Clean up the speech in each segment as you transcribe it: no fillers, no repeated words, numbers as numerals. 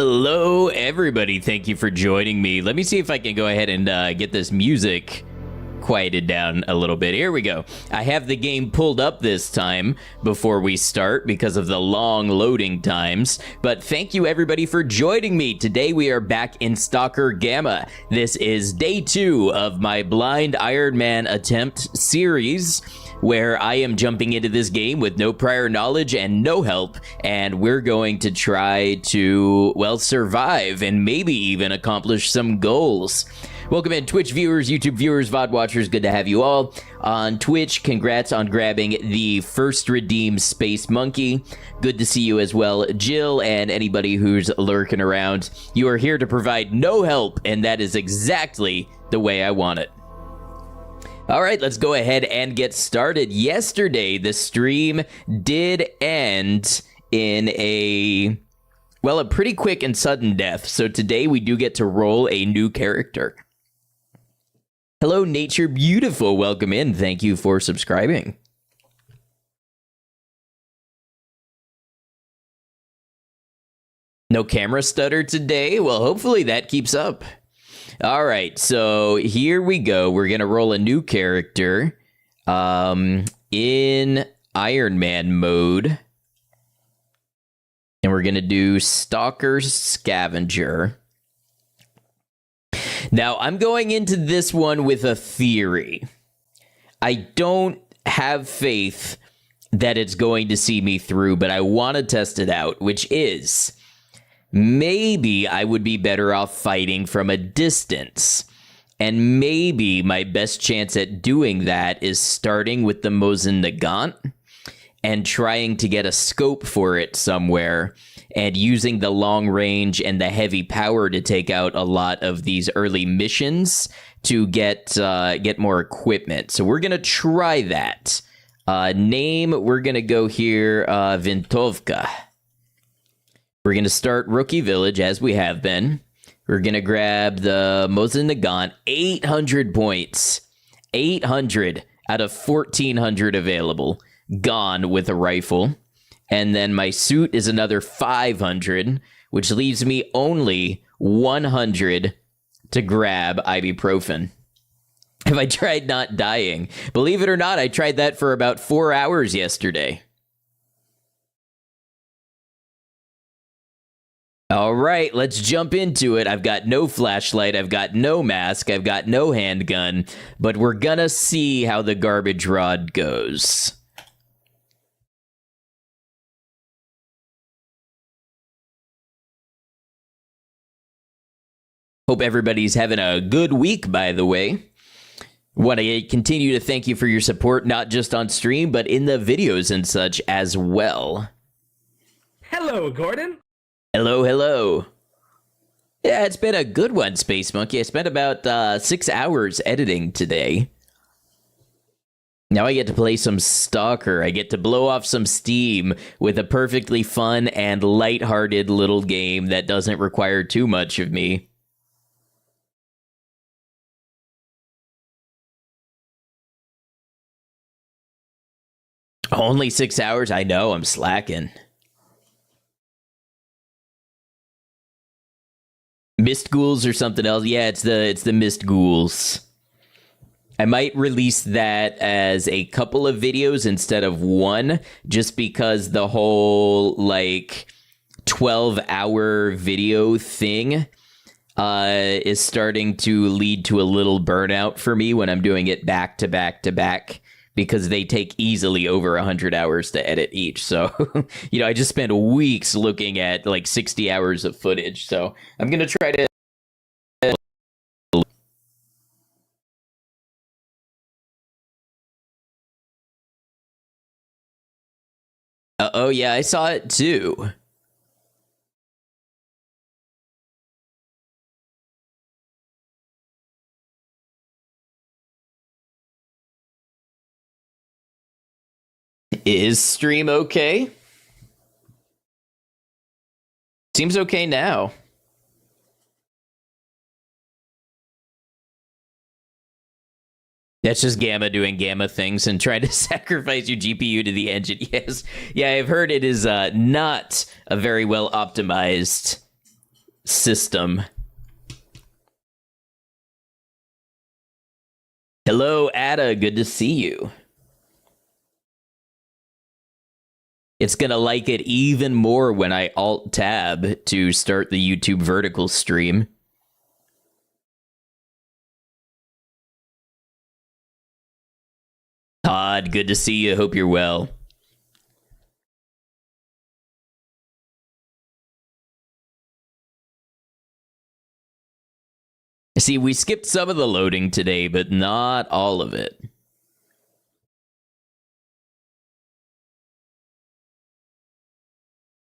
Hello, everybody. Thank you for joining me. Let me see if I can go ahead and get this music quieted down a little bit. Here we go. I have the game pulled up this time before we start because of the long loading times. But thank you, everybody, for joining me. Today, we are back in S.T.A.L.K.E.R Gamma. This is day 2 of my blind Ironman attempt series, where I am jumping into this game with no prior knowledge and no help, and we're going to try to, well, survive and maybe even accomplish some goals. Welcome in, Twitch viewers, YouTube viewers, VOD watchers, good to have you all. On Twitch, congrats on grabbing the first redeemed Space Monkey. Good to see you as well, Jill, and anybody who's lurking around. You are here to provide no help, and that is exactly the way I want it. All right, let's go ahead and get started. Yesterday, the stream did end in a pretty quick and sudden death. So today we do get to roll a new character. Hello, Nature Beautiful. Welcome in. Thank you for subscribing. No camera stutter today. Well, hopefully that keeps up. All right, so here we go. We're going to roll a new character in Ironman mode. And we're going to do Stalker Scavenger. Now, I'm going into this one with a theory. I don't have faith that it's going to see me through, but I want to test it out, which is maybe I would be better off fighting from a distance. And maybe my best chance at doing that is starting with the Mosin Nagant and trying to get a scope for it somewhere and using the long range and the heavy power to take out a lot of these early missions to get more equipment. So we're going to try that. Name, we're going to go here, Vintovka. We're going to start Rookie Village, as we have been. We're going to grab the Mosin Nagant, 800 points. 800 out of 1,400 available. Gone with a rifle. And then my suit is another 500, which leaves me only 100 to grab ibuprofen. Have I tried not dying? Believe it or not, I tried that for about 4 hours yesterday. All right, let's jump into it. I've got no flashlight, I've got no mask, I've got no handgun, but we're gonna see how the garbage rod goes. Hope everybody's having a good week, by the way. Want to continue to thank you for your support, not just on stream, but in the videos and such as well. Hello, Gordon. Hello, hello. Yeah, it's been a good one, Space Monkey. I spent about 6 hours editing today. Now I get to play some Stalker. I get to blow off some steam with a perfectly fun and lighthearted little game that doesn't require too much of me. Only 6 hours? I know, I'm slacking. Mist Ghouls or something else? Yeah, it's the Mist Ghouls. I might release that as a couple of videos instead of one, just because the whole, 12-hour video thing is starting to lead to a little burnout for me when I'm doing it back to back to back, because they take easily over 100 hours to edit each. So, I just spent weeks looking at 60 hours of footage. So I'm going to try to... oh yeah, I saw it too. Is stream okay? Seems okay now. That's just Gamma doing Gamma things and trying to sacrifice your GPU to the engine. Yes. Yeah, I've heard it is not a very well optimized system. Hello, Ada. Good to see you. It's gonna like it even more when I Alt-Tab to start the YouTube vertical stream. Todd, good to see you. Hope you're well. See, we skipped some of the loading today, but not all of it.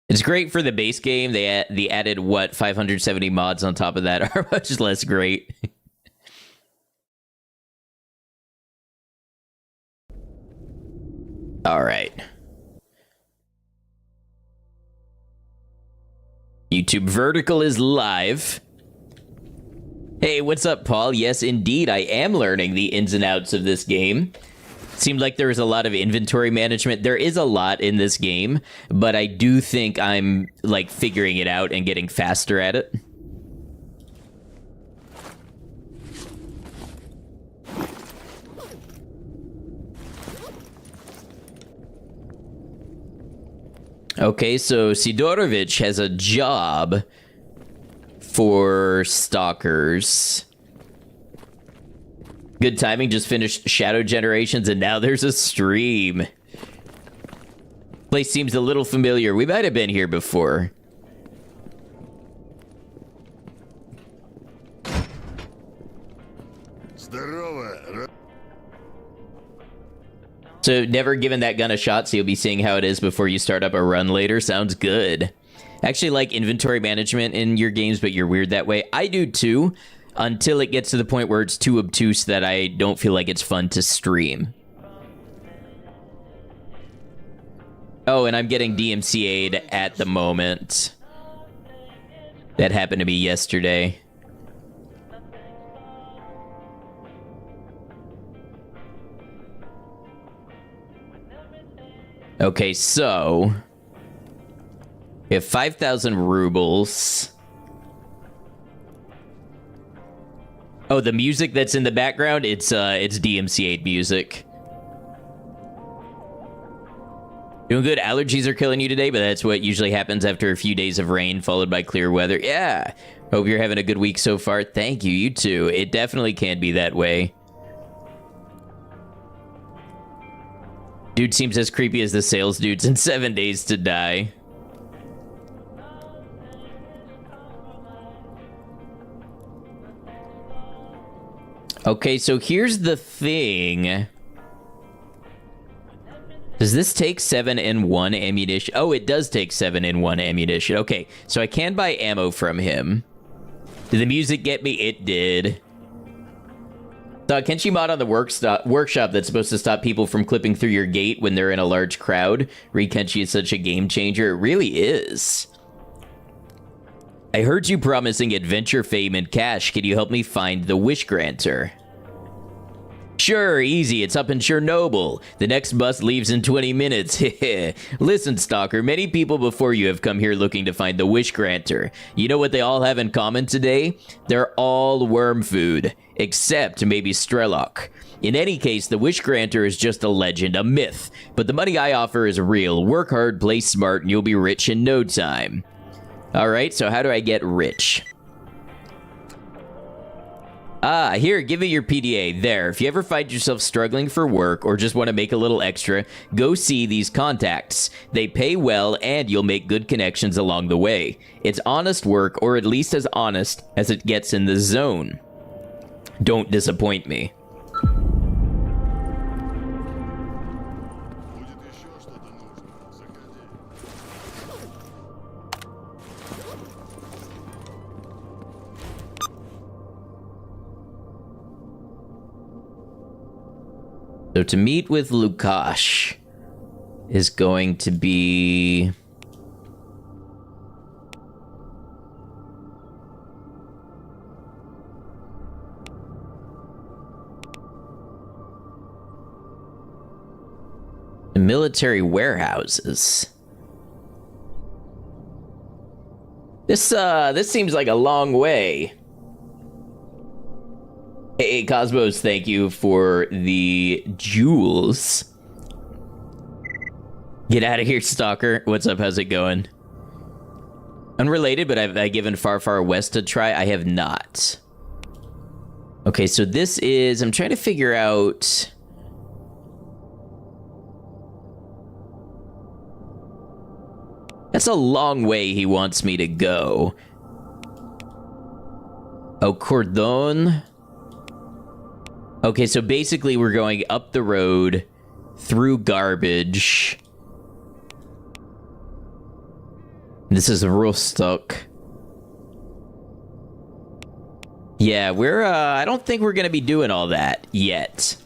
It's great for the base game. They added, what, 570 mods on top of that are much less great. All right. YouTube Vertical is live. Hey, what's up, Paul? Yes, indeed, I am learning the ins and outs of this game. Seemed like there was a lot of inventory management. There is a lot in this game, but I do think I'm, like, figuring it out and getting faster at it. Okay, so Sidorovich has a job for stalkers. Good timing, just finished Shadow Generations and now there's a stream. Place seems a little familiar. We might have been here before. So never given that gun a shot, so you'll be seeing how it is before you start up a run later. Sounds good. Actually like inventory management in your games, but you're weird that way. I do too, until it gets to the point where it's too obtuse that I don't feel like it's fun to stream. Oh, and I'm getting DMCA'd at the moment. That happened to me yesterday. Okay, so we have 5,000 rubles. Oh, the music that's in the background, it's DMCA music. Doing good. Allergies are killing you today, but that's what usually happens after a few days of rain followed by clear weather. Yeah. Hope you're having a good week so far. Thank you. You too. It definitely can be that way. Dude seems as creepy as the sales dudes in 7 Days to Die. Okay, so here's the thing. Does this take 7-in-1 ammunition? Oh, it does take 7-in-1 ammunition. Okay, so I can buy ammo from him. Did the music get me? It did. The Kenshi mod on the workshop that's supposed to stop people from clipping through your gate when they're in a large crowd. Read Kenshi is such a game changer. It really is. I heard you promising adventure, fame, and cash. Can you help me find the Wish Granter? Sure, easy. It's up in Chernobyl. The next bus leaves in 20 minutes. Listen, Stalker, many people before you have come here looking to find the Wish Granter. You know what they all have in common today? They're all worm food, except maybe Strelok. In any case, the Wish Granter is just a legend, a myth. But the money I offer is real. Work hard, play smart, and you'll be rich in no time. Alright, so how do I get rich? Ah, here, give me your PDA. There, if you ever find yourself struggling for work or just want to make a little extra, go see these contacts. They pay well and you'll make good connections along the way. It's honest work, or at least as honest as it gets in the zone. Don't disappoint me. So to meet with Lukash is going to be... the military warehouses. This seems like a long way. Hey, Cosmos, thank you for the jewels. Get out of here, Stalker. What's up? How's it going? Unrelated, but I've given Far Far West a try. I have not. Okay, so this is... I'm trying to figure out... That's a long way he wants me to go. Oh, Cordon. Okay, so basically we're going up the road, through garbage. This is real stuck. Yeah, we're, I don't think we're gonna be doing all that yet.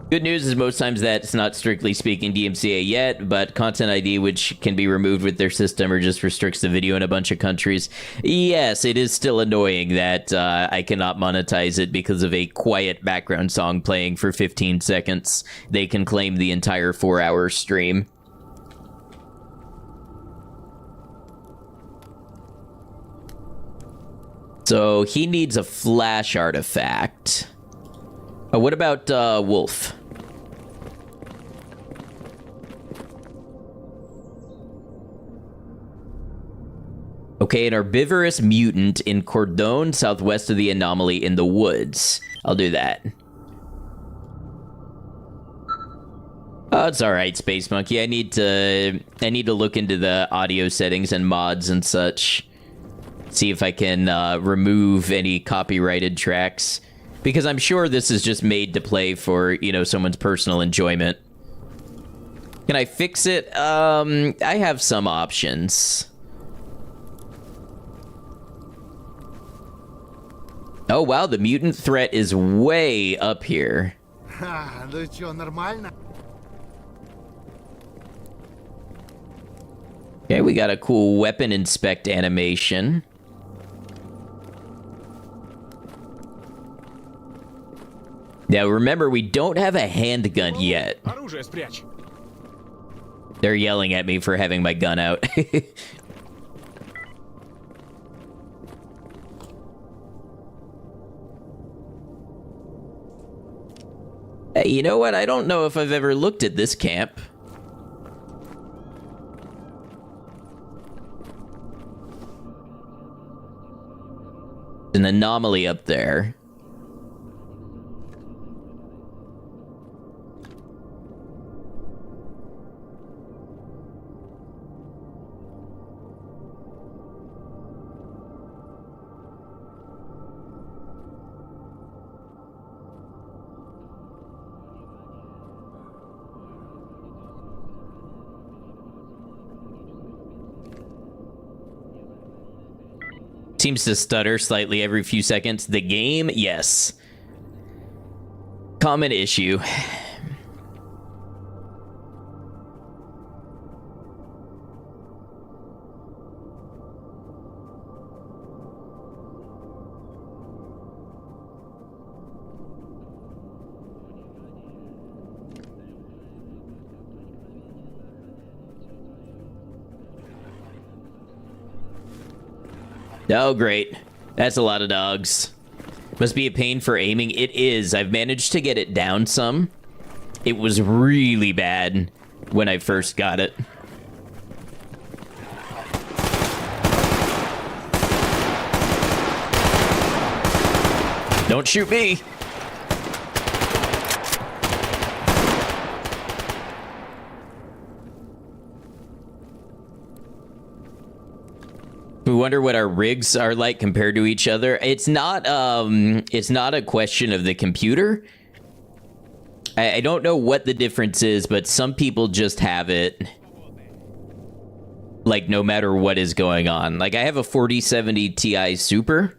Good news is most times that's not strictly speaking DMCA yet, but Content ID, which can be removed with their system or just restricts the video in a bunch of countries. Yes, it is still annoying that I cannot monetize it because of a quiet background song playing for 15 seconds. They can claim the entire 4-hour stream. So he needs a flash artifact. Oh, what about Wolf? Okay, an herbivorous mutant in Cordon, southwest of the anomaly in the woods. I'll do that. Oh, it's alright, Space Monkey. I need to look into the audio settings and mods and such. See if I can remove any copyrighted tracks. Because I'm sure this is just made to play for, you know, someone's personal enjoyment. Can I fix it? I have some options. Oh, wow, the mutant threat is way up here. Okay, we got a cool weapon inspect animation. Now, remember, we don't have a handgun yet. They're yelling at me for having my gun out. Hey, you know what? I don't know if I've ever looked at this camp. An anomaly up there. Seems to stutter slightly every few seconds. The game, yes. Common issue. Oh, great. That's a lot of dogs. Must be a pain for aiming. It is. I've managed to get it down some. It was really bad when I first got it. Don't shoot me. We wonder what our rigs are like compared to each other. It's not a question of the computer. I don't know what the difference is, but some people just have it like no matter what is going on. Like I have a 4070 Ti Super,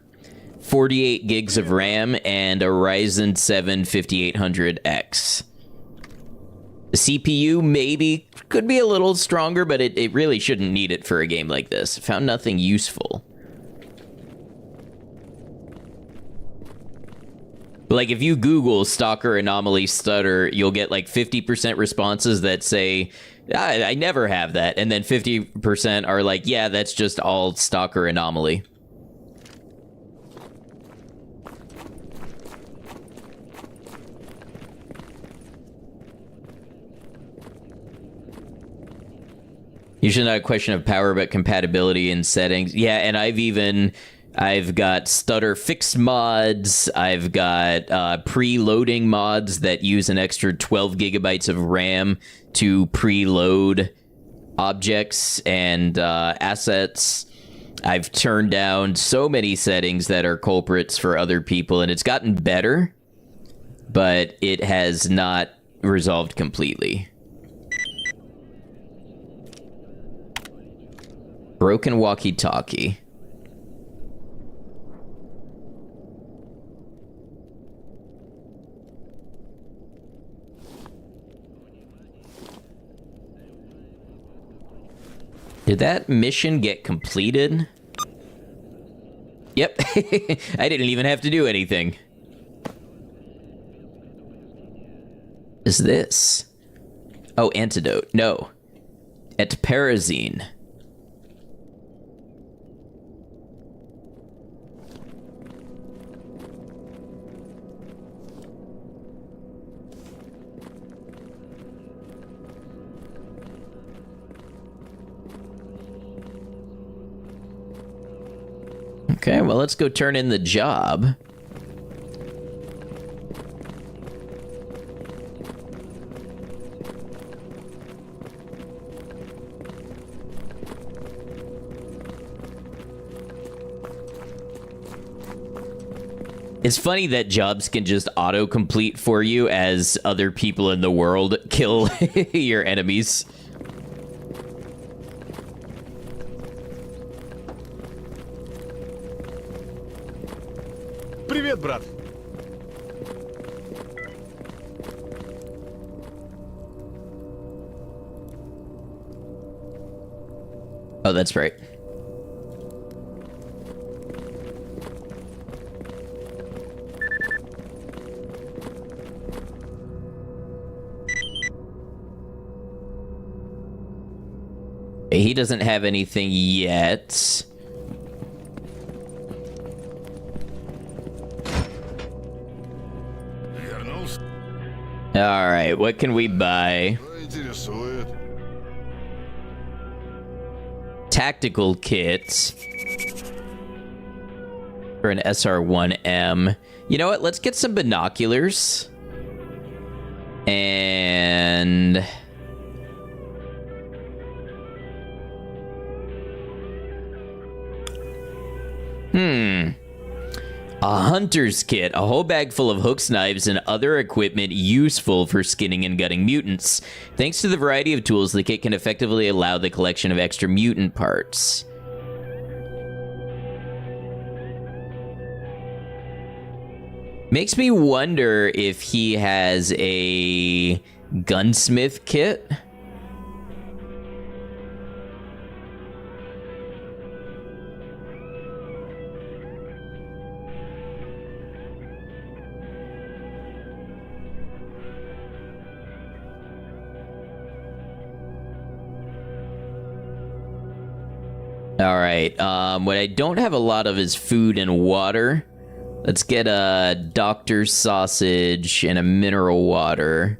48 gigs of RAM, and a Ryzen 7 5800X. The CPU maybe could be a little stronger, but it really shouldn't need it for a game like this. Found nothing useful. Like if you Google Stalker anomaly stutter, you'll get like 50% responses that say I never have that. And then 50% are like, yeah, that's just all stalker anomaly. Usually not a question of power, but compatibility and settings. Yeah, and I've got stutter fixed mods. I've got preloading mods that use an extra 12 gigabytes of RAM to preload objects and assets. I've turned down so many settings that are culprits for other people, and it's gotten better, but it has not resolved completely. Broken walkie-talkie. Did that mission get completed? Yep. I didn't even have to do anything. Is this? Oh, antidote. No. Etperazine. Okay, well, let's go turn in the job. It's funny that jobs can just auto-complete for you as other people in the world kill your enemies. Привет, брат. Oh, that's right. He doesn't have anything yet. All right, what can we buy? Tactical kits for an SR1M. You know what? Let's get some binoculars. And a hunter's kit, a whole bag full of hooks, knives, and other equipment useful for skinning and gutting mutants. Thanks to the variety of tools, the kit can effectively allow the collection of extra mutant parts. Makes me wonder if he has a gunsmith kit. All right, what I don't have a lot of is food and water. Let's get a doctor's sausage and a mineral water.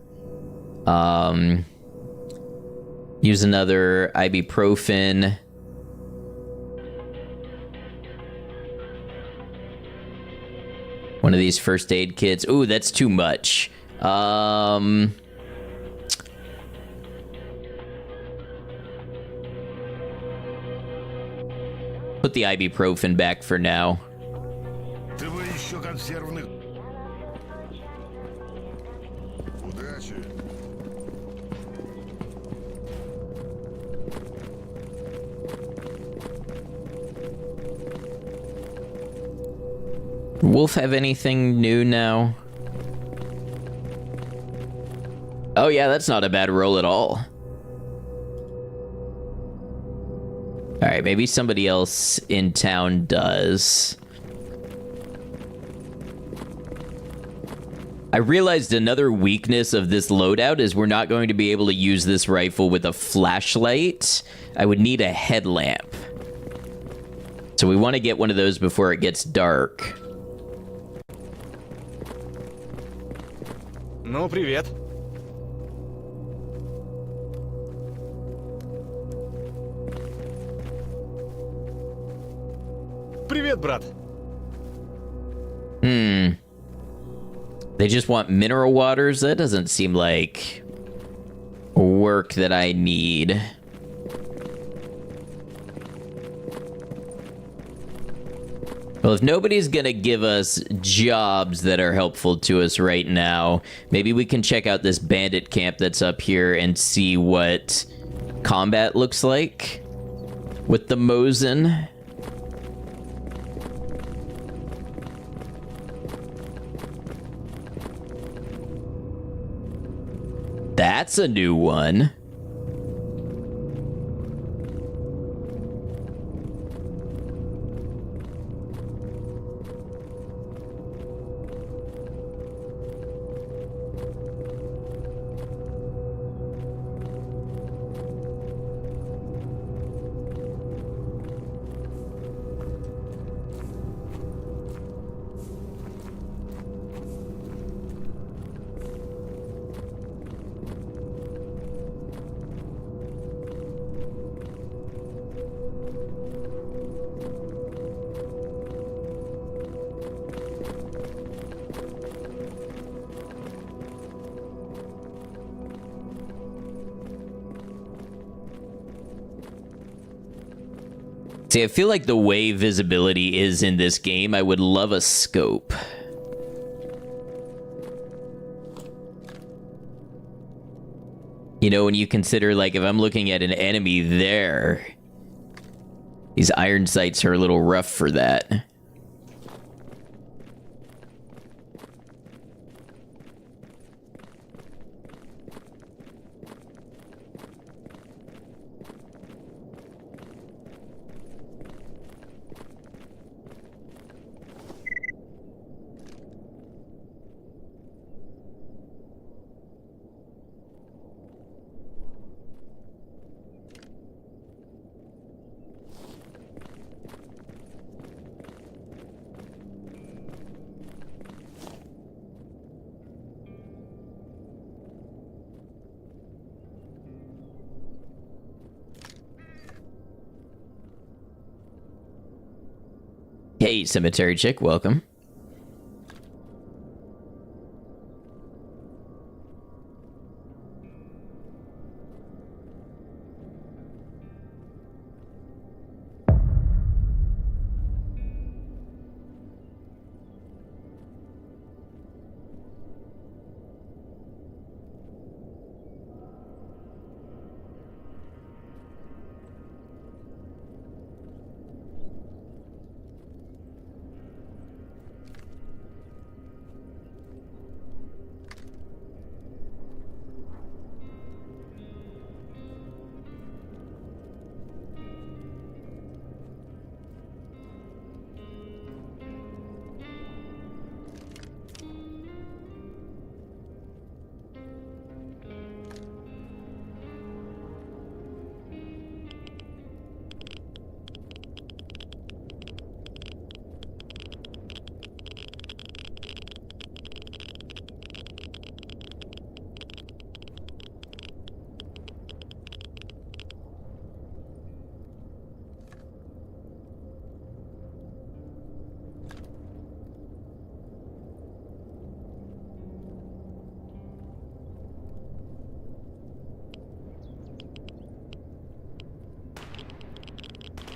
Use another ibuprofen. One of these first aid kits. Ooh, that's too much. Put the ibuprofen back for now. Wolf have anything new now? Oh yeah, that's not a bad roll at all. Alright, maybe somebody else in town does. I realized another weakness of this loadout is we're not going to be able to use this rifle with a flashlight. I would need a headlamp. So we want to get one of those before it gets dark. Ну, привет. Привет, брат. They just want mineral waters? That doesn't seem like work that I need. Well, if nobody's gonna give us jobs that are helpful to us right now, maybe we can check out this bandit camp that's up here and see what combat looks like with the Mosin. That's a new one. See, I feel like the way visibility is in this game, I would love a scope. You know, when you consider, like, if I'm looking at an enemy there, these iron sights are a little rough for that. Hey, Cemetery Chick, welcome.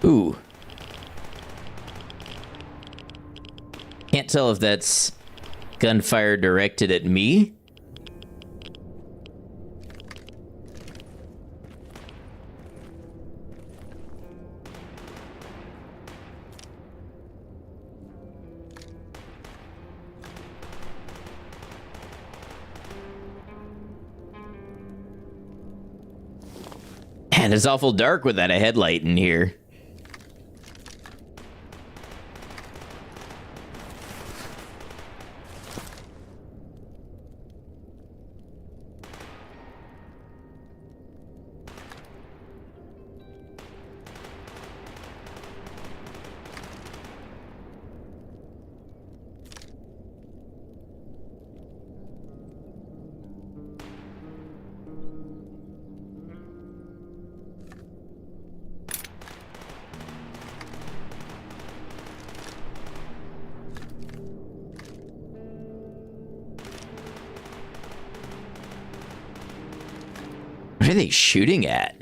Ooh. Can't tell if that's gunfire directed at me. Man, it's awful dark without a headlight in here. What are they shooting at?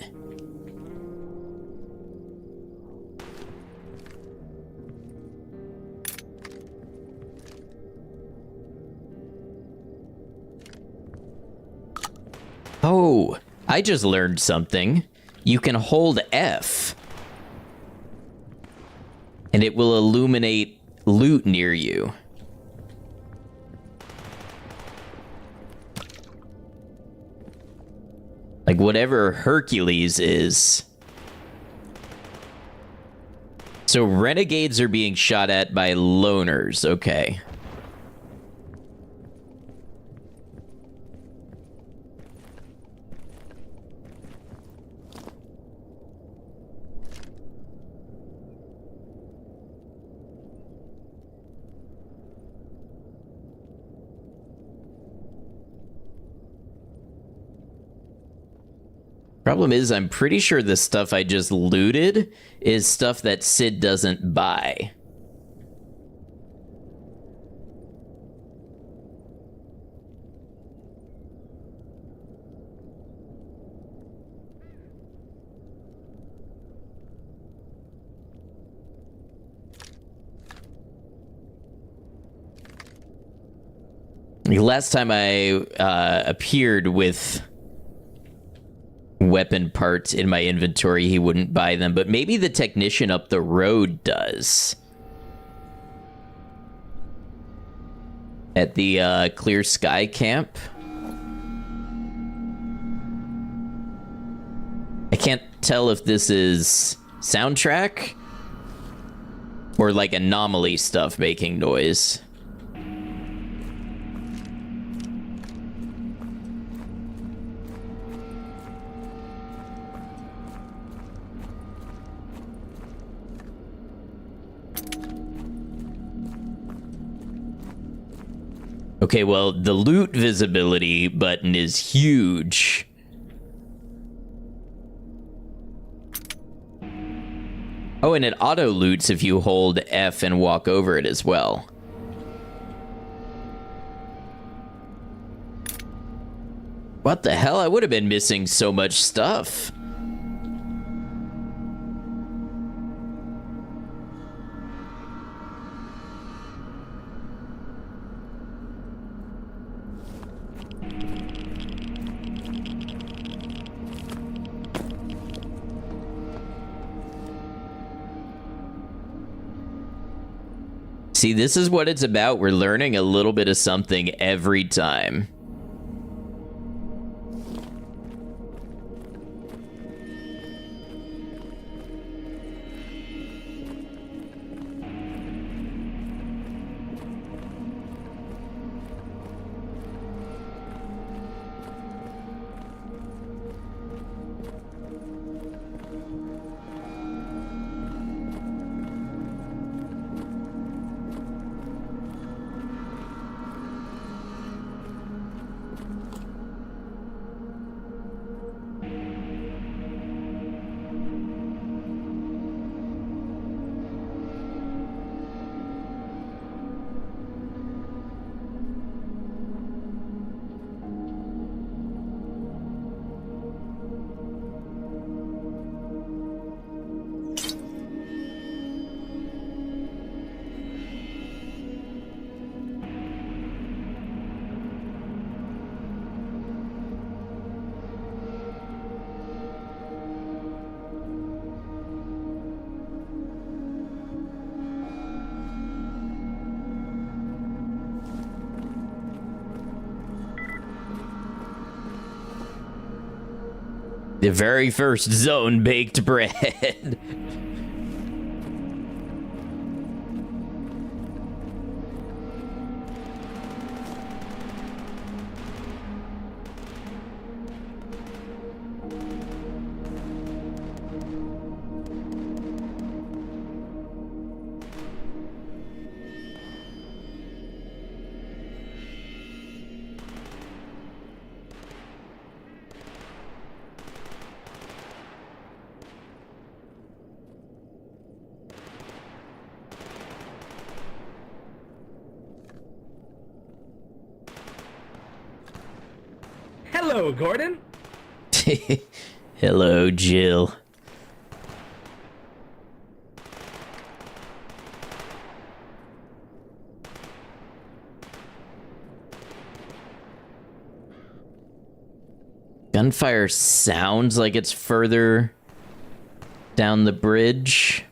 Oh, I just learned something. You can hold F, and it will illuminate loot near you. Like whatever Hercules is. So renegades are being shot at by loners. Okay. Problem is, I'm pretty sure the stuff I just looted is stuff that Sid doesn't buy. The last time I appeared with weapon parts in my inventory, he wouldn't buy them, but maybe the technician up the road does. At the Clear Sky camp. I can't tell if this is soundtrack or like anomaly stuff making noise. Okay, well, the loot visibility button is huge. Oh, and it auto loots if you hold F and walk over it as well. What the hell? I would have been missing so much stuff. See, this is what it's about. We're learning a little bit of something every time. The very first zone baked bread. Hello, Gordon. Hello, Jill. Gunfire sounds like it's further down the bridge.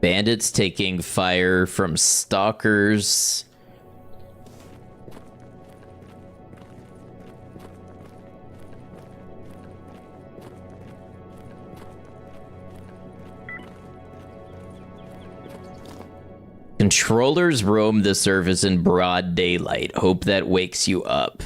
Bandits taking fire from stalkers. Controllers roam the surface in broad daylight. Hope that wakes you up.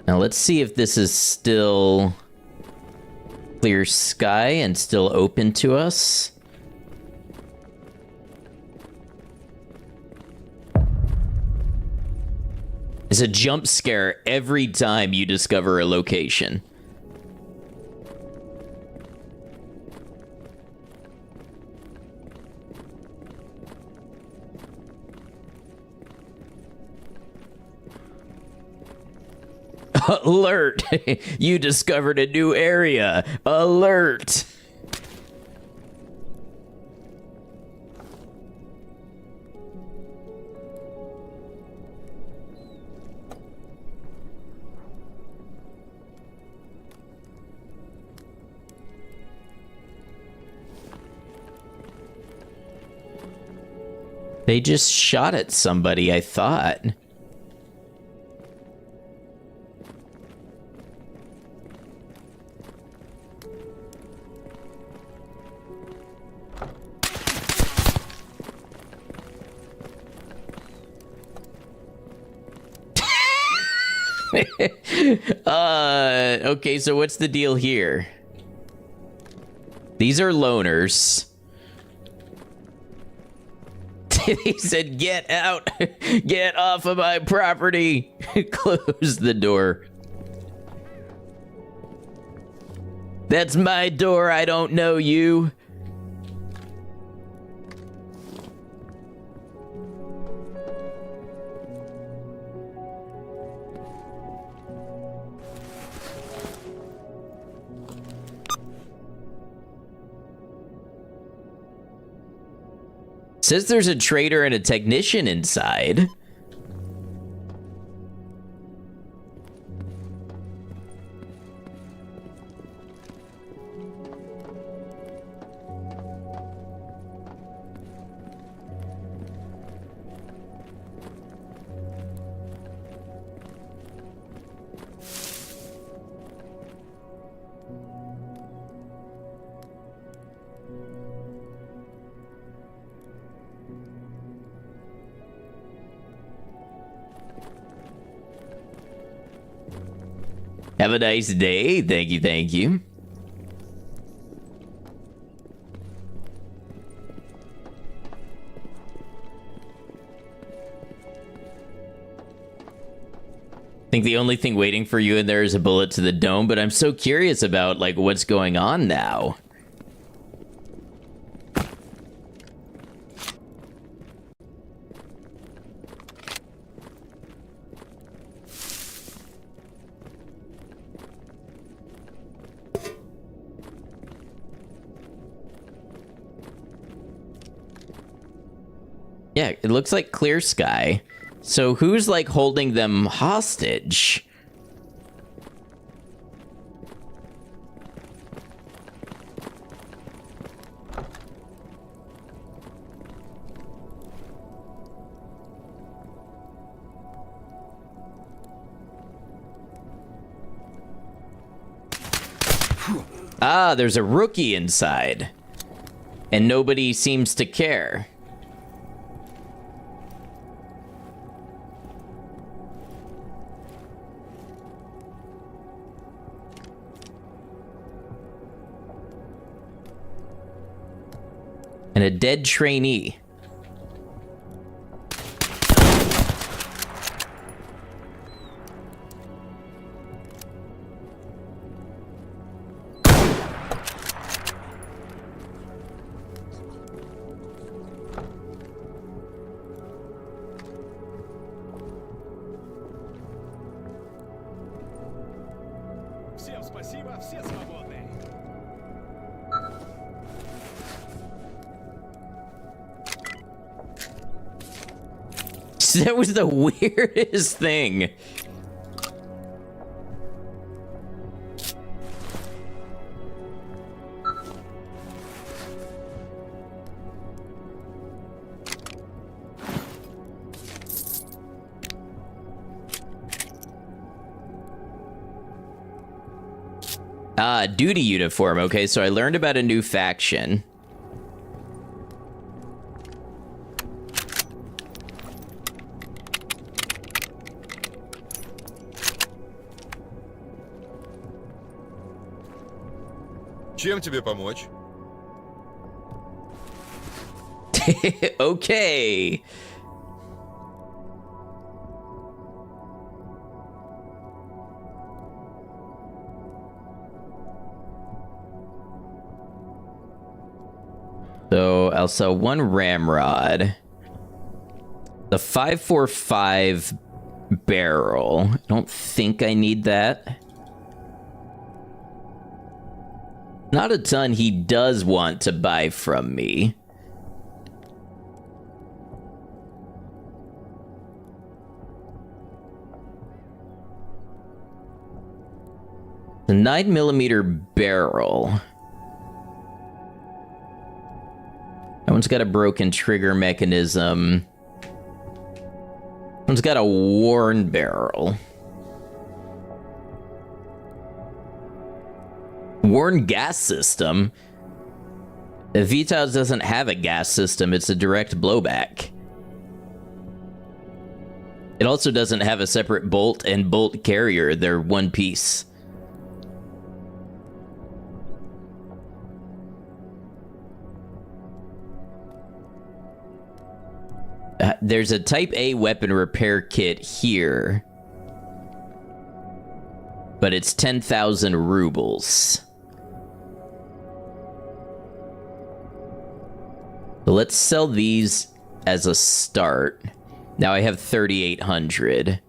Now let's see if this is still clear sky and still open to us. It's a jump scare every time you discover a location. Alert! You discovered a new area. Alert! They just shot at somebody, I thought. Okay, so what's the deal here? These are loners. He said, get out! Get off of my property! Close the door. That's my door, I don't know you. Says there's a trader and a technician inside. Have a nice day. Thank you, thank you. I think the only thing waiting for you in there is a bullet to the dome, but I'm so curious about, like, what's going on now. Yeah, it looks like clear sky. So who's, like, holding them hostage? Ah, there's a rookie inside. And nobody seems to care. And a dead trainee. Всем спасибо, все свободны. That was the weirdest thing. Ah, duty uniform. Okay, so I learned about a new faction. Чем тебе помочь? Okay. So I'll sell one ramrod. The 545 barrel. I don't think I need that. Not a ton he does want to buy from me. The 9mm barrel. That one's got a broken trigger mechanism. One's got a worn barrel. Worn gas system? The VTOL doesn't have a gas system, it's a direct blowback. It also doesn't have a separate bolt and bolt carrier, they're one piece. There's a Type A weapon repair kit here. But it's 10,000 rubles. So let's sell these as a start. Now I have 3,800.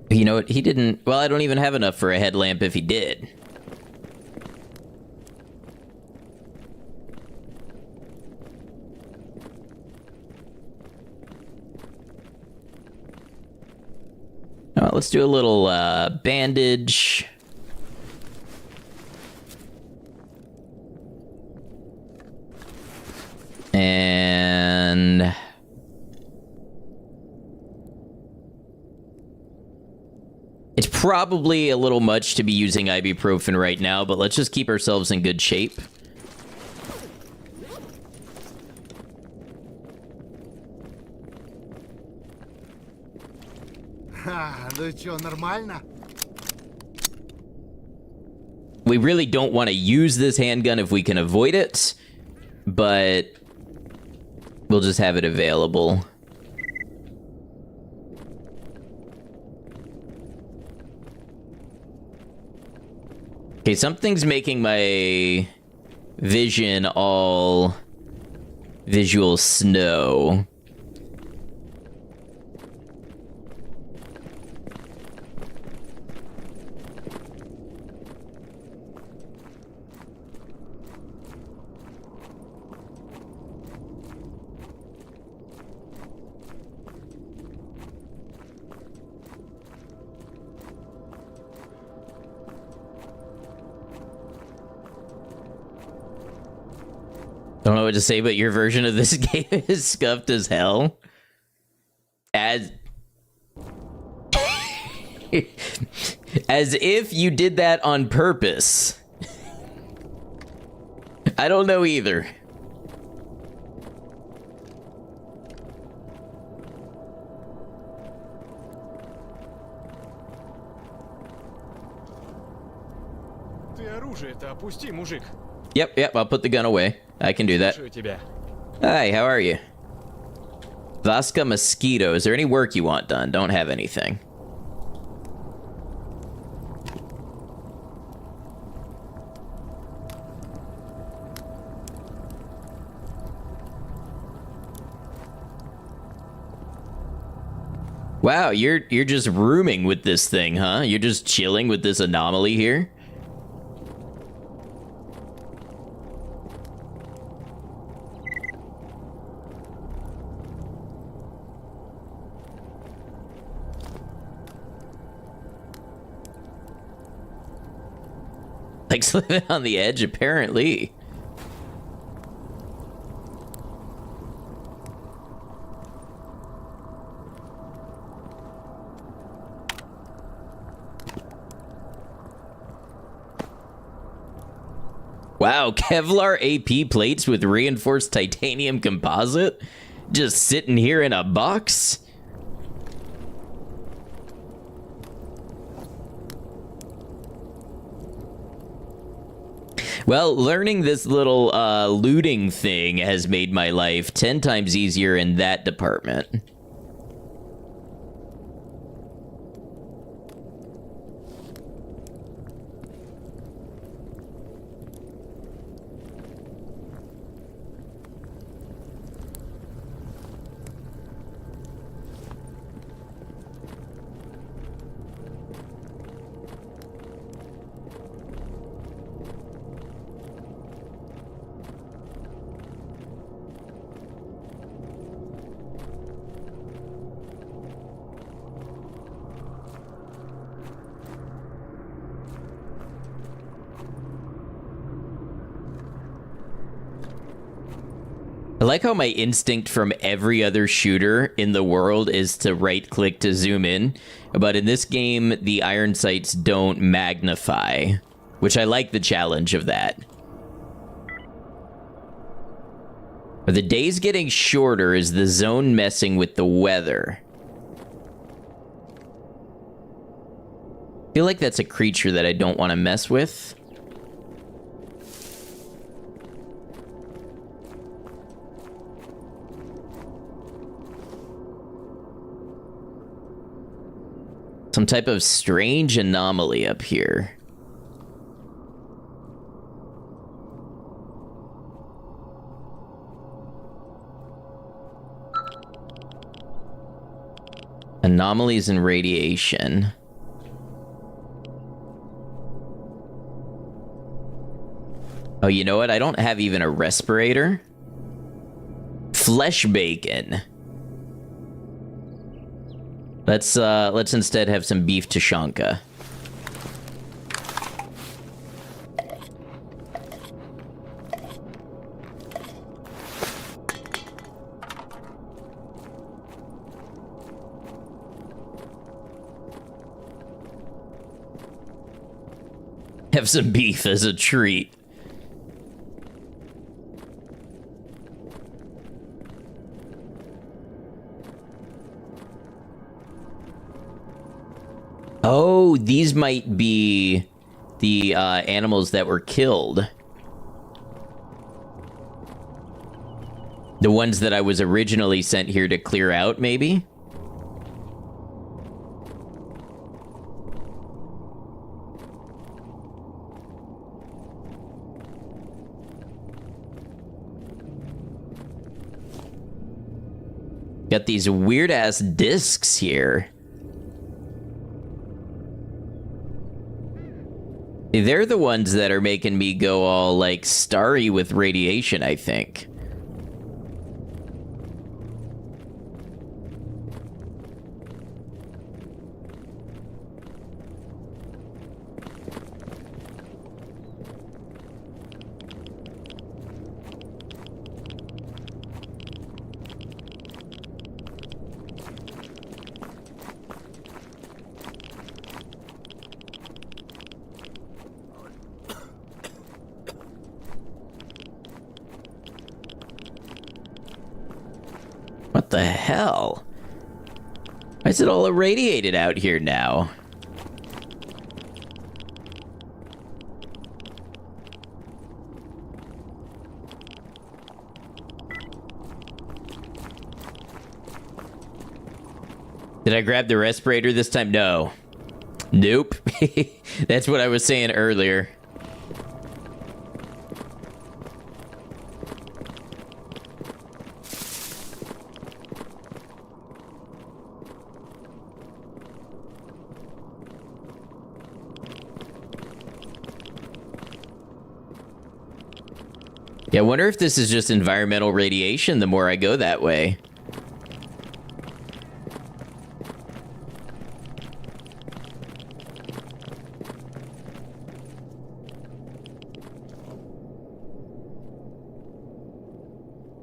You know what? He didn't... Well, I don't even have enough for a headlamp if he did. Let's do a little bandage. And... it's probably a little much to be using ibuprofen right now, but let's just keep ourselves in good shape. Ну чё, нормально? We really don't want to use this handgun if we can avoid it, but we'll just have it available. Okay, something's making my vision all visual snow. Don't know what to say, but your version of this game is scuffed as hell. As if you did that on purpose. I don't know either. Ты оружие-то опусти, мужик. Yep, I'll put the gun away. I can do that. Слушаю тебя. Hi, how are you? Vasca Mosquito, is there any work you want done? Don't have anything. Wow, you're just rooming with this thing, huh? You're just chilling with this anomaly here? Like living on the edge, apparently. Wow, Kevlar AP plates with reinforced titanium composite? Just sitting here in a box? Well, learning this little looting thing has made my life 10 times easier in that department. I like how my instinct from every other shooter in the world is to right-click to zoom in, but in this game, the iron sights don't magnify, which I like the challenge of that. Are the days getting shorter? Is the zone messing with the weather? I feel like that's a creature that I don't want to mess with. Some type of strange anomaly up here. Anomalies in radiation. Oh, you know what? I don't have even a respirator. Flesh bacon. Let's instead have some beef Tashanka. Have some beef as a treat. Oh, these might be the animals that were killed. The ones that I was originally sent here to clear out, maybe? Got these weird-ass discs here. They're the ones that are making me go all, like, starry with radiation, I think. the hell? Why is it all irradiated out here now? Did I grab the respirator this time? No. Nope. That's what I was saying earlier. Yeah, I wonder if this is just environmental radiation the more I go that way.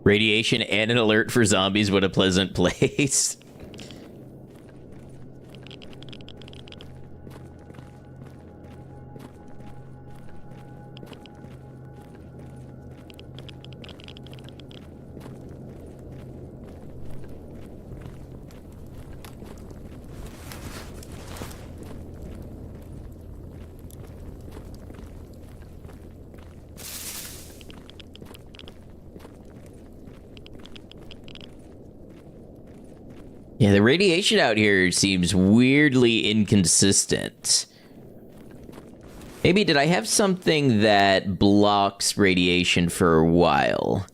Radiation and an alert for zombies. What a pleasant place. Yeah, the radiation out here seems weirdly inconsistent. Maybe did I have something that blocks radiation for a while?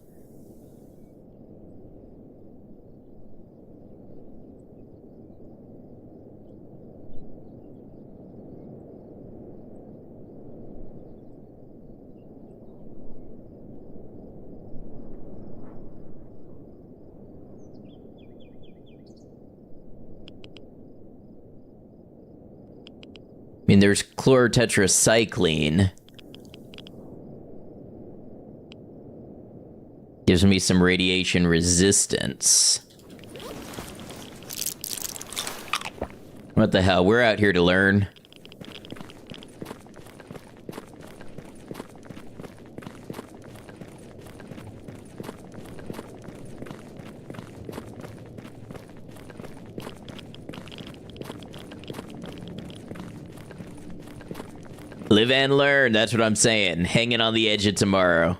I mean, there's chlorotetracycline. Gives me some radiation resistance. What the hell? We're out here to learn. Live and learn, that's what I'm saying. Hanging on the edge of tomorrow.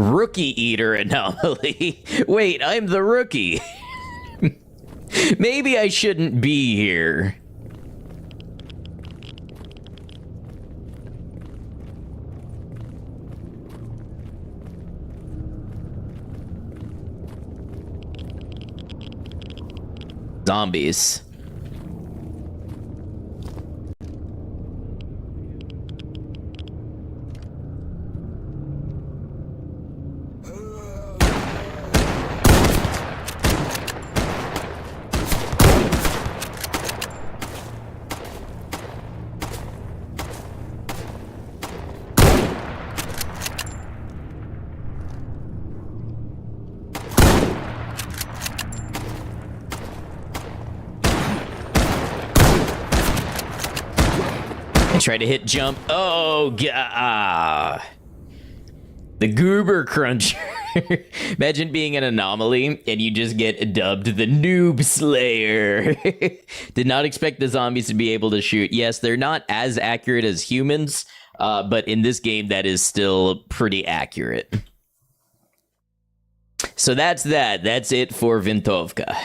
Rookie eater anomaly. Wait, I'm the rookie. Maybe I shouldn't be here. Zombies. Try to hit jump. Oh, God. The Goober Cruncher. Imagine being an anomaly and you just get dubbed the Noob Slayer. Did not expect the zombies to be able to shoot. Yes, they're not as accurate as humans, but in this game, that is still pretty accurate. So that's that. That's it for Vintovka.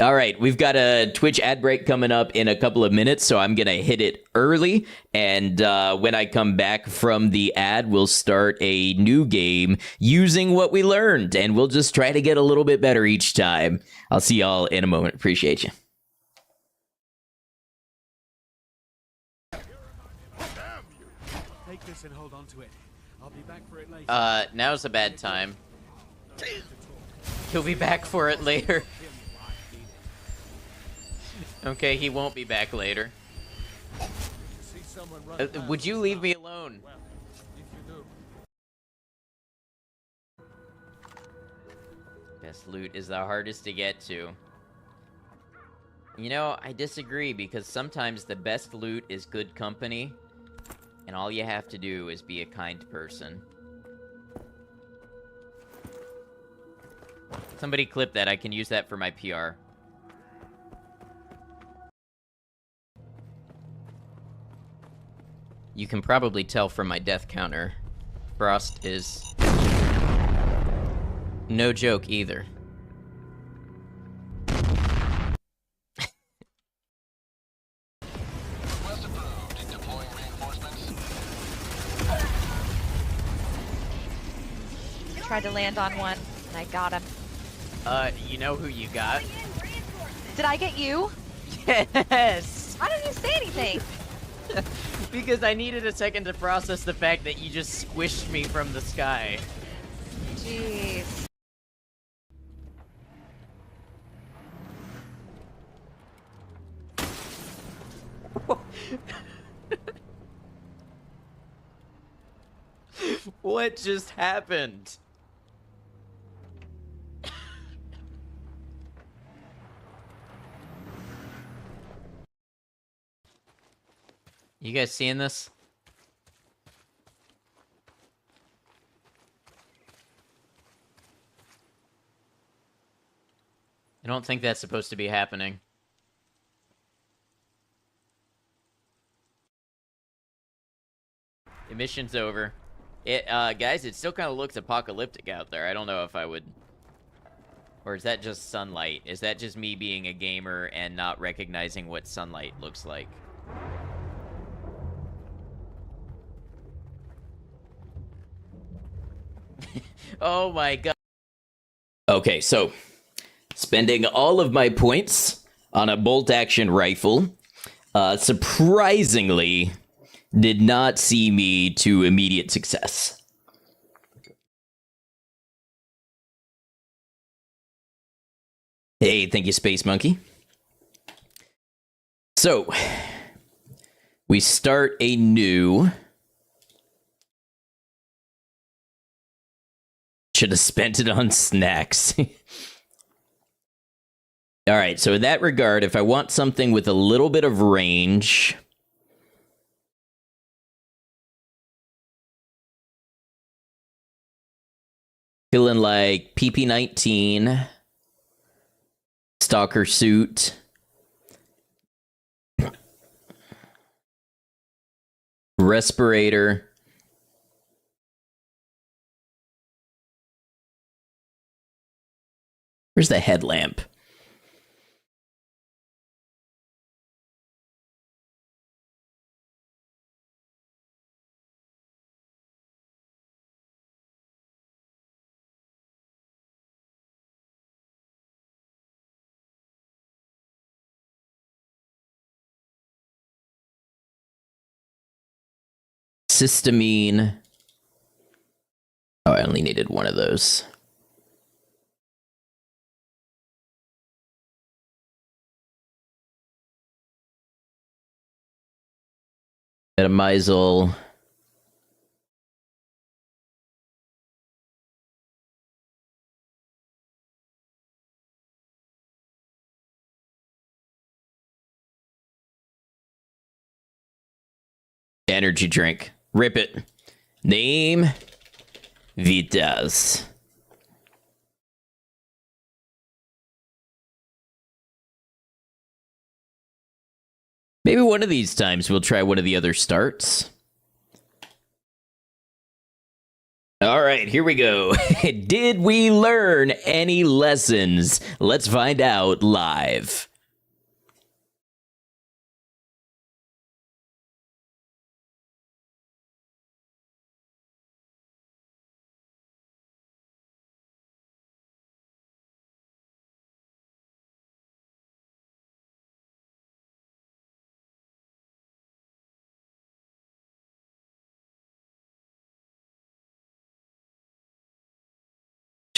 All right, we've got a Twitch ad break coming up in a couple of minutes, so I'm going to hit it early. And when I come back from the ad, we'll start a new game using what we learned. And we'll just try to get a little bit better each time. I'll see y'all in a moment. Appreciate you. Take this and hold on to it. I'll be back for it later. Now's a bad time. He'll be back for it later. Okay, he won't be back later. Would you leave me alone? Best loot is the hardest to get to. You know, I disagree, because sometimes the best loot is good company, and all you have to do is be a kind person. Somebody clip that, I can use that for my PR. You can probably tell from my death counter, Frost is no joke either. Tried to land on one, and I got him. You know who you got? Did I get you? Yes! Why didn't you say anything? Because I needed a second to process the fact that you just squished me from the sky. Jeez. What just happened? You guys seeing this? I don't think that's supposed to be happening. Emission's over. Guys, it still kind of looks apocalyptic out there. I don't know if I would... Or is that just sunlight? Is that just me being a gamer and not recognizing what sunlight looks like? Oh my god. Okay, so spending all of my points on a bolt-action rifle, surprisingly, did not see me to immediate success. Hey, thank you, Space Monkey. So, we start a new... Should have spent it on snacks. Alright, so in that regard, if I want something with a little bit of range... Feeling like PP-19... Stalker suit... Respirator... Where's the headlamp? Histamine. Oh, I only needed one of those. Metamisol. Energy drink. Rip it. Name. Vitas. Maybe one of these times we'll try one of the other starts. All right, here we go. Did we learn any lessons? Let's find out live.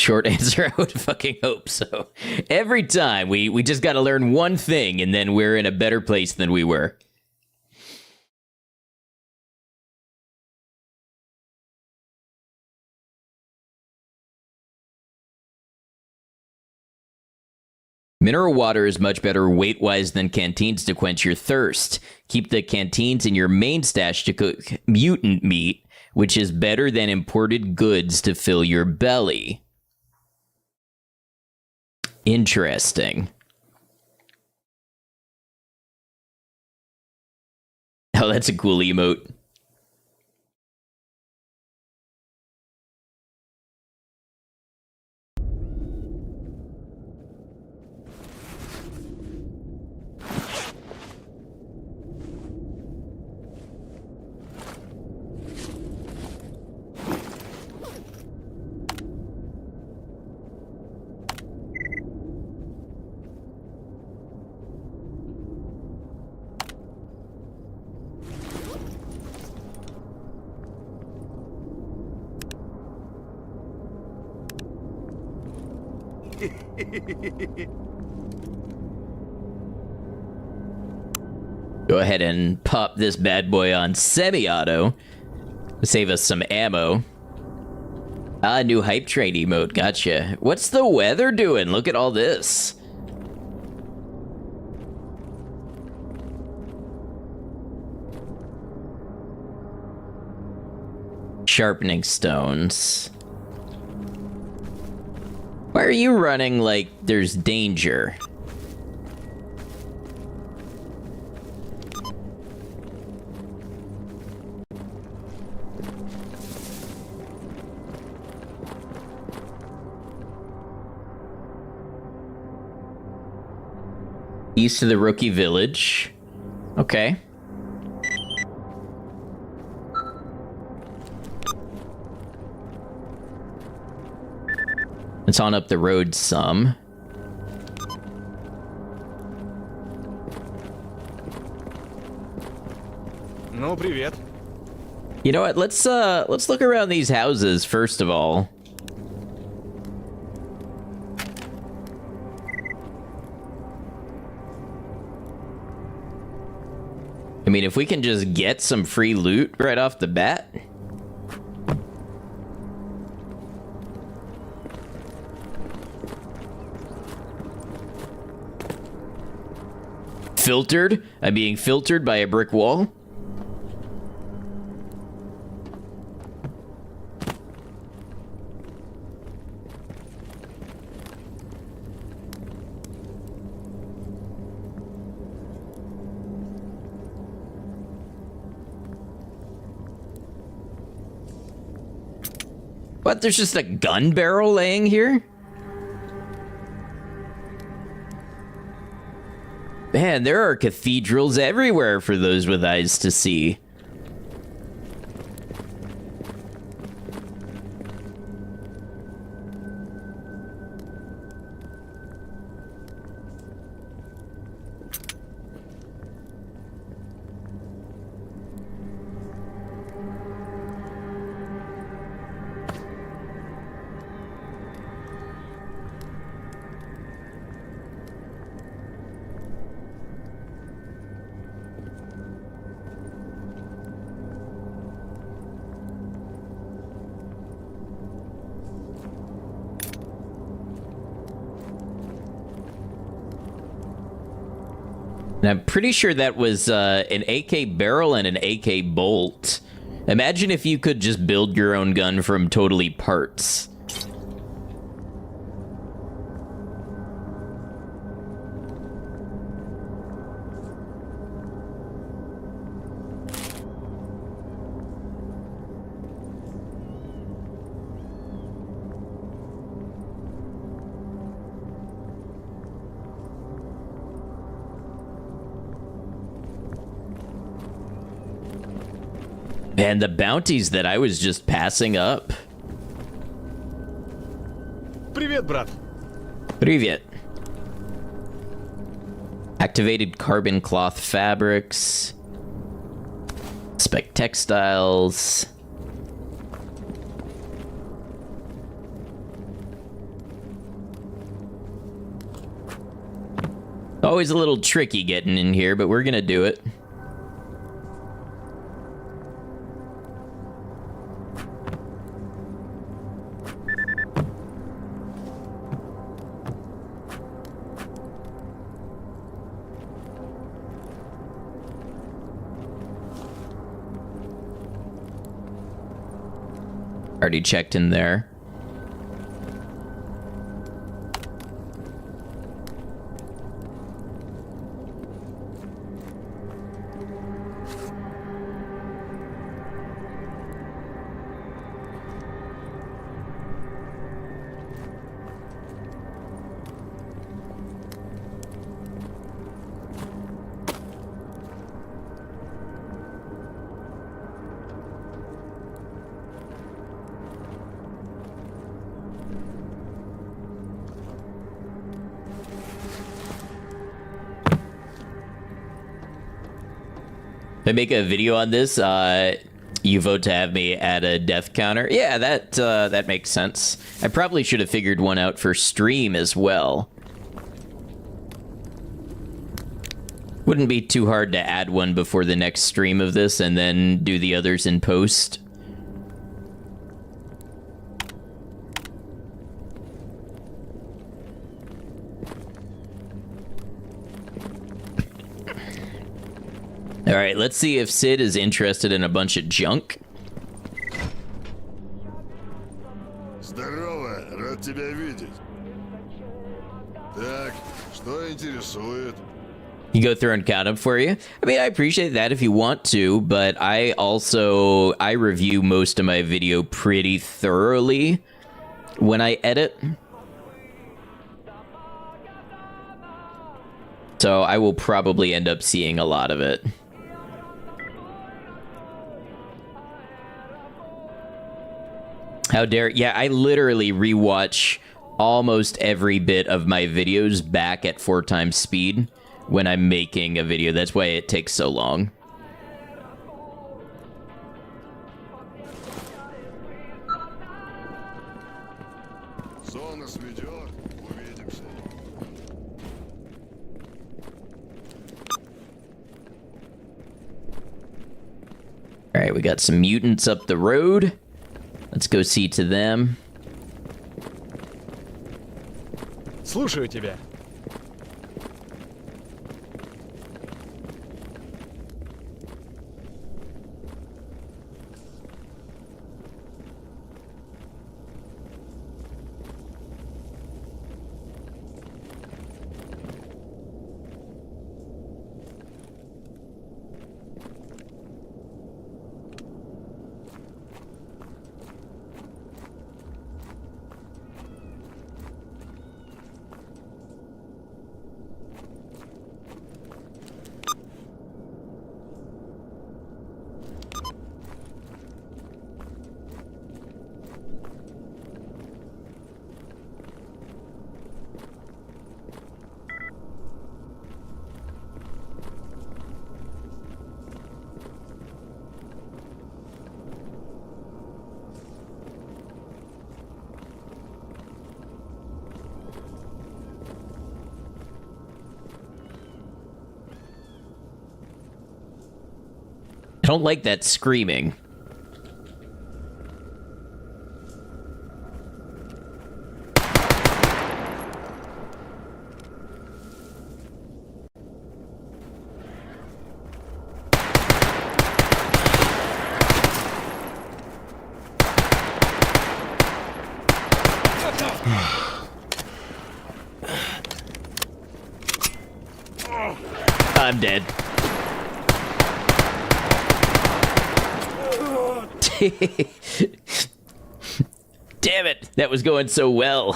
Short answer, I would fucking hope so. Every time, we just gotta learn one thing, and then we're in a better place than we were. Mineral water is much better weight-wise than canteens to quench your thirst. Keep the canteens in your main stash to cook mutant meat, which is better than imported goods to fill your belly. Interesting. Oh, that's a cool emote. Go ahead and pop this bad boy on semi-auto. Save us some ammo. Ah, new hype train emote, gotcha. What's the weather doing? Look at all this. Sharpening stones. Why are you running like there's danger? East of the rookie village. Okay. It's on up the road some. Ну, привет. You know what? Let's look around these houses first of all. I mean, if we can just get some free loot right off the bat. Filtered? I'm being filtered by a brick wall? What? There's just a gun barrel laying here? Man, there are cathedrals everywhere for those with eyes to see. And I'm pretty sure that was an AK barrel and an AK bolt. Imagine if you could just build your own gun from totally parts. And the bounties that I was just passing up. Привет, брат. Привет. Activated carbon cloth fabrics. Spec textiles. Always a little tricky getting in here, but we're gonna do it. Already checked in there. If I make a video on this, you vote to have me add a death counter. Yeah, that makes sense. I probably should have figured one out for stream as well. Wouldn't be too hard to add one before the next stream of this and then do the others in post. All right, let's see if Sid is interested in a bunch of junk. Здорово, рад тебя видеть. Так, что интересует? You go through and count them for you. I mean, I appreciate that if you want to, but I review most of my video pretty thoroughly when I edit. So I will probably end up seeing a lot of it. How dare... Yeah, I literally rewatch almost every bit of my videos back at 4 times speed when I'm making a video. That's why it takes so long. Зона сведет, увидимся. All right, we got some mutants up the road. Let's go see to them. Слушаю тебя. I don't like that screaming. I'm dead. Damn it, that was going so well.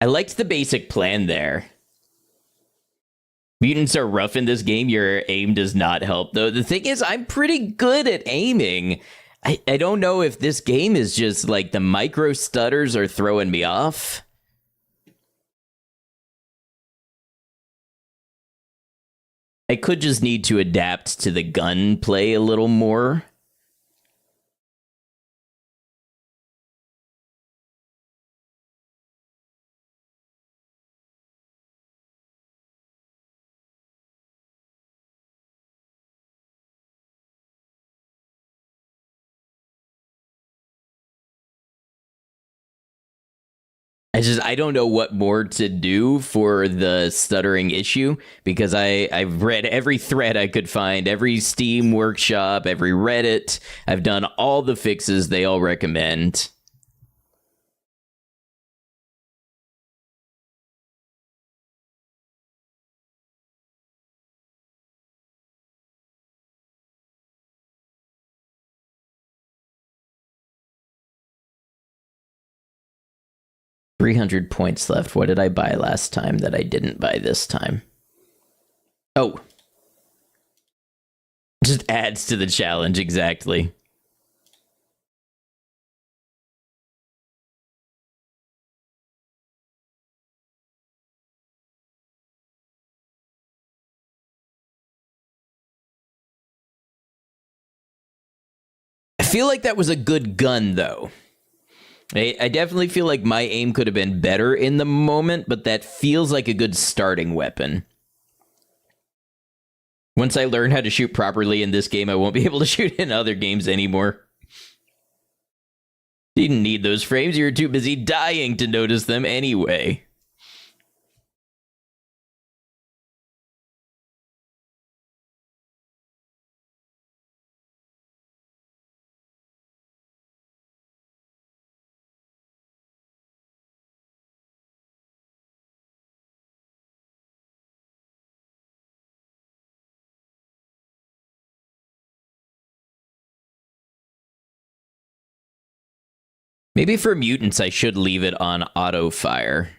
I liked the basic plan there. Mutants are rough in this game. Your aim does not help, though. The thing is, I'm pretty good at aiming. I don't know if this game is just like the micro stutters are throwing me off. I could just need to adapt to the gun play a little more. I don't know what more to do for the stuttering issue because I've read every thread I could find, every Steam workshop, every Reddit. I've done all the fixes they all recommend. $300 left. What did I buy last time that I didn't buy this time? Oh. Just adds to the challenge, exactly. I feel like that was a good gun, though. I definitely feel like my aim could have been better in the moment, but that feels like a good starting weapon. Once I learn how to shoot properly in this game, I won't be able to shoot in other games anymore. You didn't need those frames, you were too busy dying to notice them anyway. Maybe for mutants, I should leave it on auto fire.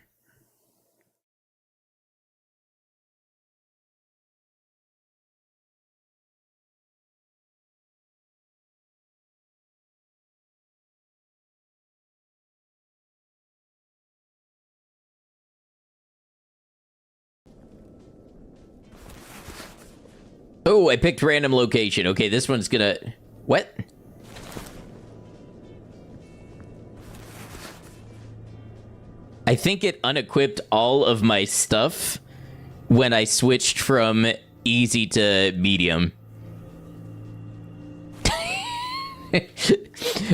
Oh, I picked random location. Okay, this one's gonna... What? I think it unequipped all of my stuff when I switched from easy to medium.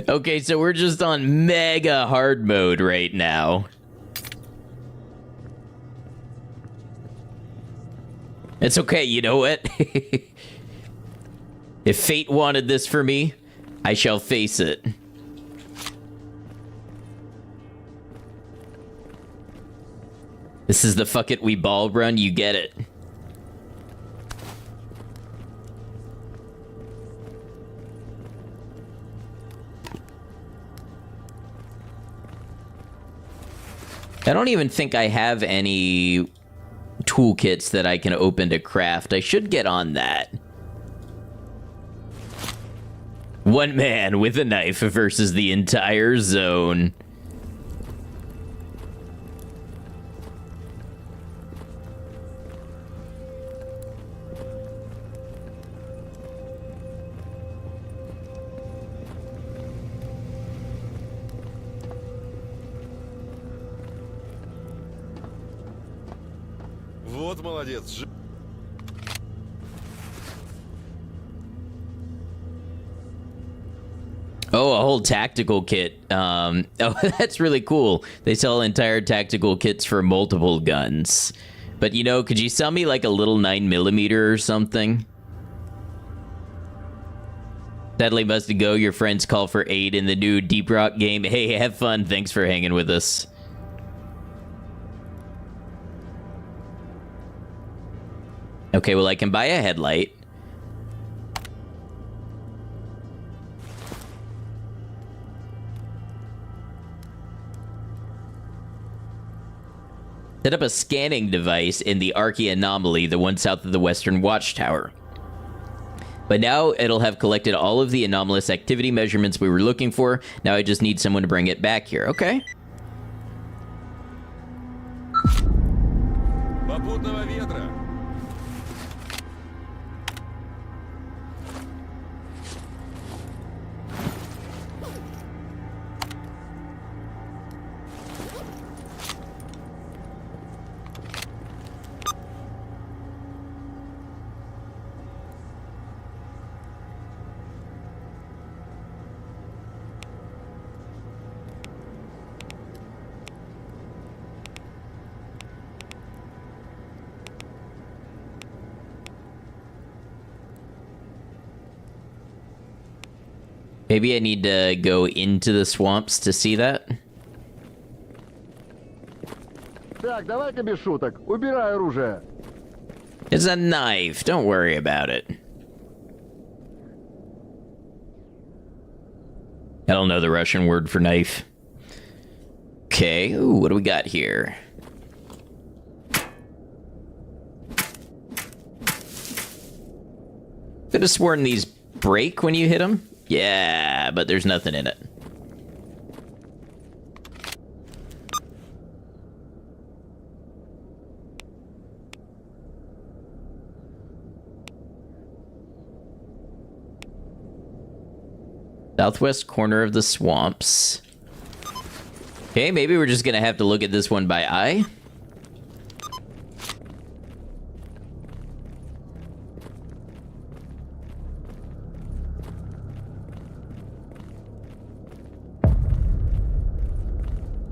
Okay, so we're just on mega hard mode right now. It's okay, you know what? If fate wanted this for me, I shall face it. This is the fuck it we ball run, you get it. I don't even think I have any toolkits that I can open to craft. I should get on that. One man with a knife versus the entire zone. Вот молодец. Oh, a whole tactical kit. Oh, that's really cool. They sell entire tactical kits for multiple guns. But, you know, could you sell me like a little 9mm or something? Sadly, must go. Your friends call for aid in the new Deep Rock game. Hey, have fun. Thanks for hanging with us. Okay, well, I can buy a headlight. Set up a scanning device in the S.T.A.L.K.E.R anomaly, the one south of the Western Watchtower. But now it'll have collected all of the anomalous activity measurements we were looking for. Now I just need someone to bring it back here. Okay. Попутного ветра! Maybe I need to go into the swamps to see that. Так, давай-ка без шуток. Убирай оружие. It's a knife. Don't worry about it. I don't know the Russian word for knife. Okay. Ooh, what do we got here? Could have sworn these break when you hit them. Yeah, but there's nothing in it. Southwest corner of the swamps. Okay, maybe we're just gonna have to look at this one by eye.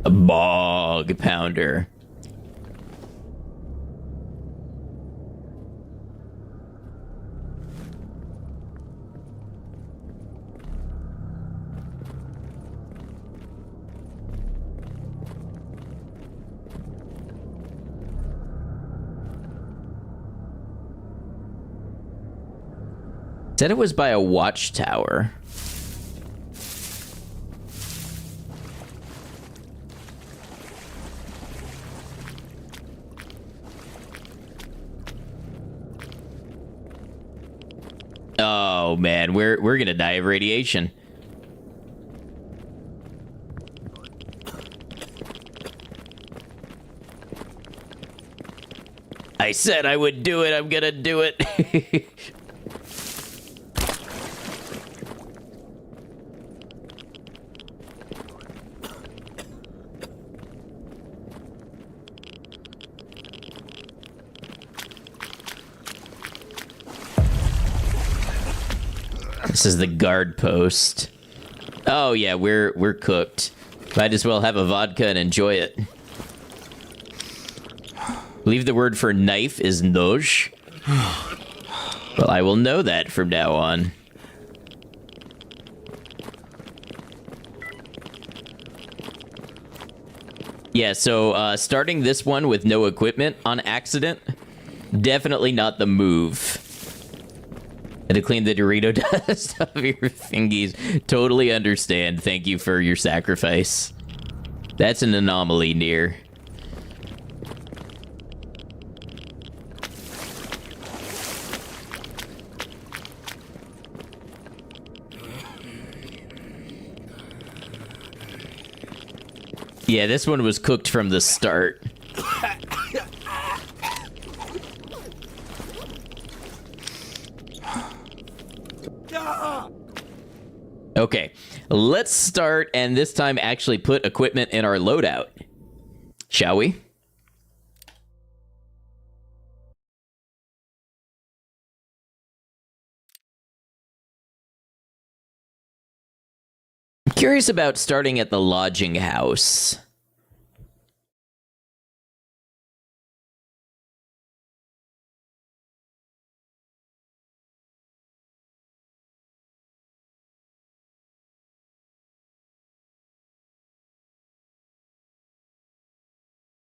A bog pounder. Said it was by a watchtower. Oh man, we're gonna die of radiation. I said I would do it. I'm gonna do it. This is the guard post. Oh yeah, we're cooked. Might as well have a vodka and enjoy it. I believe the word for knife is noj. Well, I will know that from now on. Yeah, so starting this one with no equipment on accident, definitely not the move. And to clean the Dorito dust off your fingies. Totally understand. Thank you for your sacrifice. That's an anomaly, Near. Yeah, this one was cooked from the start. Okay, let's start and this time actually put equipment in our loadout. Shall we? I'm curious about starting at the lodging house.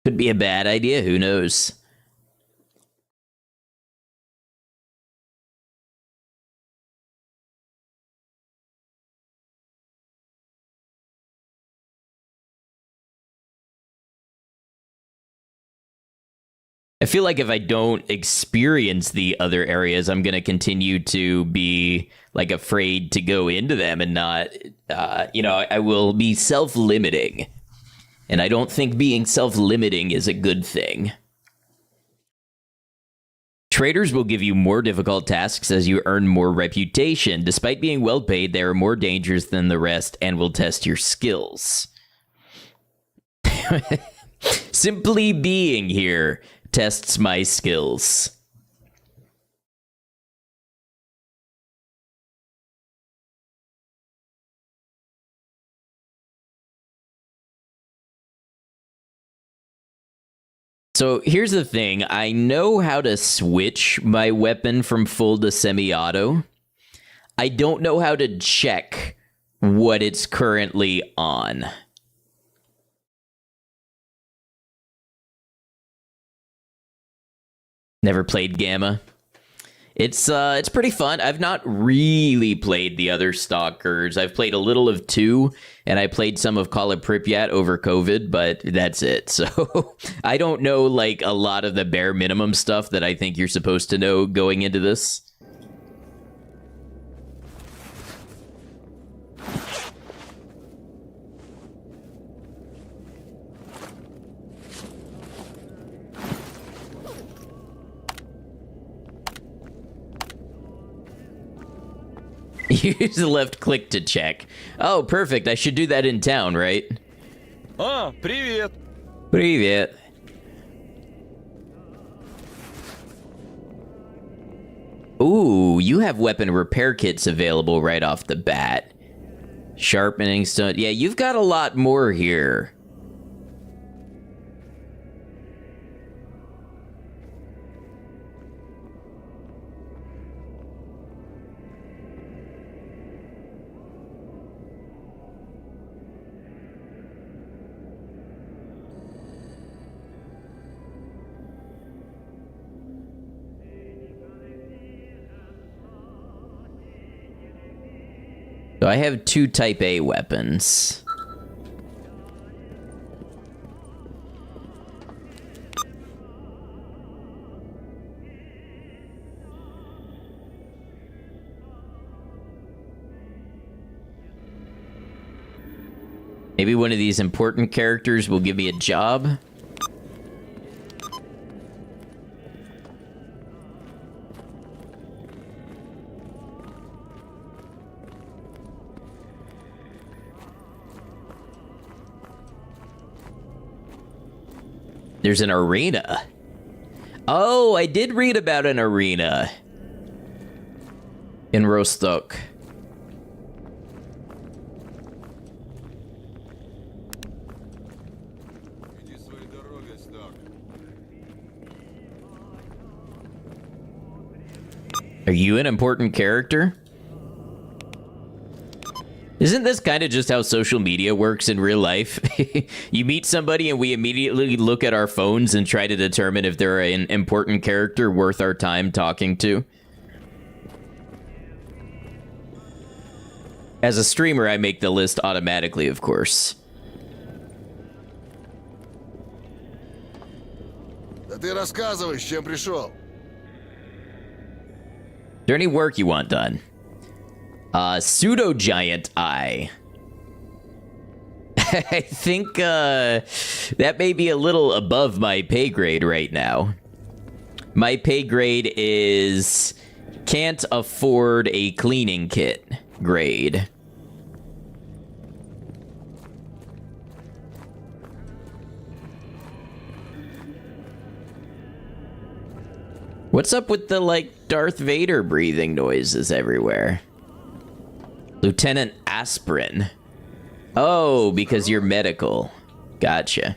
Could be a bad idea, who knows? I feel like if I don't experience the other areas, I'm going to continue to be like afraid to go into them and not, I will be self-limiting. And I don't think being self-limiting is a good thing. Traders will give you more difficult tasks as you earn more reputation. Despite being well paid, they are more dangerous than the rest and will test your skills. Simply being here tests my skills. So here's the thing. I know how to switch my weapon from full to semi-auto. I don't know how to check what it's currently on. Never played Gamma. It's pretty fun. I've not really played the other Stalkers. I've played a little of 2, and I played some of Call of Pripyat over COVID, but that's it. So I don't know like a lot of the bare minimum stuff that I think you're supposed to know going into this. Use the left click to check. Oh, perfect. I should do that in town, right? А, привет! Привет. Ooh, you have weapon repair kits available right off the bat. Sharpening stone. Yeah, you've got a lot more here. So I have 2 Type A weapons. Maybe one of these important characters will give me a job. There's an arena. Oh, I did read about an arena in Rostock. Are you an important character? Isn't this kind of just how social media works in real life? You meet somebody and we immediately look at our phones and try to determine if they're an important character worth our time talking to. As a streamer, I make the list automatically, of course. Да ты рассказывай, с чем пришел. Is there any work you want done? Pseudo giant eye. I think that may be a little above my pay grade right now. My pay grade is can't afford a cleaning kit grade. What's up with the, like, Darth Vader breathing noises everywhere? Lieutenant Aspirin. Oh, because you're medical. Gotcha.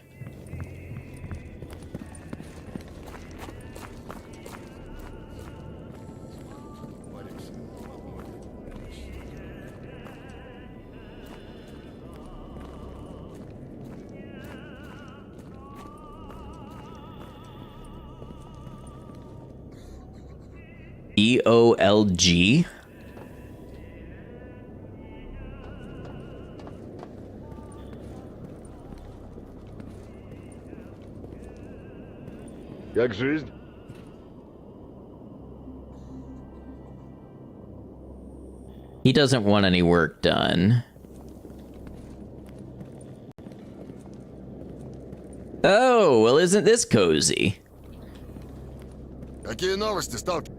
EOLG? Как жизнь? He doesn't want any work done. Oh, well, isn't this cozy? Какие новости, сталкер?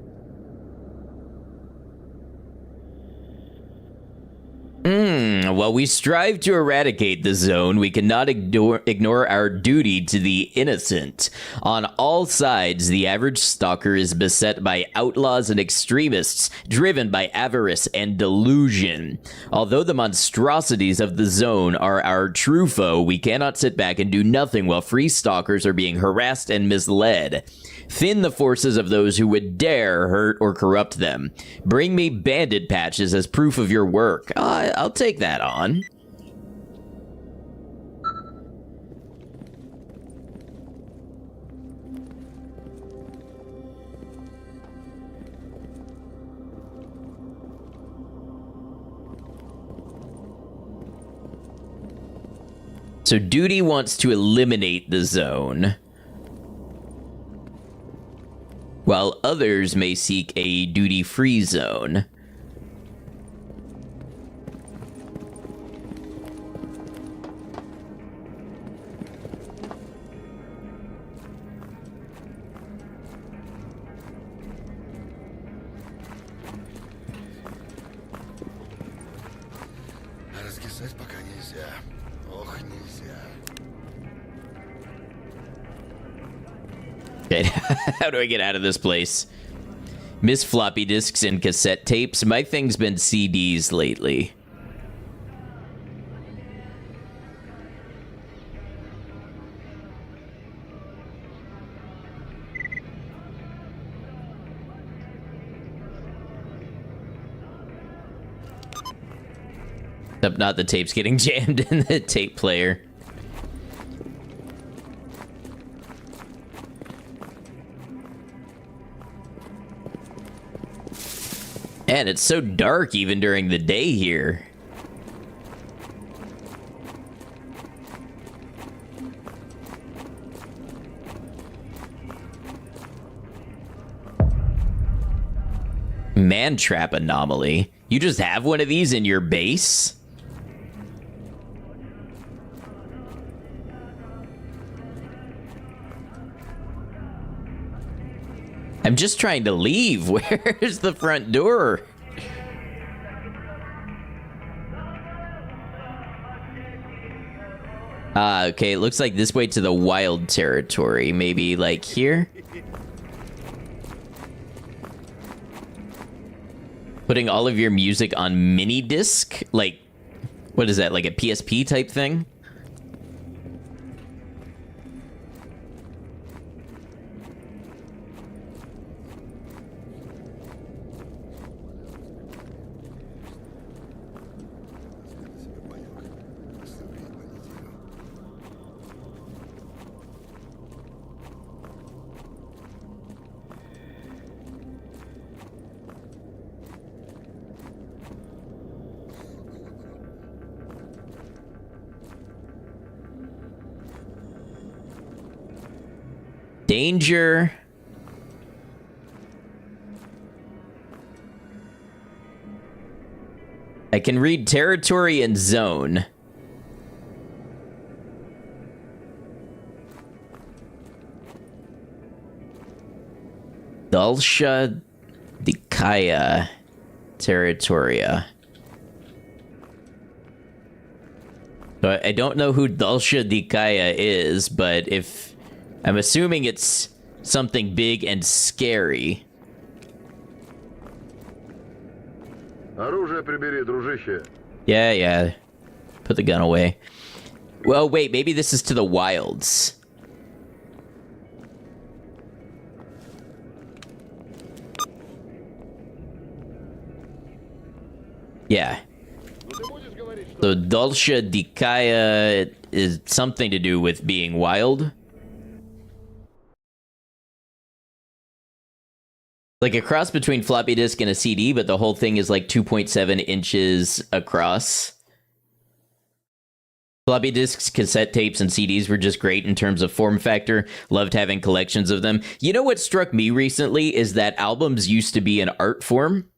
While we strive to eradicate the zone, we cannot ignore our duty to the innocent. On all sides, the average stalker is beset by outlaws and extremists, driven by avarice and delusion. Although the monstrosities of the zone are our true foe, we cannot sit back and do nothing while free stalkers are being harassed and misled. Thin the forces of those who would dare hurt or corrupt them. Bring me bandit patches as proof of your work. I'll take take that on. So Duty wants to eliminate the zone, while others may seek a duty-free zone. Раскисать пока нельзя. Ох, нельзя. Okay, how do I get out of this place? Miss floppy disks and cassette tapes. My thing's been CDs lately. Except not the tapes getting jammed in the tape player. Man, it's so dark even during the day here. Man trap anomaly. You just have one of these in your base? I'm just trying to leave. Where's the front door? Okay, it looks like this way to the wild territory. Maybe like here? Putting all of your music on mini disc? Like, what is that? Like a PSP type thing? Danger. I can read territory and zone. S.T.A.L.K.E.R territoria. So I don't know who S.T.A.L.K.E.R is, but if I'm assuming it's something big and scary. Оружие прибери, дружище. Yeah. Put the gun away. Well, wait, maybe this is to the wilds. Yeah. So S.T.A.L.K.E.R is something to do with being wild. Like a cross between floppy disk and a CD, but the whole thing is like 2.7 inches across. Floppy disks, cassette tapes, and CDs were just great in terms of form factor. Loved having collections of them. You know what struck me recently is that albums used to be an art form.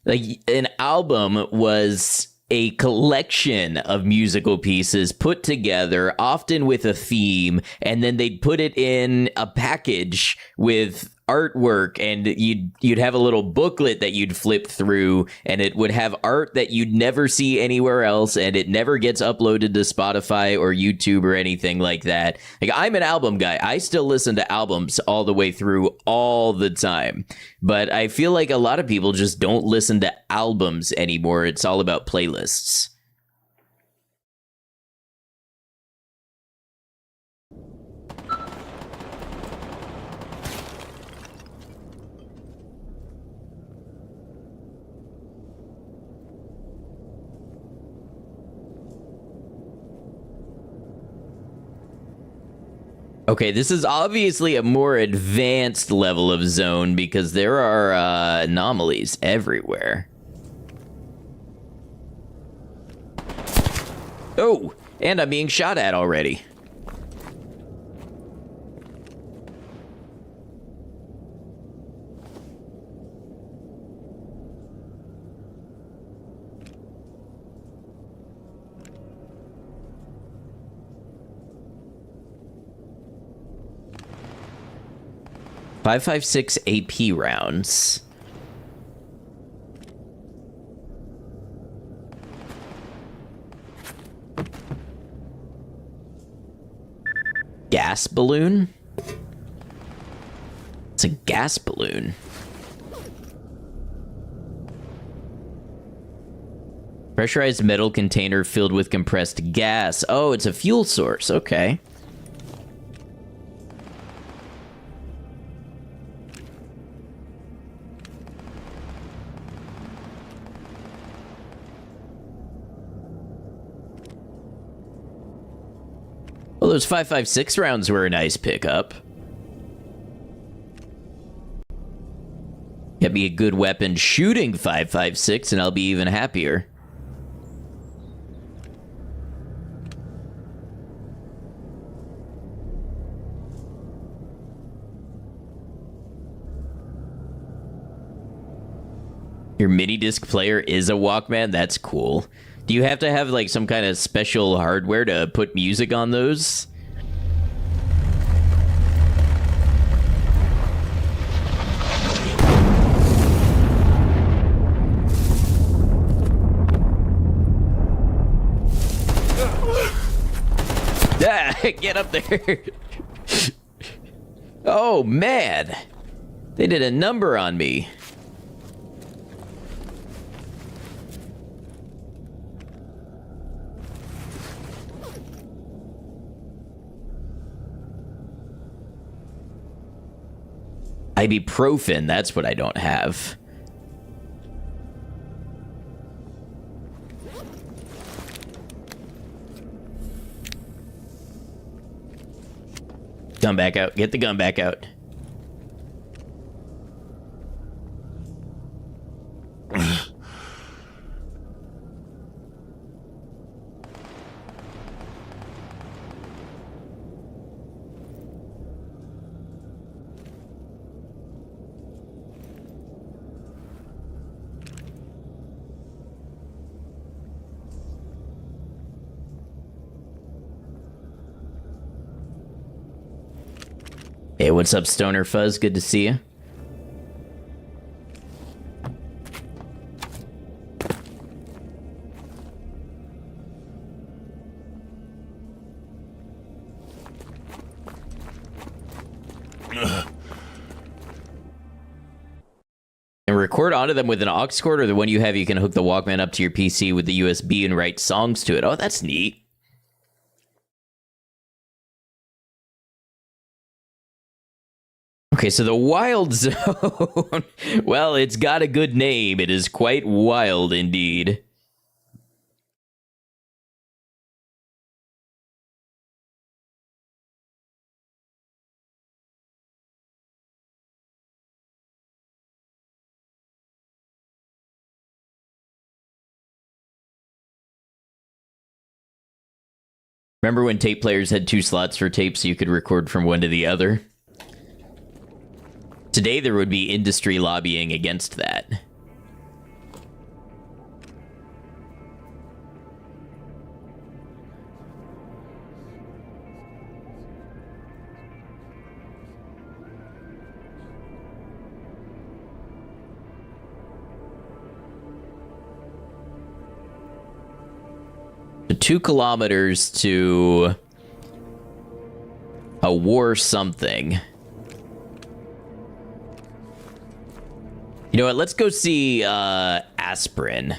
Like, an album was a collection of musical pieces put together, often with a theme, and then they'd put it in a package with artwork, and you'd have a little booklet that you'd flip through, and it would have art that you'd never see anywhere else, and it never gets uploaded to Spotify or YouTube or anything like that. Like, I'm an album guy. I still listen to albums all the way through all the time, but I feel like a lot of people just don't listen to albums anymore. It's all about playlists. Okay, this is obviously a more advanced level of zone because there are anomalies everywhere. Oh, and I'm being shot at already. .556 AP rounds. Gas balloon? It's a gas balloon. Pressurized metal container filled with compressed gas. Oh, it's a fuel source. Okay. Well, those 5.56 rounds were a nice pickup. Get me a good weapon shooting 5.56 and I'll be even happier. Your mini disc player is a Walkman? That's cool. Do you have to have like some kind of special hardware to put music on those? Ah, get up there. Oh, man. They did a number on me. Ibuprofen, that's what I don't have. Gun back out. Get the gun back out. Hey, what's up, Stoner Fuzz? Good to see you. And record onto them with an aux cord, or the one you have, you can hook the Walkman up to your PC with the USB and write songs to it. Oh, that's neat. Okay, so the Wild Zone. Well, it's got a good name. It is quite wild indeed. Remember when tape players had 2 slots for tapes so you could record from one to the other? Today there would be industry lobbying against that. So 2 kilometers to a war something. You know what? Let's go see Aspirin.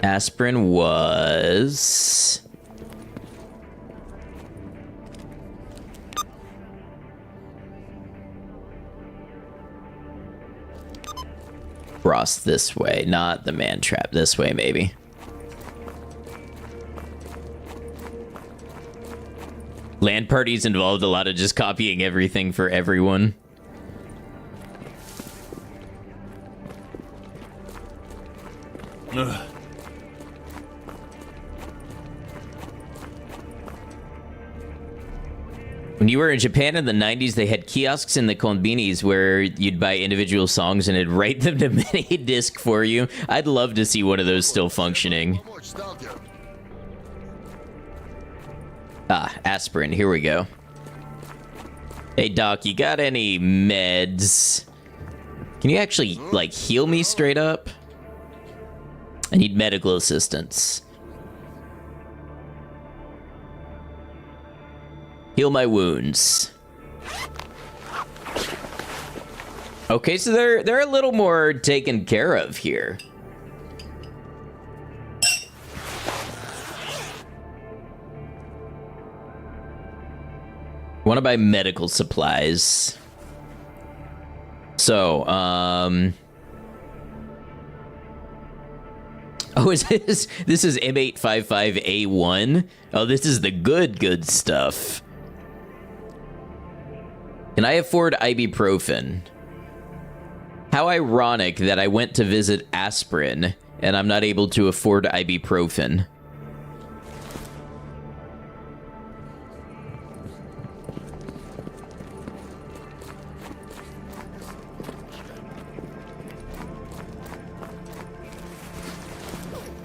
Aspirin was... Cross this way, not the man trap. This way, maybe. LAN parties involved a lot of just copying everything for everyone. Ugh. When you were in Japan in the 90s, they had kiosks in the konbinis where you'd buy individual songs and it'd write them to mini disc for you. I'd love to see one of those still functioning. Помочь, сталкер. Ah, aspirin. Here we go. Hey, Doc, you got any meds? Can you actually, like, heal me straight up? I need medical assistance. Heal my wounds. Okay, so they're a little more taken care of here. Want to buy medical supplies. So, oh, is this is M855A1? Oh, this is the good stuff. Can I afford ibuprofen? How ironic that I went to visit aspirin and I'm not able to afford ibuprofen.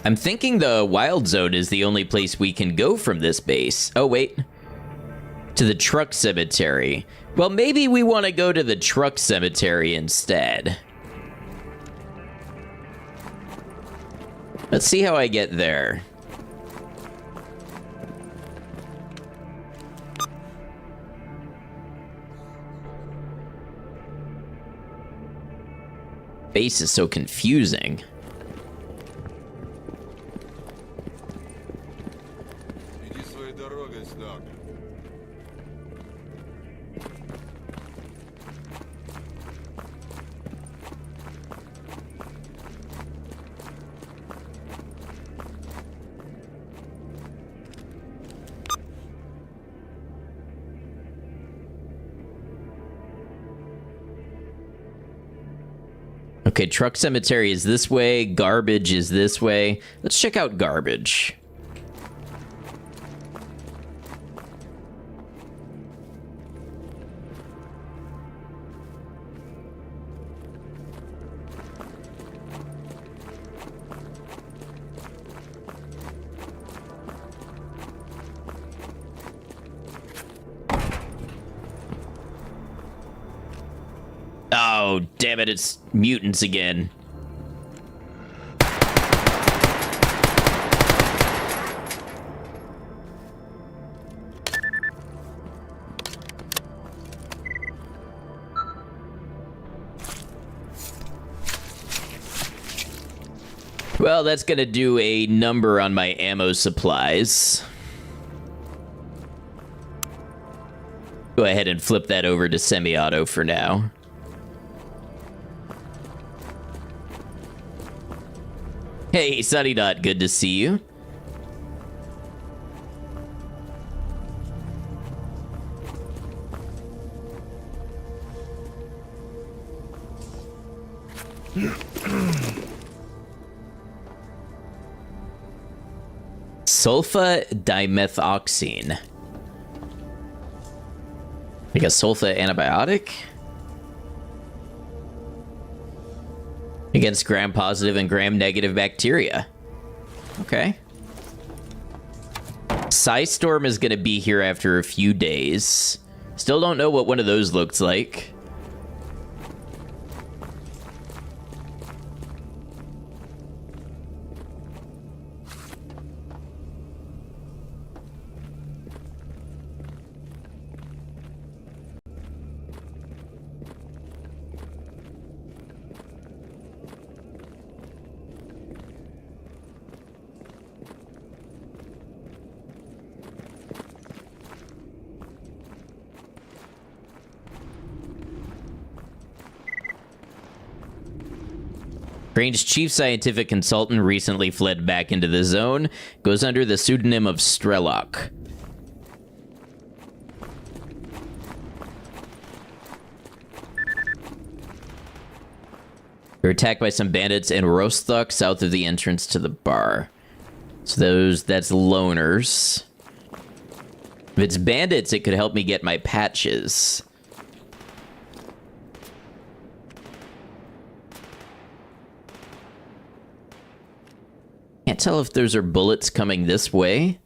I'm thinking the Wild Zone is the only place we can go from this base. Oh, wait. To the truck cemetery. Well, maybe we want to go to the truck cemetery instead. Let's see how I get there. Base is so confusing. Иди своей дорогой, Сталкер. Okay, truck cemetery is this way, garbage is this way. Let's check out garbage. Oh, damn it, it's mutants again. Well, that's gonna do a number on my ammo supplies. Go ahead and flip that over to semi-auto for now. Hey, Sunny Dot, good to see you. Sulfa dimethoxine. Like a sulfa antibiotic? Against gram-positive and gram-negative bacteria. Okay. Psystorm is going to be here after a few days. Still don't know what one of those looks like. Crane's chief scientific consultant recently fled back into the zone. Goes under the pseudonym of S.T.A.L.K.E.R. They're attacked by some bandits in Rostock, south of the entrance to the bar. So that's loners. If it's bandits, it could help me get my patches. Can't tell if those are bullets coming this way.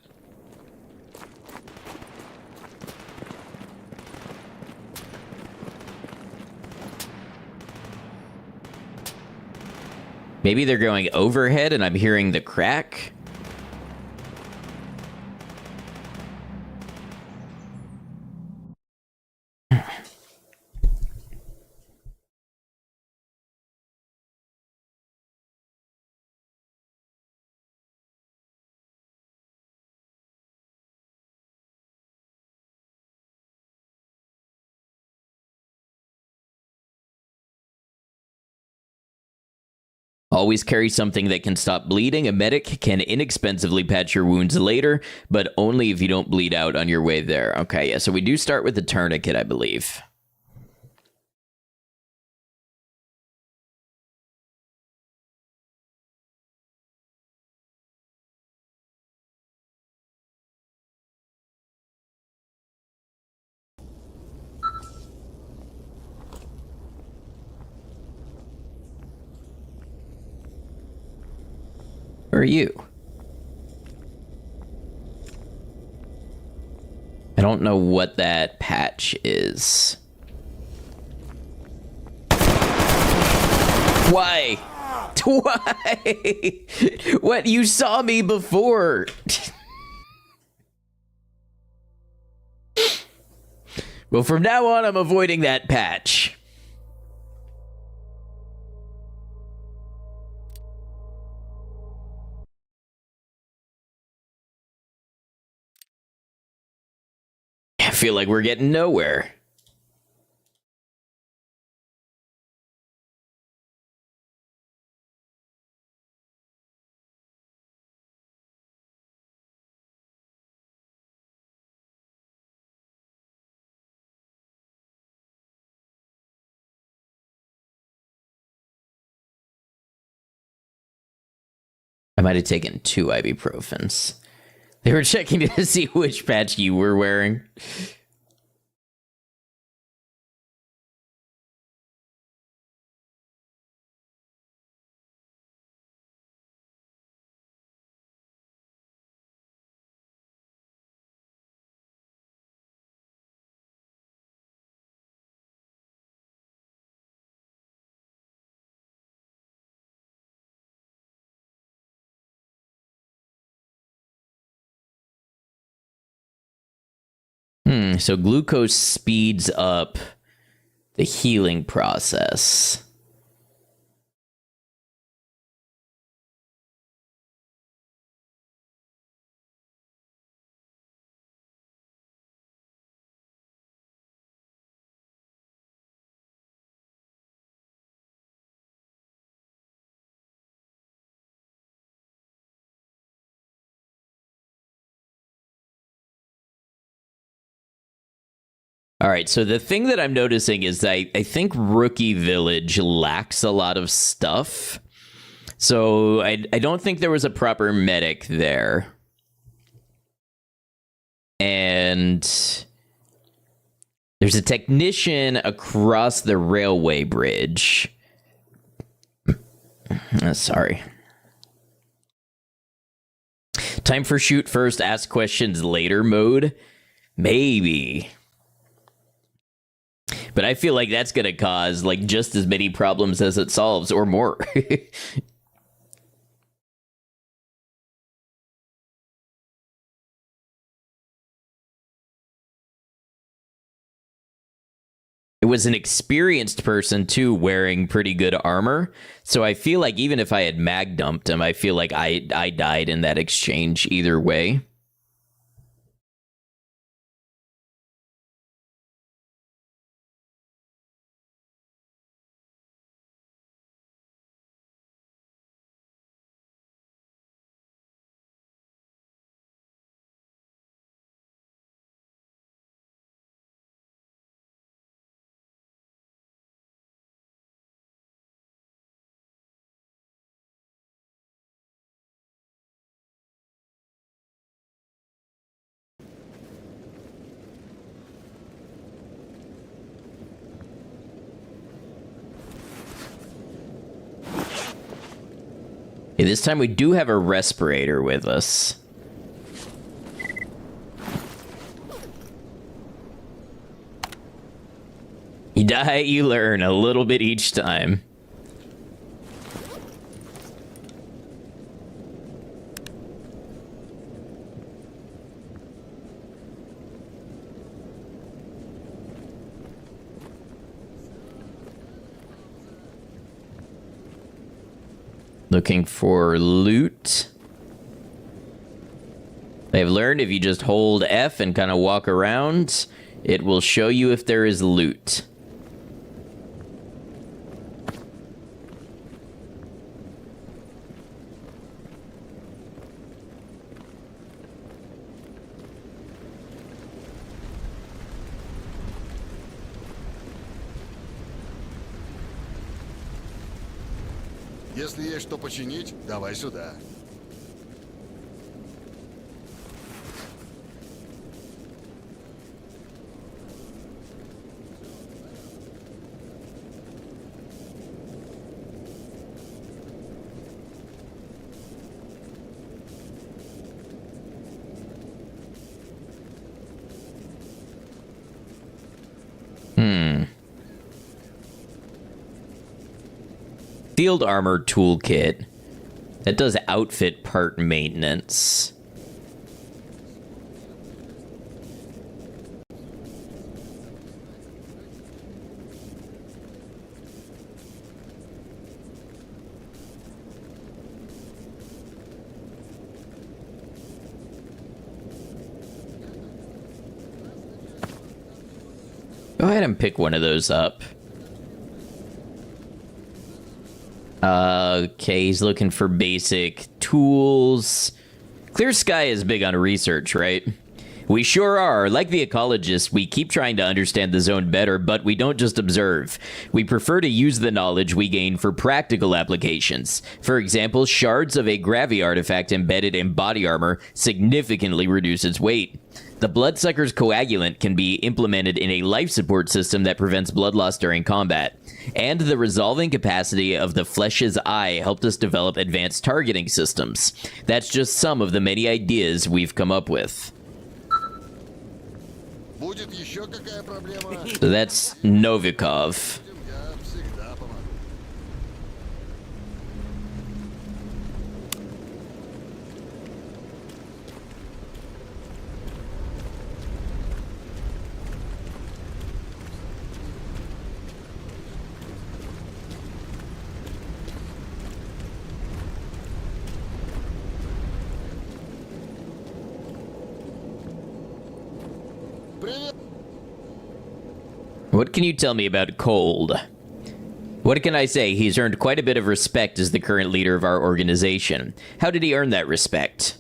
Maybe they're going overhead and I'm hearing the crack. Always carry something that can stop bleeding. A medic can inexpensively patch your wounds later, but only if you don't bleed out on your way there. Okay, yeah, so we do start with the tourniquet, I believe. Who are you? I don't know what that patch is. Why? Why? What? You saw me before. Well, from now on, I'm avoiding that patch. I feel like we're getting nowhere. I might have taken 2 ibuprofens. They were checking to see which patch you were wearing. So glucose speeds up the healing process. All right, so the thing that I'm noticing is I think Rookie Village lacks a lot of stuff. So I don't think there was a proper medic there. And there's a technician across the railway bridge. Sorry. Time for shoot first, ask questions later mode? Maybe. But I feel like that's going to cause like just as many problems as it solves or more. It was an experienced person, too, wearing pretty good armor. So I feel like even if I had mag dumped him, I feel like I died in that exchange either way. Okay, this time we do have a respirator with us. You die, you learn a little bit each time. Looking for loot. I've learned if you just hold F and kind of walk around, it will show you if there is loot. Если есть что починить, давай сюда. Field armor toolkit. That does outfit part maintenance. Go ahead and pick one of those up. Okay, he's looking for basic tools. Clear Sky is big on research, right? We sure are. Like the ecologists, we keep trying to understand the zone better, but we don't just observe. We prefer to use the knowledge we gain for practical applications. For example, shards of a gravity artifact embedded in body armor significantly reduce its weight. The Bloodsucker's coagulant can be implemented in a life support system that prevents blood loss during combat. And the resolving capacity of the Flesh's Eye helped us develop advanced targeting systems. That's just some of the many ideas we've come up with. Будет еще какая проблема? So that's Novikov. Я всегда помогу. Привет. What can you tell me about Cold? What can I say? He's earned quite a bit of respect as the current leader of our organization. How did he earn that respect?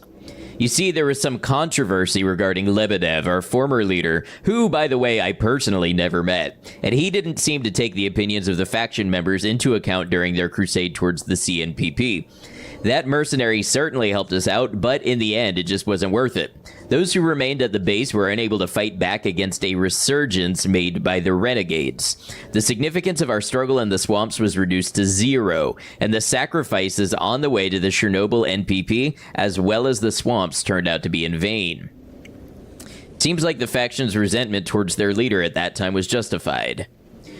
You see, there was some controversy regarding Lebedev, our former leader, who, by the way, I personally never met, and he didn't seem to take the opinions of the faction members into account during their crusade towards the CNPP. That mercenary certainly helped us out, but in the end, it just wasn't worth it. Those who remained at the base were unable to fight back against a resurgence made by the renegades. The significance of our struggle in the swamps was reduced to zero, and the sacrifices on the way to the Chernobyl NPP, as well as the swamps, turned out to be in vain. Seems like the faction's resentment towards their leader at that time was justified.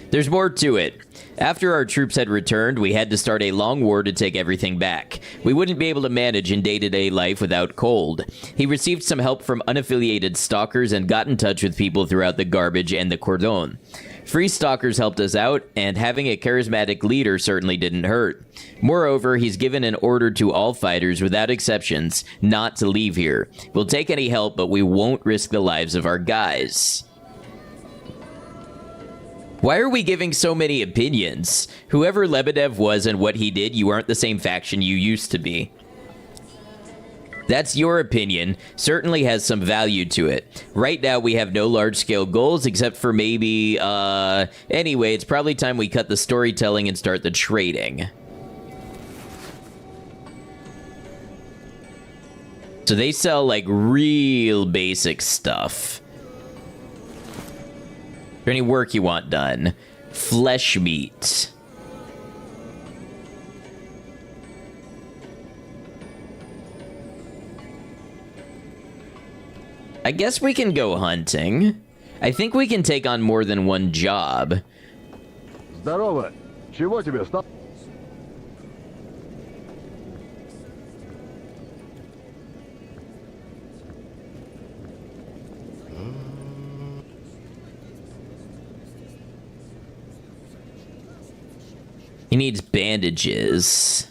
There's more to it. After our troops had returned, we had to start a long war to take everything back. We wouldn't be able to manage in day-to-day life without Cold. He received some help from unaffiliated stalkers and got in touch with people throughout the garbage and the cordon. Free stalkers helped us out, and having a charismatic leader certainly didn't hurt. Moreover, he's given an order to all fighters, without exceptions, not to leave here. We'll take any help, but we won't risk the lives of our guys. Why are we giving so many opinions? Whoever Lebedev was and what he did, you aren't the same faction you used to be. That's your opinion. Certainly has some value to it. Right now, we have no large-scale goals, except for maybe, Anyway, it's probably time we cut the storytelling and start the trading. So they sell, like, real basic stuff. Is there any work you want done? Flesh meat. I guess we can go hunting. I think we can take on more than one job. Здорово. Чего тебе, Ста? He needs bandages.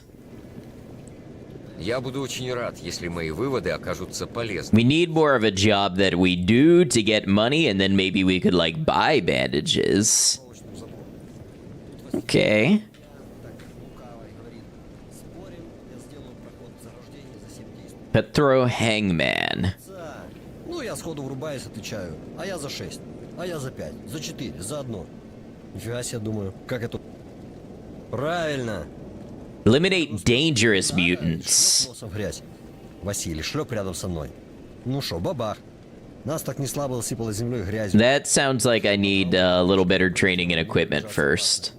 Я буду очень рад, если мои выводы окажутся полезными. We need more of a job that we do to get money, and then maybe we could, like, buy bandages. Okay. Cutthroat Hangman. Ну, я сходу врубаюсь, отвечаю. А я за 6. А я за 5. За 4. За 1. Нифига себе, думаю. Как это... Правильно. Eliminate dangerous mutants. Носом в грязь. Василий, шлеп рядом со мной. Ну шо, бабах. Нас так не слабо сыпало землей и грязью. That sounds like I need a little better training and equipment first.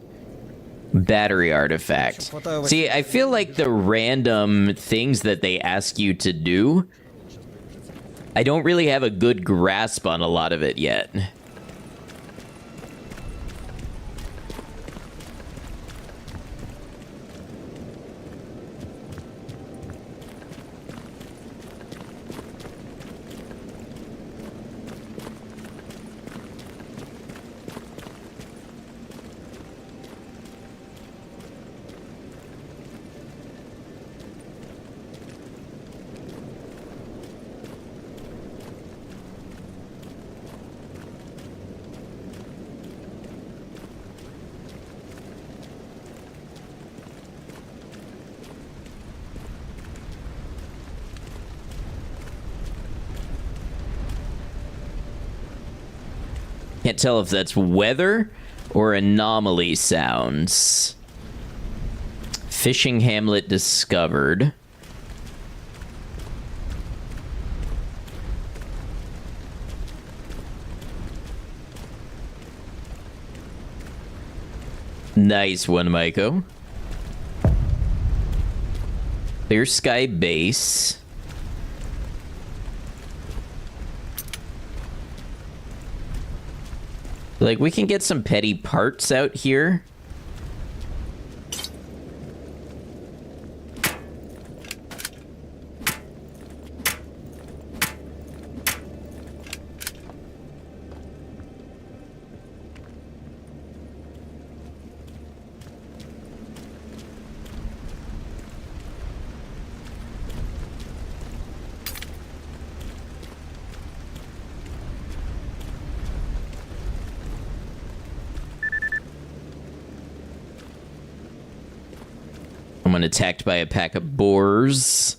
Battery artifact. See, I feel like the random things that they ask you to do, I don't really have a good grasp on a lot of it yet. Can't tell if that's weather or anomaly sounds. Fishing hamlet discovered. Nice one, Maiko. Clear Sky Base. Like, we can get some petty parts out here. Someone attacked by a pack of boars.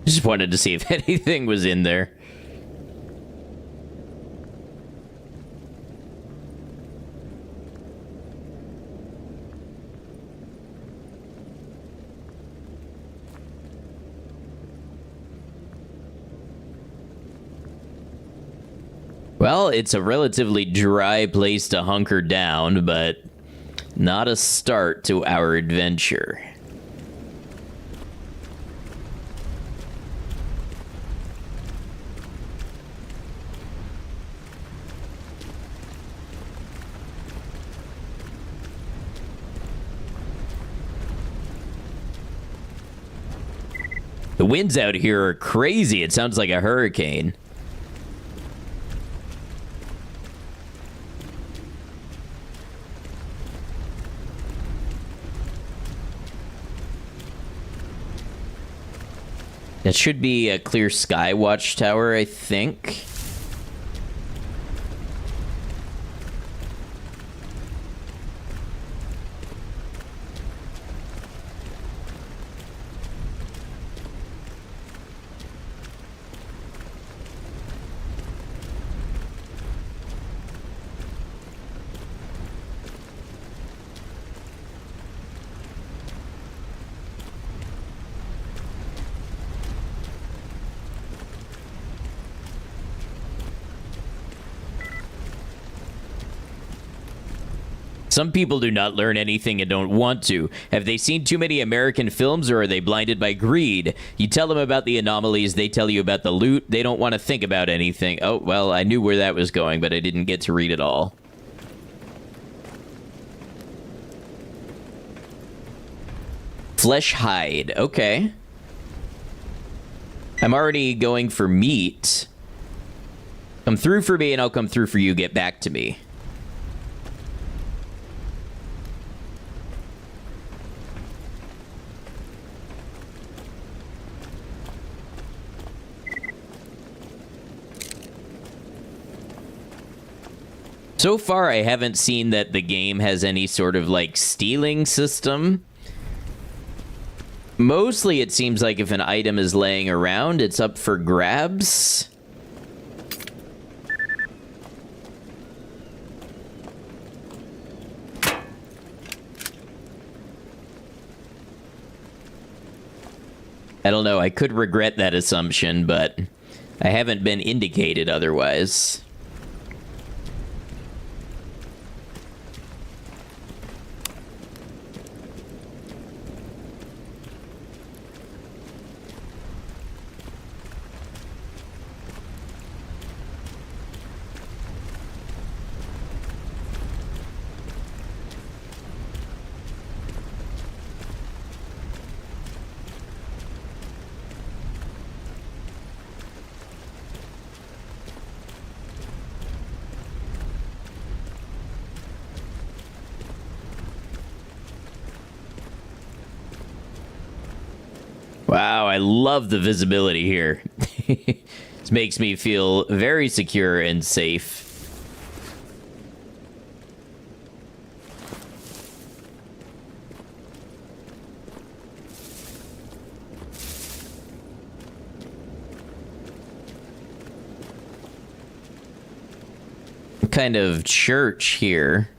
Just wanted to see if anything was in there. Well, it's a relatively dry place to hunker down, but not a start to our adventure. The winds out here are crazy. It sounds like a hurricane. That should be a Clear Sky watchtower, I think. Some people do not learn anything and don't want to. Have they seen too many American films, or are they blinded by greed? You tell them about the anomalies, they tell you about the loot. They don't want to think about anything. Oh, well, I knew where that was going, but I didn't get to read it all. Flesh hide. Okay. I'm already going for meat. Come through for me, and I'll come through for you. Get back to me. So far, I haven't seen that the game has any sort of, like, stealing system. Mostly, it seems like if an item is laying around, it's up for grabs. I don't know, I could regret that assumption, but I haven't been indicated otherwise. Wow, I love the visibility here. This makes me feel very secure and safe. What kind of church here?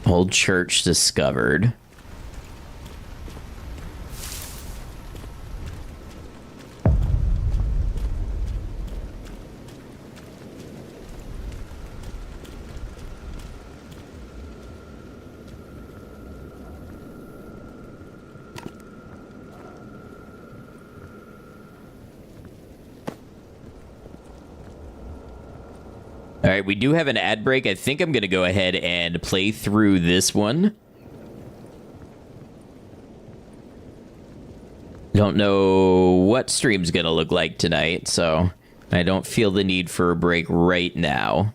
Old church discovered. All right, we do have an ad break. I think I'm going to go ahead and play through this one. Don't know what stream's going to look like tonight, so I don't feel the need for a break right now.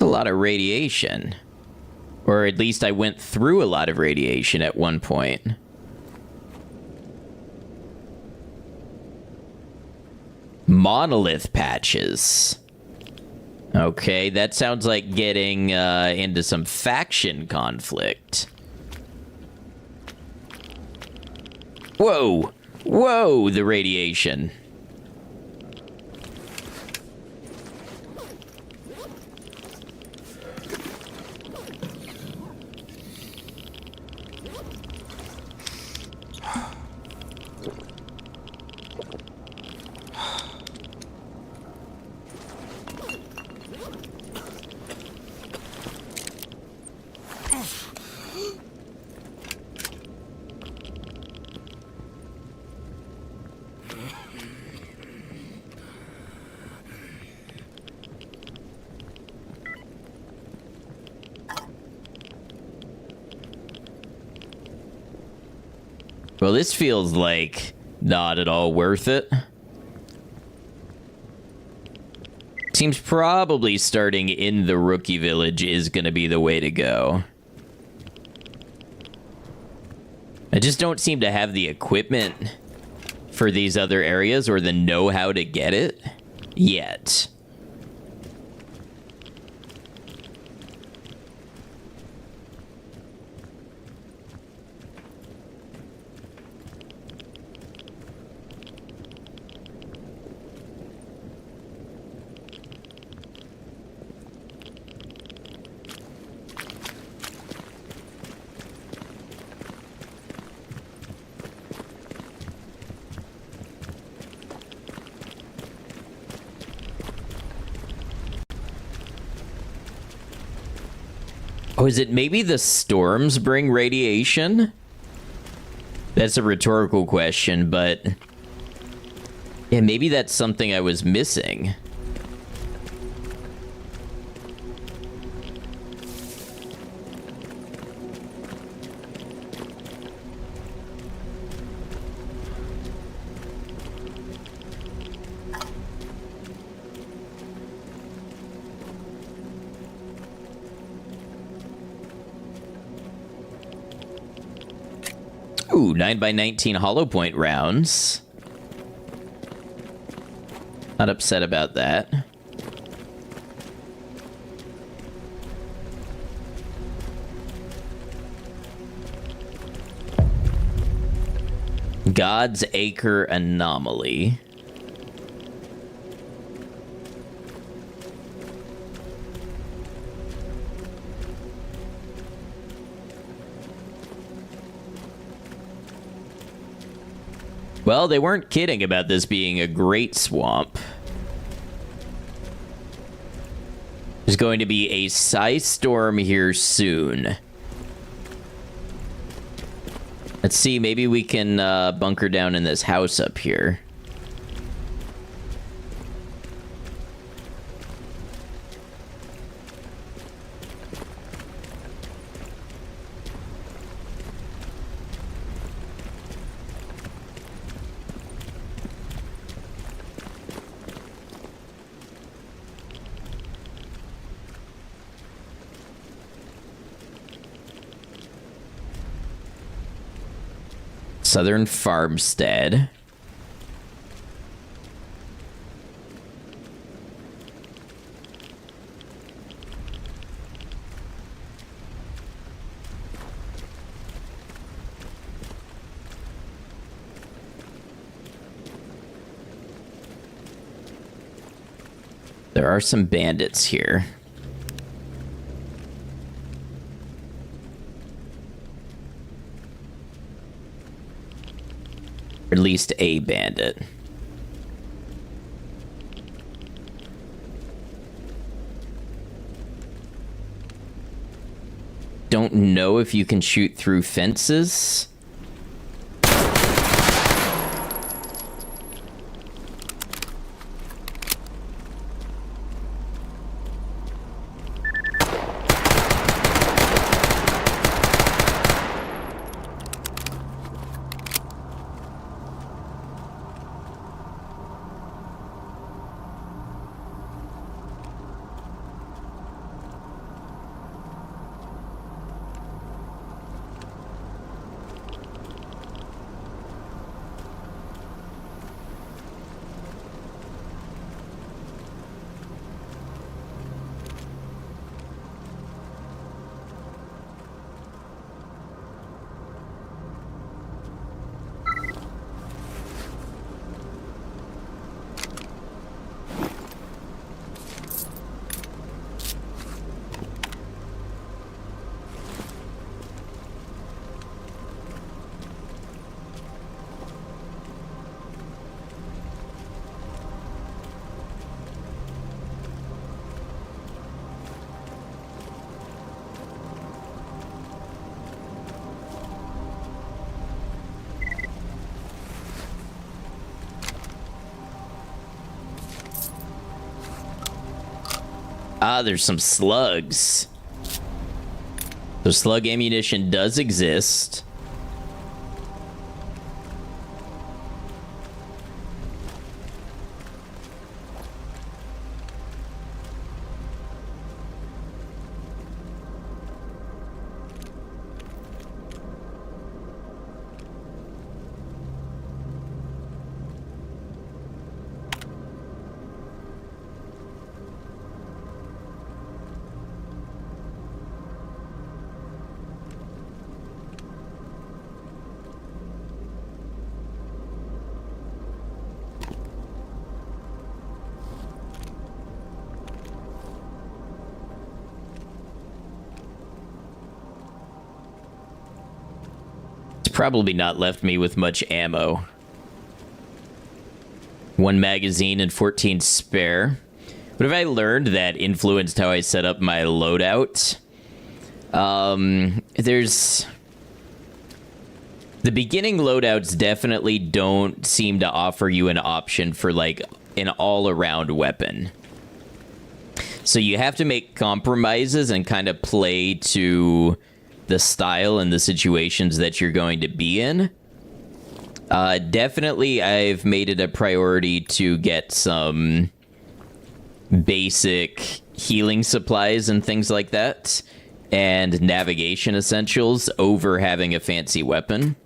A lot of radiation, or at least I went through a lot of radiation at one point. Monolith patches. Okay, that sounds like getting into some faction conflict. Whoa, whoa, the radiation. Well, this feels like not at all worth it. Seems probably starting in the rookie village is going to be the way to go. I just don't seem to have the equipment for these other areas or the know-how to get it yet. Oh, is it maybe the storms bring radiation? That's a rhetorical question, but... yeah, maybe that's something I was missing. Ooh, 9x19 hollow point rounds. Not upset about that. God's Acre Anomaly. Well, they weren't kidding about this being a great swamp. There's going to be a Psy storm here soon. Let's see, maybe we can bunker down in this house up here. Southern Farmstead. There are some bandits here. At least a bandit. Don't know if you can shoot through fences. Ah, there's some slugs. So slug ammunition does exist. probably not left me with much ammo. 1 magazine and 14 spare. What have I learned that influenced how I set up my loadout? There's... The beginning loadouts definitely don't seem to offer you an option for, like, an all-around weapon. So you have to make compromises and kind of play to the style and the situations that you're going to be in. Definitely, I've made it a priority to get some basic healing supplies and things like that, and navigation essentials over having a fancy weapon.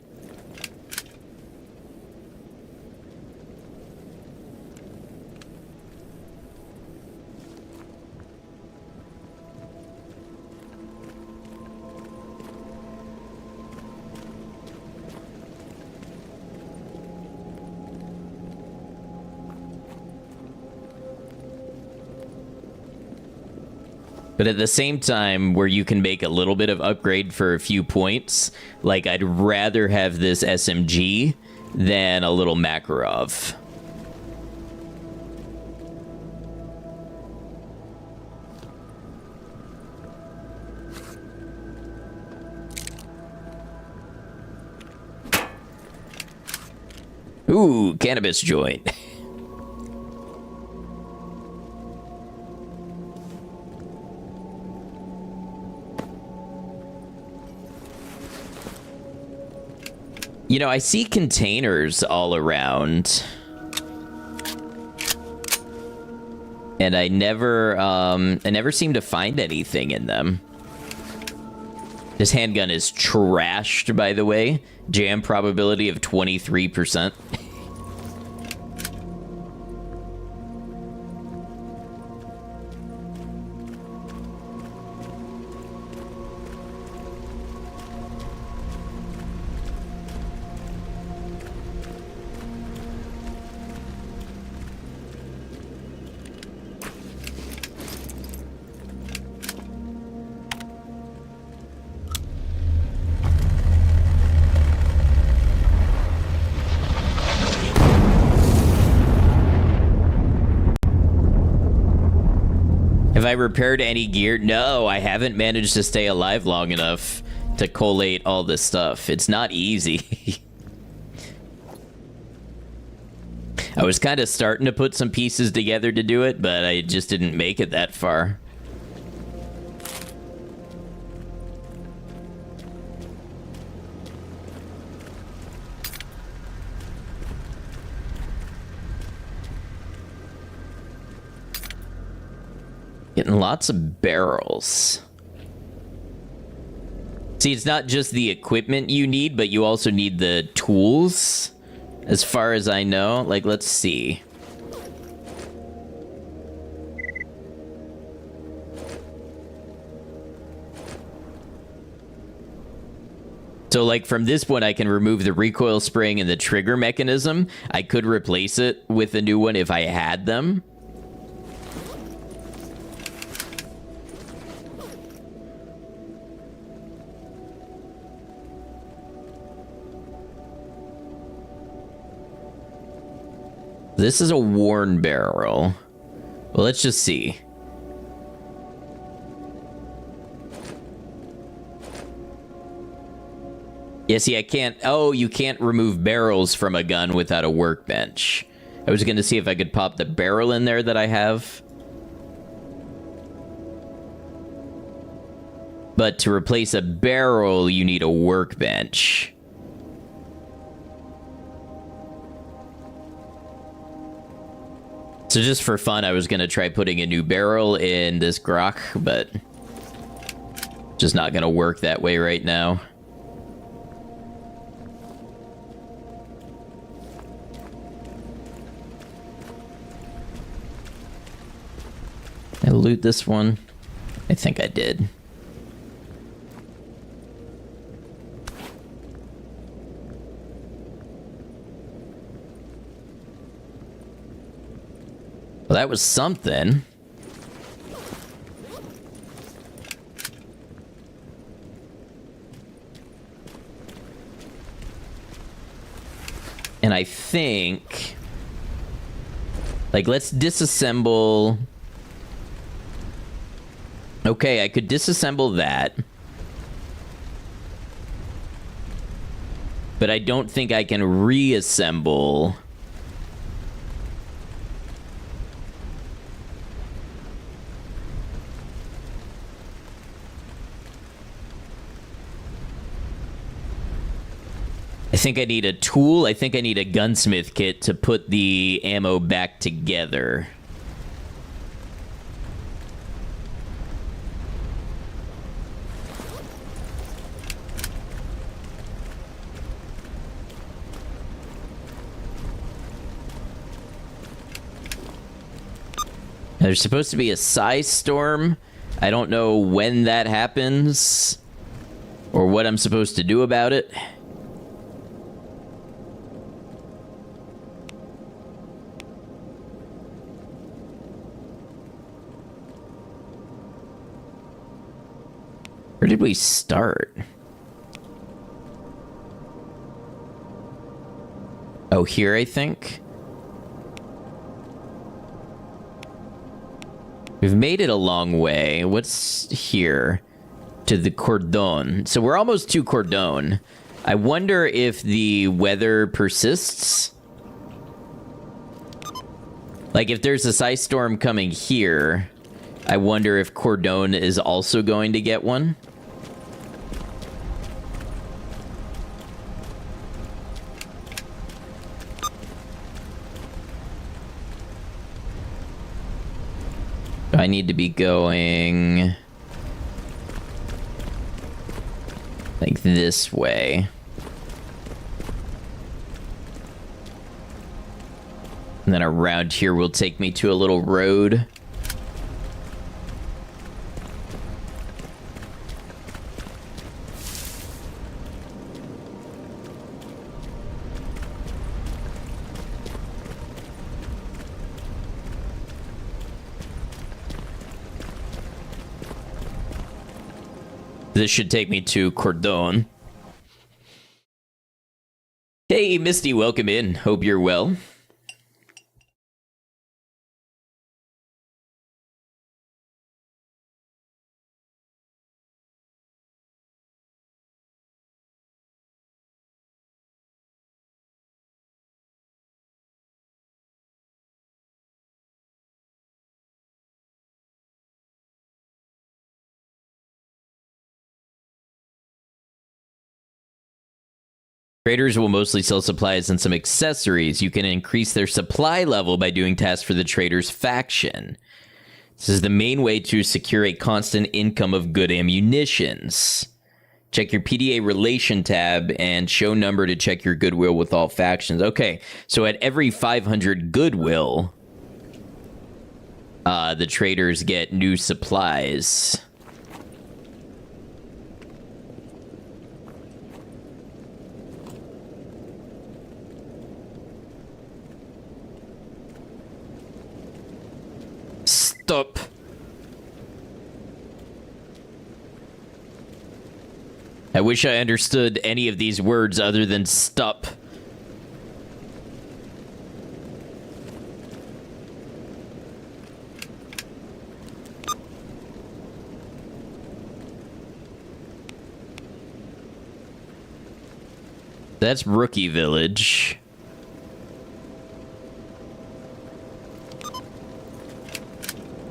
But at the same time, where you can make a little bit of upgrade for a few points, like I'd rather have this SMG than a little Makarov. Ooh, cannabis joint. You know, I see containers all around. And I never seem to find anything in them. This handgun is trashed, by the way. Jam probability of 23%. Have I repaired any gear? No, I haven't managed to stay alive long enough to collate all this stuff. It's not easy. I was kind of starting to put some pieces together to do it, but I just didn't make it that far. Getting lots of barrels. See, it's not just the equipment you need, but you also need the tools, as far as I know. Like, let's see. So, like, from this point, I can remove the recoil spring and the trigger mechanism. I could replace it with a new one if I had them. This is a worn barrel. Well, let's just see. Yeah, see, I can't... Oh, you can't remove barrels from a gun without a workbench. I was going to see if I could pop the barrel in there that I have. But to replace a barrel, you need a workbench. So just for fun, I was going to try putting a new barrel in this grok, but just not going to work that way right now. Did I loot this one? I think I did. Well, that was something. I think... Like, let's disassemble... Okay, I could disassemble that. But I don't think I can reassemble... I think I need a tool. I think I need a gunsmith kit to put the ammo back together. There's supposed to be a size storm. I don't know when that happens or what I'm supposed to do about it. Where did we start? Oh, here, I think. We've made it a long way. What's here? To the Cordon. So we're almost to Cordon. I wonder if the weather persists. Like, if there's this ice storm coming here, I wonder if Cordon is also going to get one. I need to be going like this way. And then around here will take me to a little road. This should take me to Cordon. Hey, Misty, welcome in. Hope you're well. Traders will mostly sell supplies and some accessories. You can increase their supply level by doing tasks for the trader's faction. This is the main way to secure a constant income of good ammunitions. Check your PDA relation tab and show number to check your goodwill with all factions. Okay, so at every 500 goodwill, the traders get new supplies. Stop. I wish I understood any of these words other than stop. That's Rookie Village.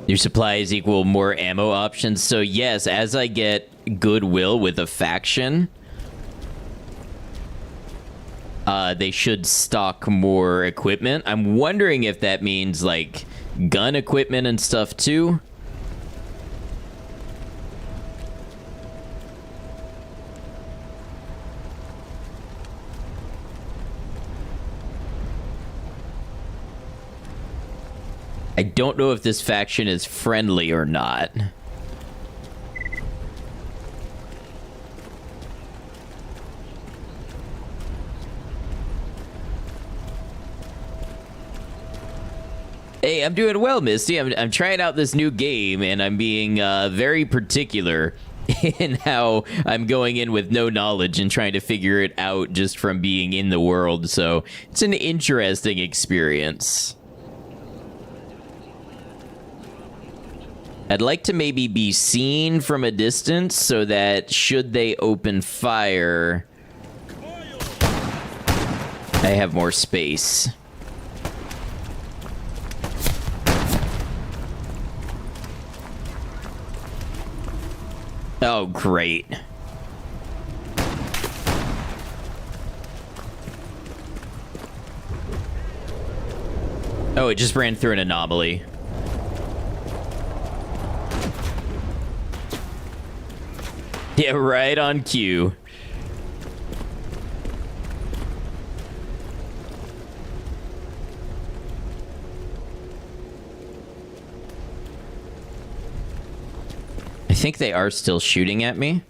Your supplies equal more ammo options. So yes, as I get goodwill with a faction, they should stock more equipment. I'm wondering if that means like gun equipment and stuff too. I don't know if this faction is friendly or not. Hey, I'm doing well, Misty. I'm trying out this new game, and I'm being very particular in how I'm going in with no knowledge and trying to figure it out just from being in the world. So it's an interesting experience. I'd like to maybe be seen from a distance so that should they open fire, I have more space. Oh, great. Oh, it just ran through an anomaly. Yeah, right on cue. I think they are still shooting at me.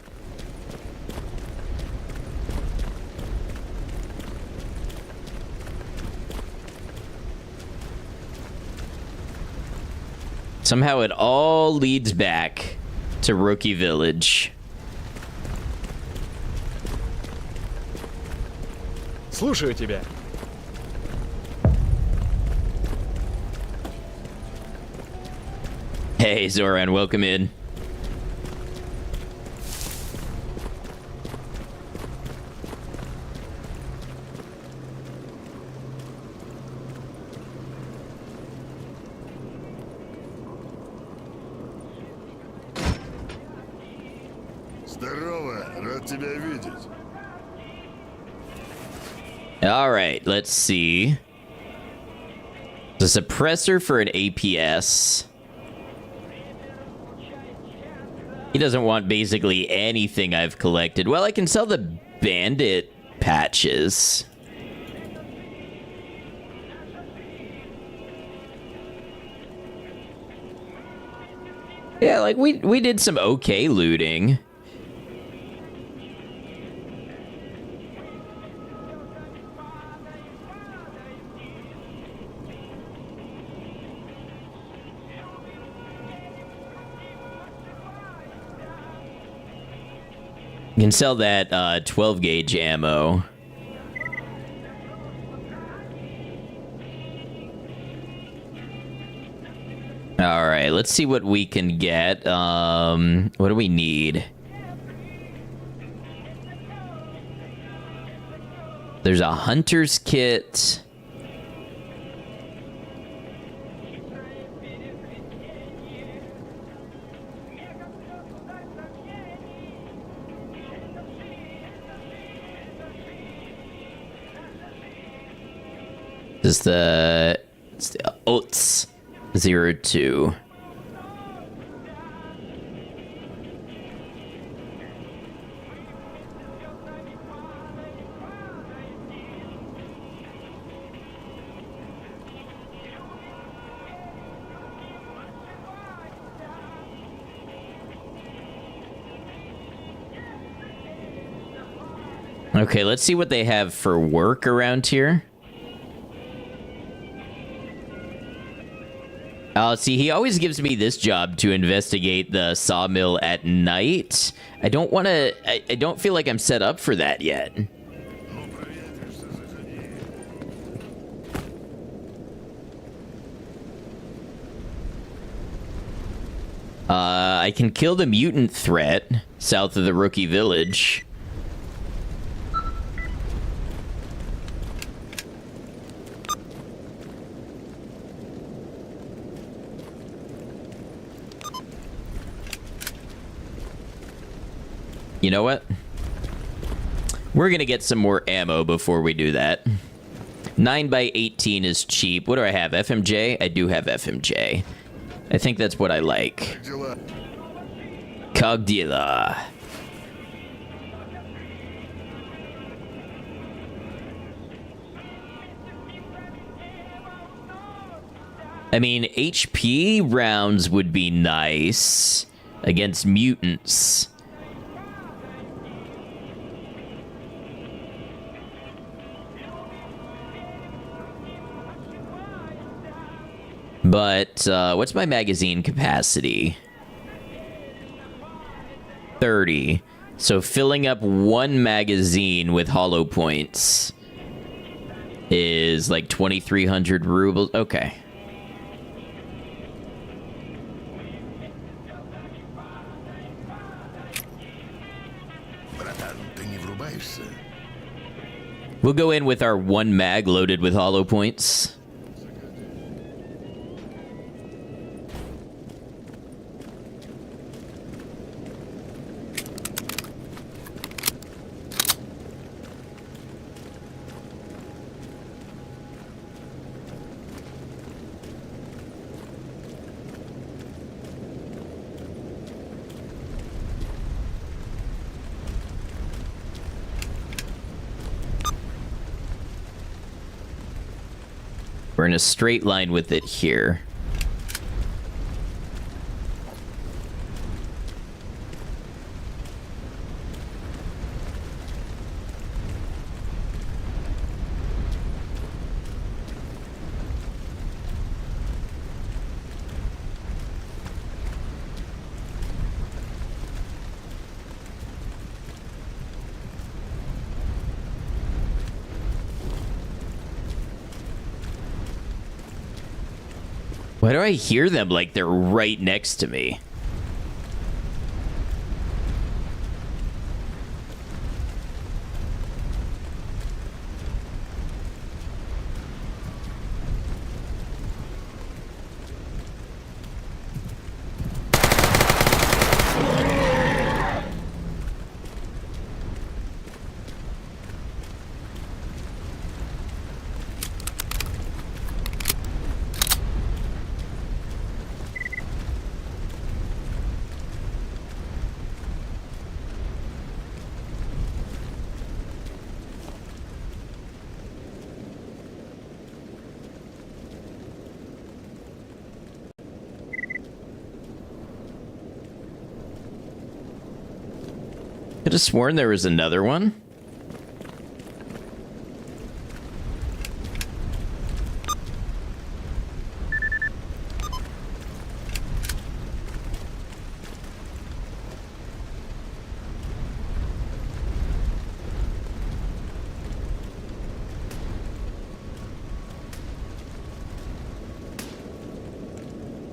Somehow it all leads back to Rookie Village. Слушаю тебя. Hey, Zoran, welcome in. Здорово, рад тебя видеть. All right, let's see. The suppressor for an APS. He doesn't want basically anything I've collected. Well, I can sell the bandit patches. Yeah, like we did some okay looting. You can sell that 12 gauge ammo. All right, let's see what we can get. What do we need? There's a hunter's kit. This is it's the Oats 02. Okay, let's see what they have for work around here. See, he always gives me this job to investigate the sawmill at night. I don't want to... I don't feel like I'm set up for that yet. I can kill the mutant threat south of the Rookie Village. You know what? We're gonna get some more ammo before we do that. 9x18 is cheap. What do I have? FMJ? I do have FMJ. I think that's what I like. Cogdila. I mean, HP rounds would be nice against mutants. But, what's my magazine capacity? 30. So filling up one magazine with hollow points is like 2,300 rubles. Okay. Братан, ты не врубаешься? We'll go in with our one mag loaded with hollow points. We're in a straight line with it here. Why do I hear them like they're right next to me? Could have sworn there was another one.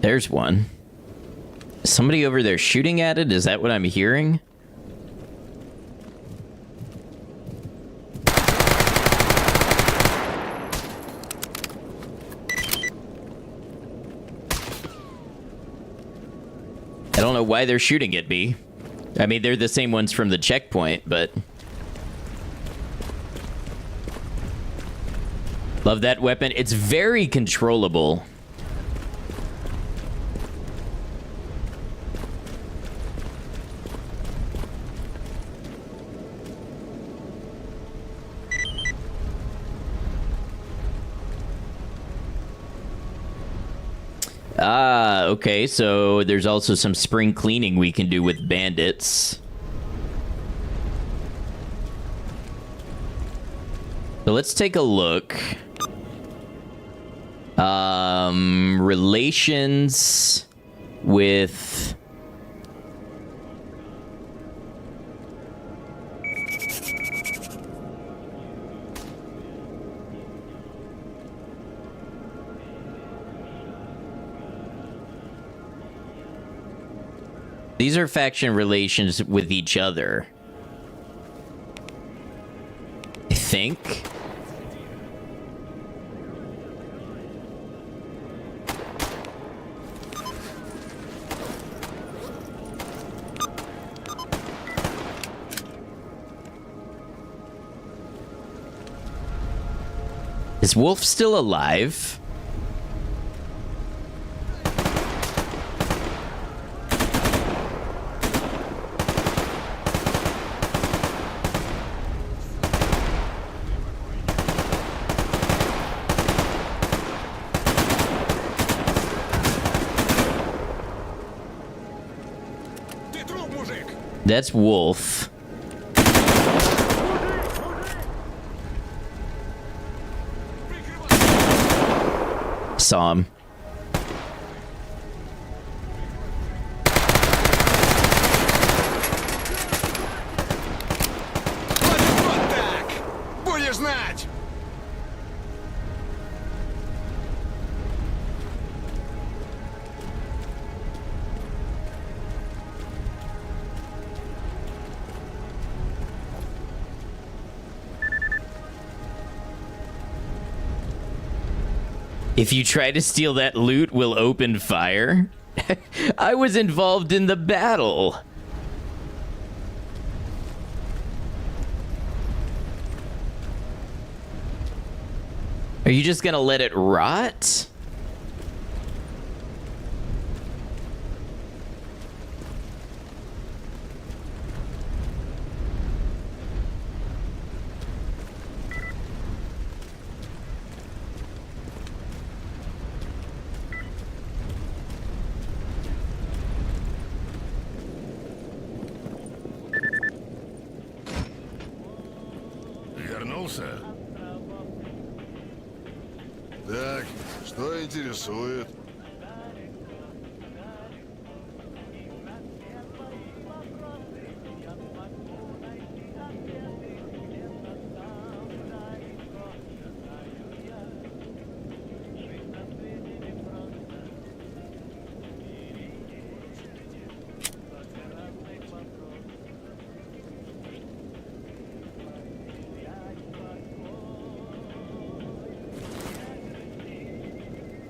There's one. Is somebody over there shooting at it? Is that what I'm hearing? I don't know why they're shooting at me. I mean, they're the same ones from the checkpoint, but... Love that weapon. It's very controllable. Ah, okay, so there's also some spring cleaning we can do with bandits. So let's take a look. Relations with... These are faction relations with each other. I think. Is Wolf still alive? That's Wolf. Saw him. If you try to steal that loot, we'll open fire. I was involved in the battle. Are you just gonna let it rot? Вернулся? Так, что интересует?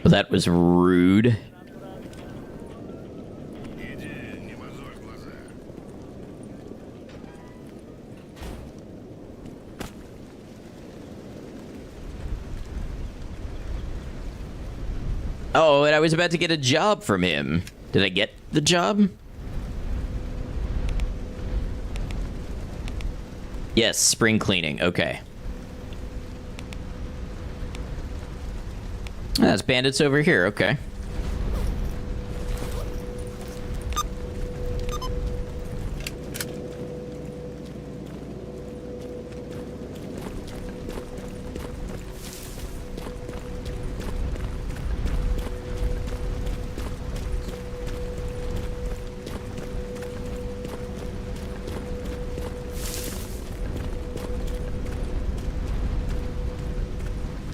Well, that was rude. Иди, не мозоль глаза. Oh, and I was about to get a job from him. Did I get the job? Yes, spring cleaning. Okay. That's bandits over here. Okay.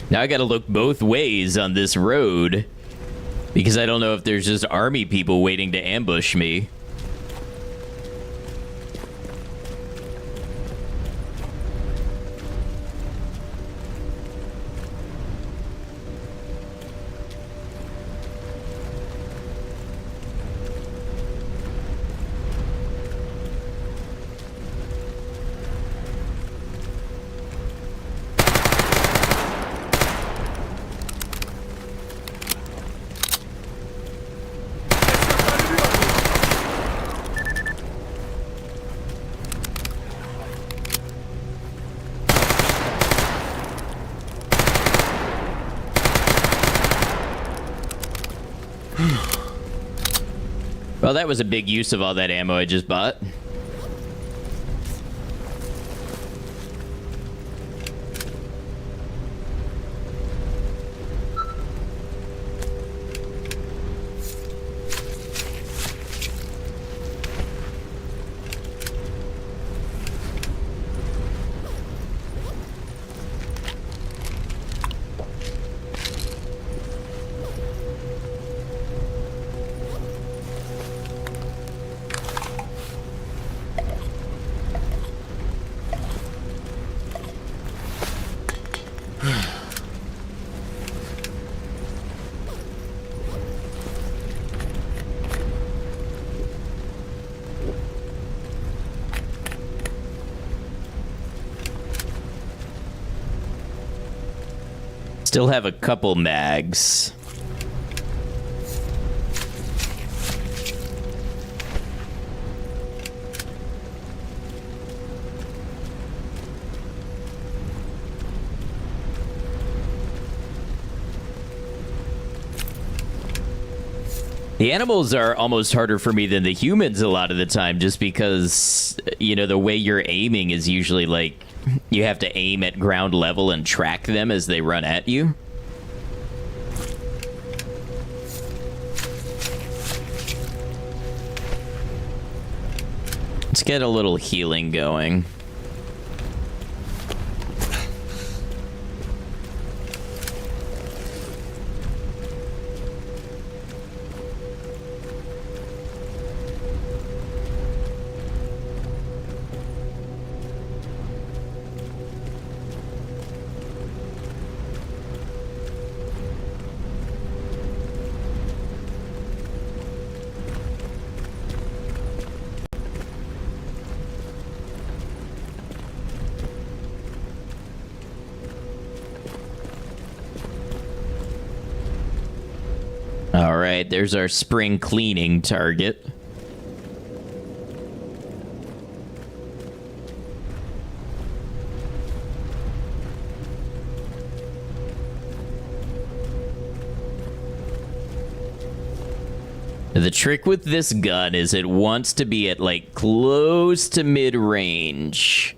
Now I gotta look both ways on this road because I don't know if there's just army people waiting to ambush me. Well, that was a big use of all that ammo I just bought. Still have a couple mags. The animals are almost harder for me than the humans a lot of the time, just because, you know, the way you're aiming is usually like you have to aim at ground level and track them as they run at you. Let's get a little healing going. All right, there's our spring cleaning target. The trick with this gun is it wants to be at, like, close to mid-range.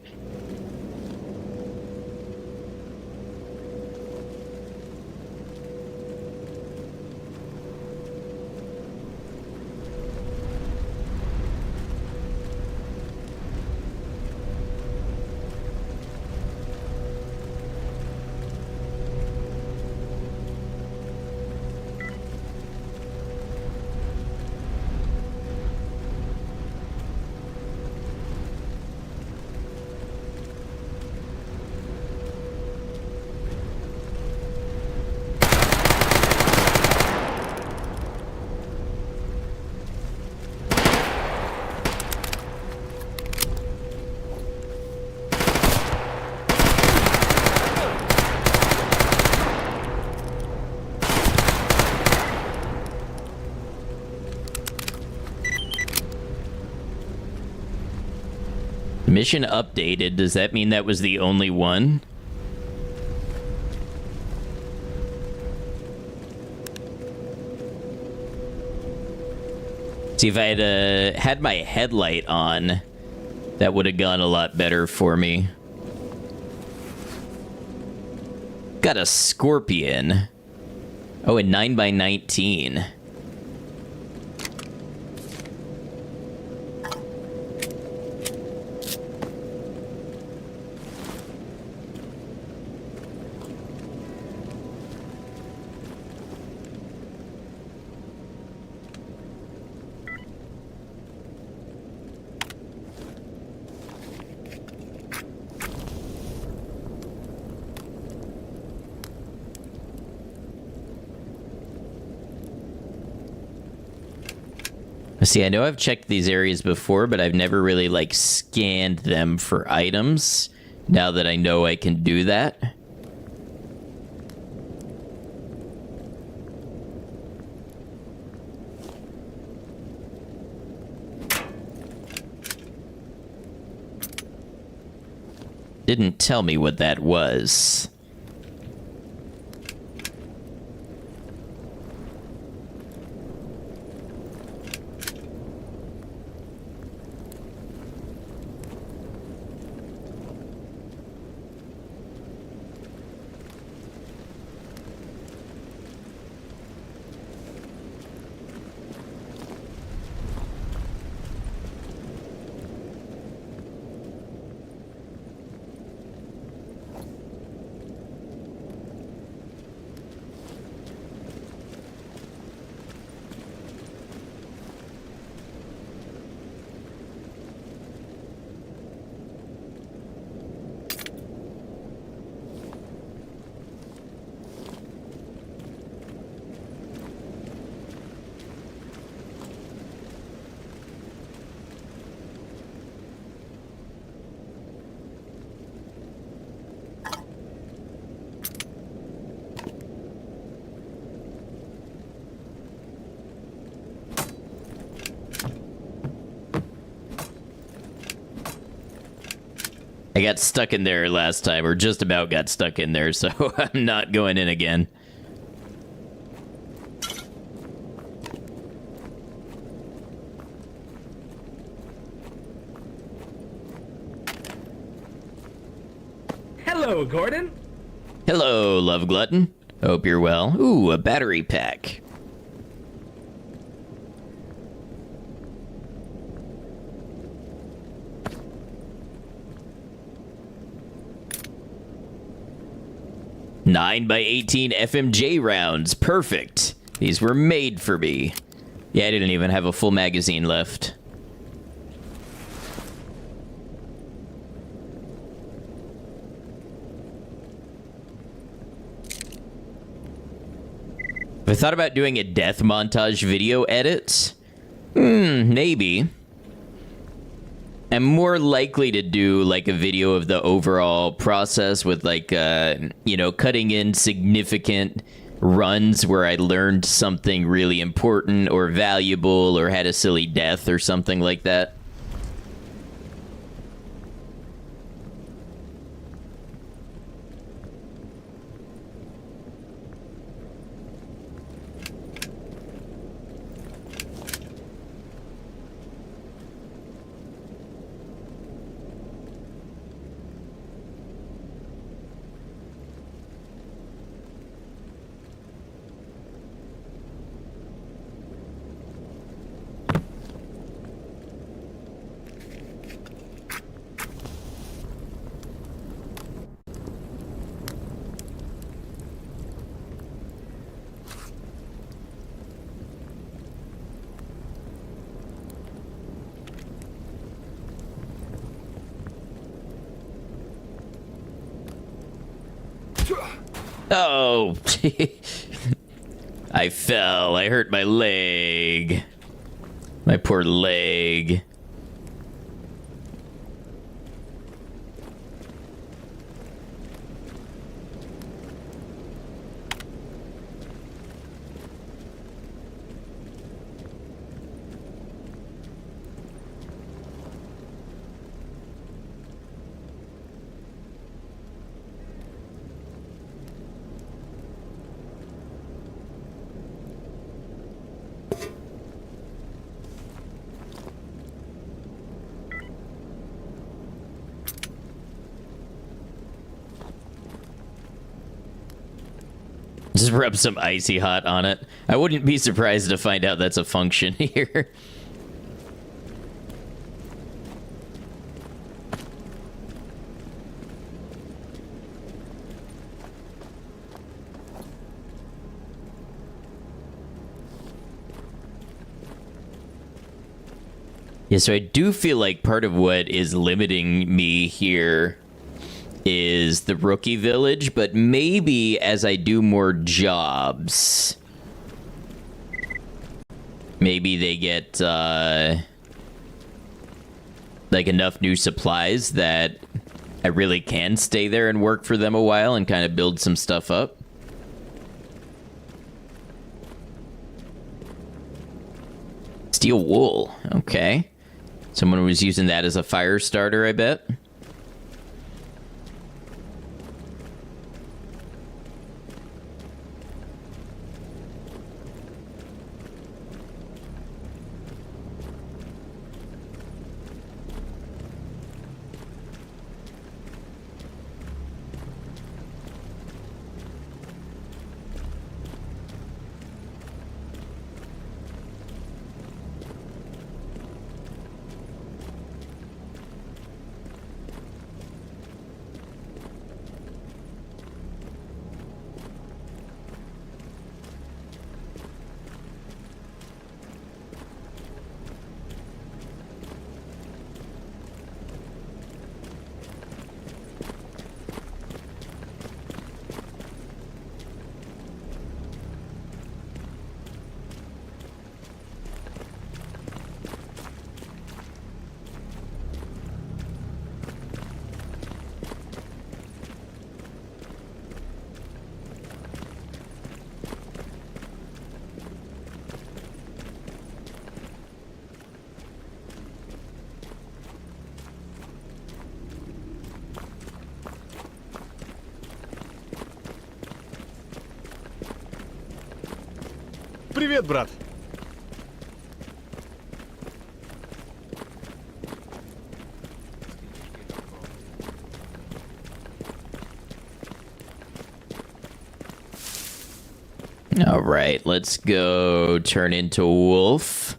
Mission updated. Does that mean that was the only one? See, if I had had my headlight on, that would have gone a lot better for me. Got a Scorpion. Oh, a 9x19. See, I know I've checked these areas before, but I've never really, like, scanned them for items. Now that I know I can do that. Didn't tell me what that was. I got stuck in there last time, or just about got stuck in there, so I'm not going in again. Hello, Gordon. Hello, Love Glutton. Hope you're well. Ooh, a battery pack. Nine by 18 FMJ rounds. Perfect. These were made for me. Yeah, I didn't even have a full magazine left. I thought about doing a death montage video edit. Maybe. I'm more likely to do like a video of the overall process with like, you know, cutting in significant runs where I learned something really important or valuable or had a silly death or something like that. Oh, I fell. I hurt my leg. My poor leg. Just rub some icy hot on it. I wouldn't be surprised to find out that's a function here. Yeah, so I do feel like part of what is limiting me here is the rookie village, but maybe as I do more jobs, maybe they get like enough new supplies that I really can stay there and work for them a while and kind of build some stuff up. Steel wool, okay. Someone was using that as a fire starter, I bet. Привет, брат. All right, let's go turn into a wolf.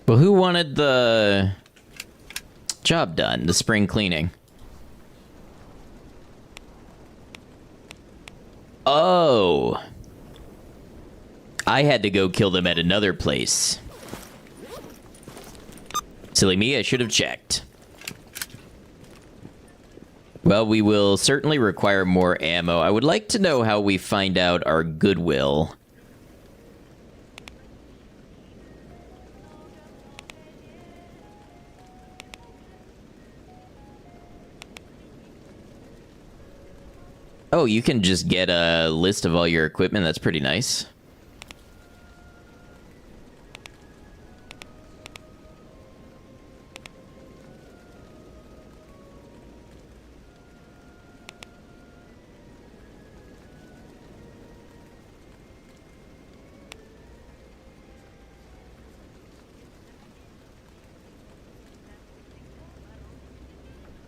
Well, who wanted the job done? The spring cleaning. Oh. I had to go kill them at another place. Silly me, I should have checked. Well, we will certainly require more ammo. I would like to know how we find out our goodwill. Oh, you can just get a list of all your equipment. That's pretty nice.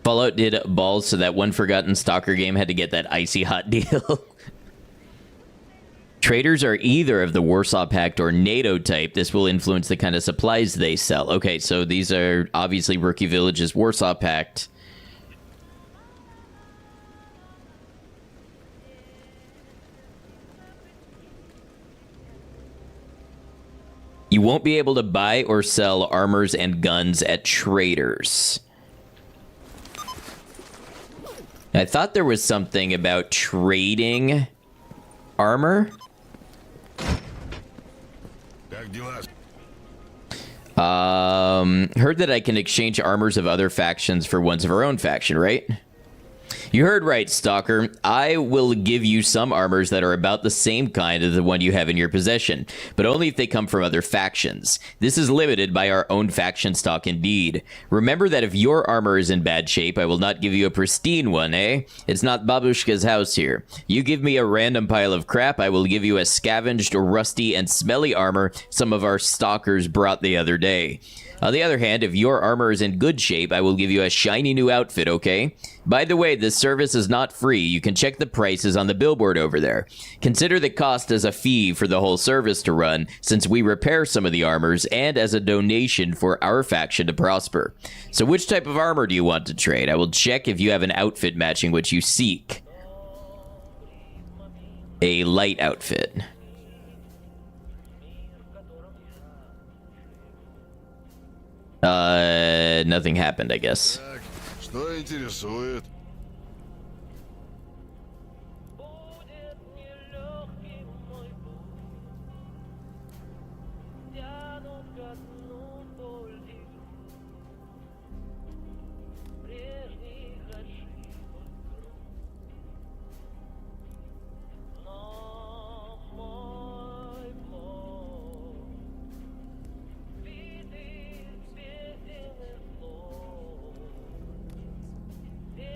Fallout did balls so that one forgotten stalker game had to get that icy hot deal. Traders are either of the Warsaw Pact or NATO type. This will influence the kind of supplies they sell. Okay, so these are obviously Rookie Village's Warsaw Pact. You won't be able to buy or sell armors and guns at traders. I thought there was something about trading armor. Heard that I can exchange armors of other factions for ones of our own faction, right? You heard right, Stalker. I will give you some armors that are about the same kind as the one you have in your possession, but only if they come from other factions. This is limited by our own faction stock indeed. Remember that if your armor is in bad shape, I will not give you a pristine one, eh? It's not Babushka's house here. You give me a random pile of crap, I will give you a scavenged, rusty, and smelly armor some of our stalkers brought the other day. On the other hand, if your armor is in good shape, I will give you a shiny new outfit, okay? By the way, this service is not free. You can check the prices on the billboard over there. Consider the cost as a fee for the whole service to run, since we repair some of the armors, and as a donation for our faction to prosper. So which type of armor do you want to trade? I will check if you have an outfit matching what you seek. A light outfit. Nothing happened, I guess. Что интересует?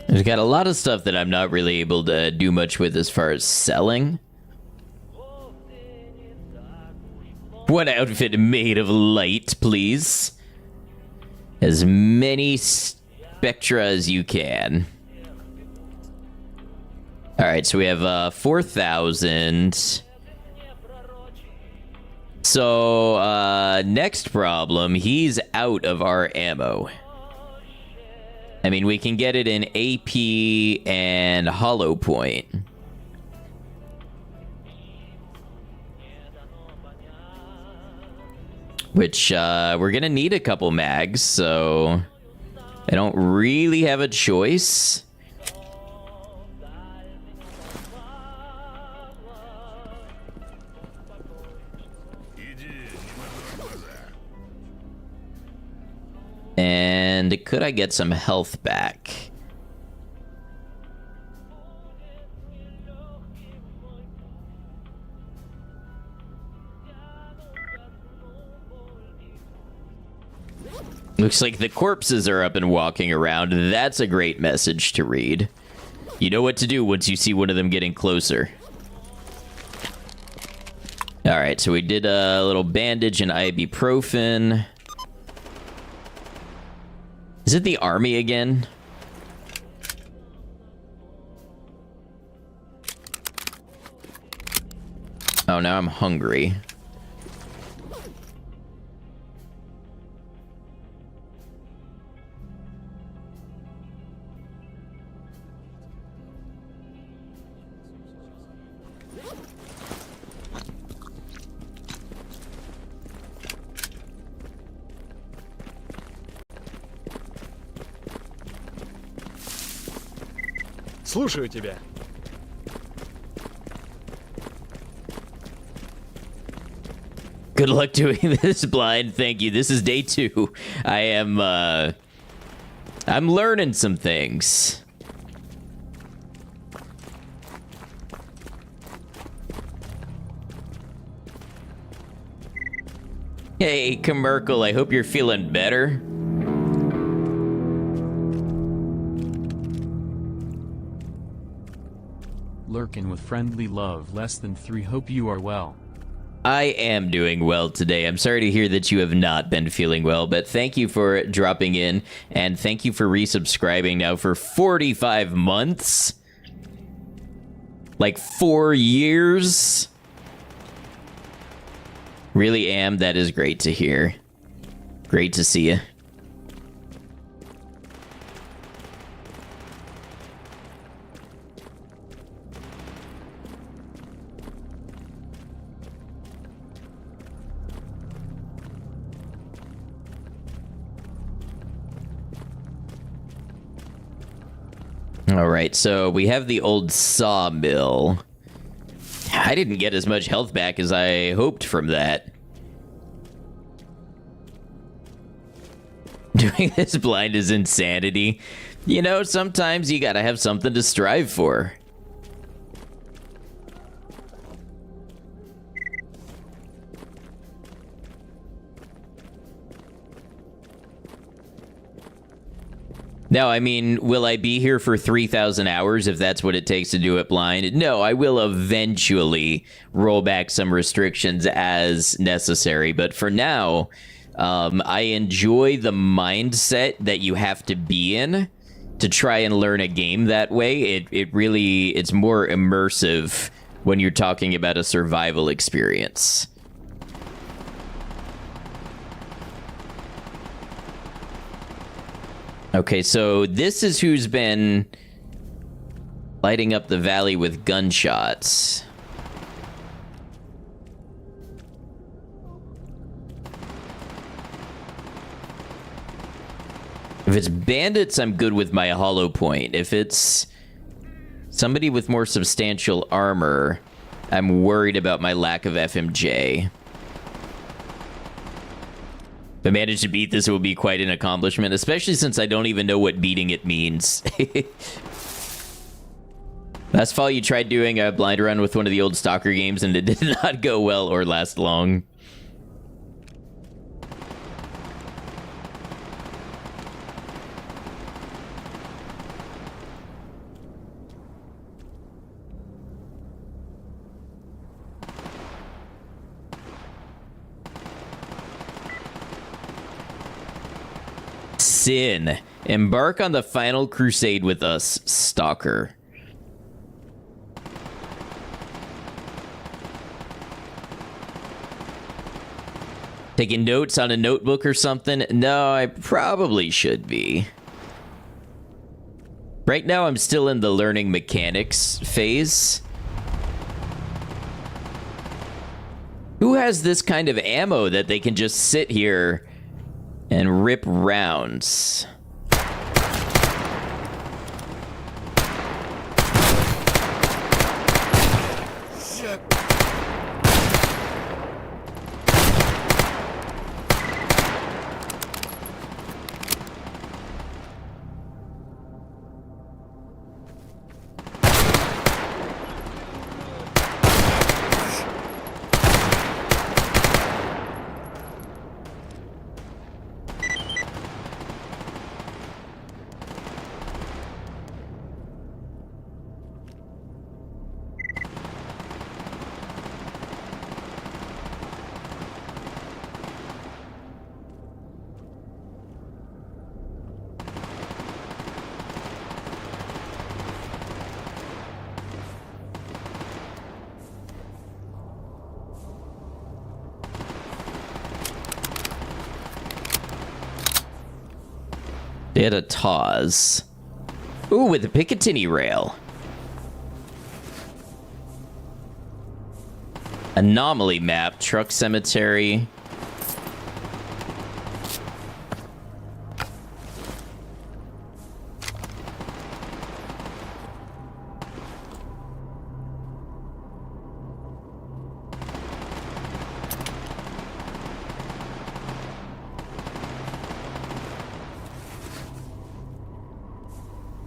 There's got a lot of stuff that I'm not really able to do much with as far as selling. One outfit made of light, please. As many spectra as you can. Alright, so we have 4,000. So, next problem, he's out of our ammo. I mean, we can get it in AP and Hollow Point. Which, we're gonna need a couple mags, so I don't really have a choice. And could I get some health back? Looks like the corpses are up and walking around. That's a great message to read. You know what to do once you see one of them getting closer. Alright, so we did a little bandage and ibuprofen. Is it the army again? Oh, now I'm hungry. Слушаю тебя. Good luck doing this, Blind. Thank you. This is day 2. I am, I'm learning some things. Hey, Commerkle, I hope you're feeling better. Lurkin with friendly love, less than 3. Hope you are well. I am doing well today. I'm sorry to hear that you have not been feeling well, but thank you for dropping in, and thank you for resubscribing now for 45 months. Like 4 years. Really am. That is great to hear. Great to see you. All right, so we have the old sawmill. I didn't get as much health back as I hoped from that. Doing this blind is insanity. You know, sometimes you gotta have something to strive for. Now, I mean, will I be here for 3,000 hours if that's what it takes to do it blind? No, I will eventually roll back some restrictions as necessary. But for now, I enjoy the mindset that you have to be in to try and learn a game that way. It's more immersive when you're talking about a survival experience. Okay, so this is who's been lighting up the valley with gunshots. If it's bandits, I'm good with my hollow point. If it's somebody with more substantial armor, I'm worried about my lack of FMJ. If I manage to beat this, it will be quite an accomplishment, especially since I don't even know what beating it means. Last fall, you tried doing a blind run with one of the old S.T.A.L.K.E.R games, and it did not go well or last long. Sin. Embark on the final crusade with us, Stalker. Taking notes on a notebook or something? No, I probably should be. Right now, I'm still in the learning mechanics phase. Who has this kind of ammo that they can just sit here and rip rounds? Shit. They had a Taz. Ooh, with a Picatinny rail. Anomaly map, truck cemetery.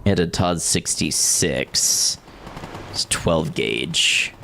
Had a Todd 66. It's 12 gauge.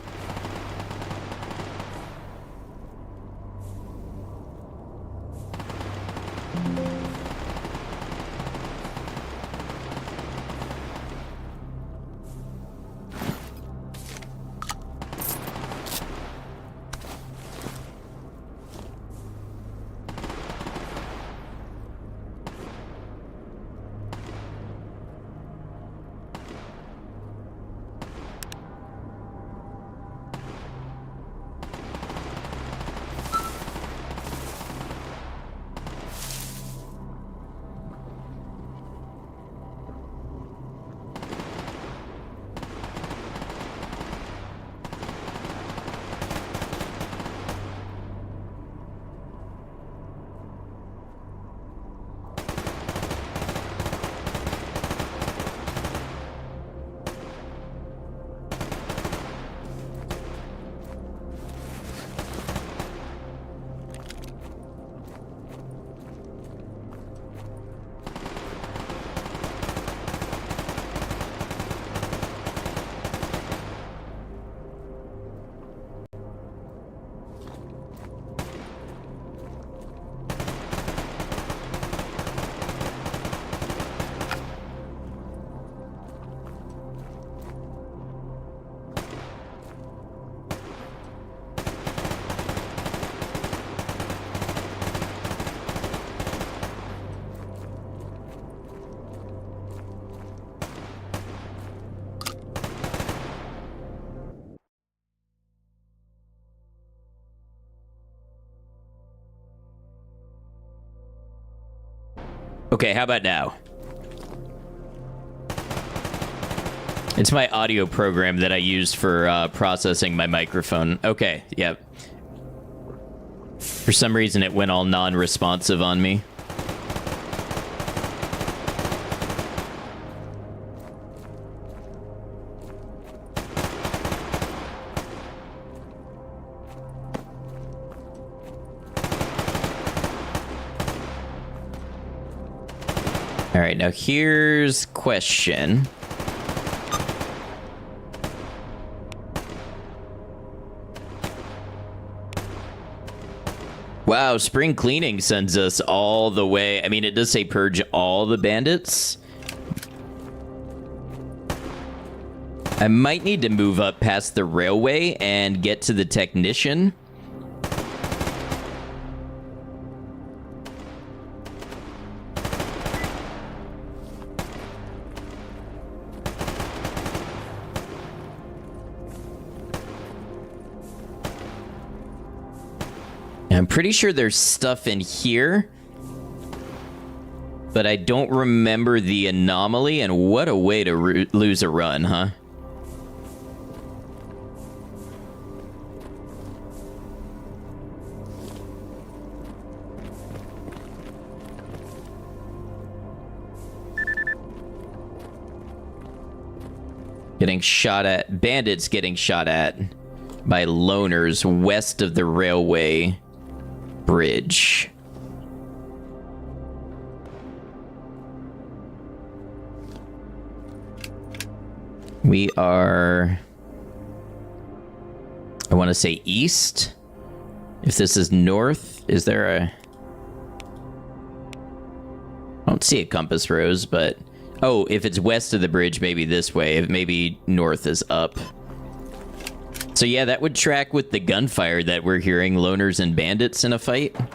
Okay, how about now? It's my audio program that I use for processing my microphone. Okay, yep. For some reason, it went all non-responsive on me. All right, now here's question. Wow, spring cleaning sends us all the way. I mean, it does say purge all the bandits. I might need to move up past the railway and get to the technician. I'm pretty sure there's stuff in here, but I don't remember the anomaly, and what a way to lose a run, huh? Getting shot at, bandits getting shot at by loners west of the railway bridge. We are, I want to say east. If this is north, is there a... I don't see a compass rose, but... Oh, if it's west of the bridge, maybe this way. If maybe north is up. So yeah, that would track with the gunfire that we're hearing, loners and bandits in a fight. I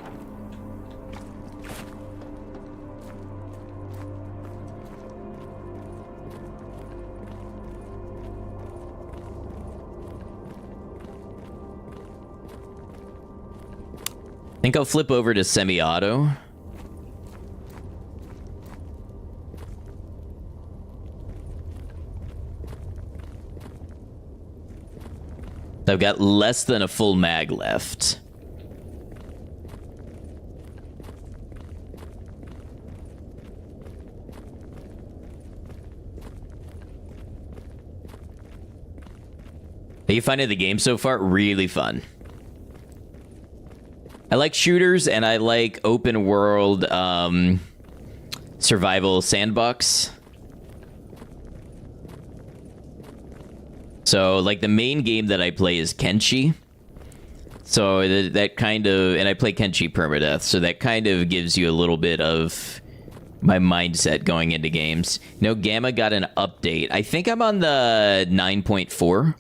think I'll flip over to semi-auto. I've got less than a full mag left. Are you finding the game so far? Really fun. I like shooters and I like open world survival sandbox. So, like, the main game that I play is Kenshi. So, that kind of... And I play Kenshi Permadeath, so that kind of gives you a little bit of my mindset going into games. You know, Gamma got an update. I think I'm on the 9.4.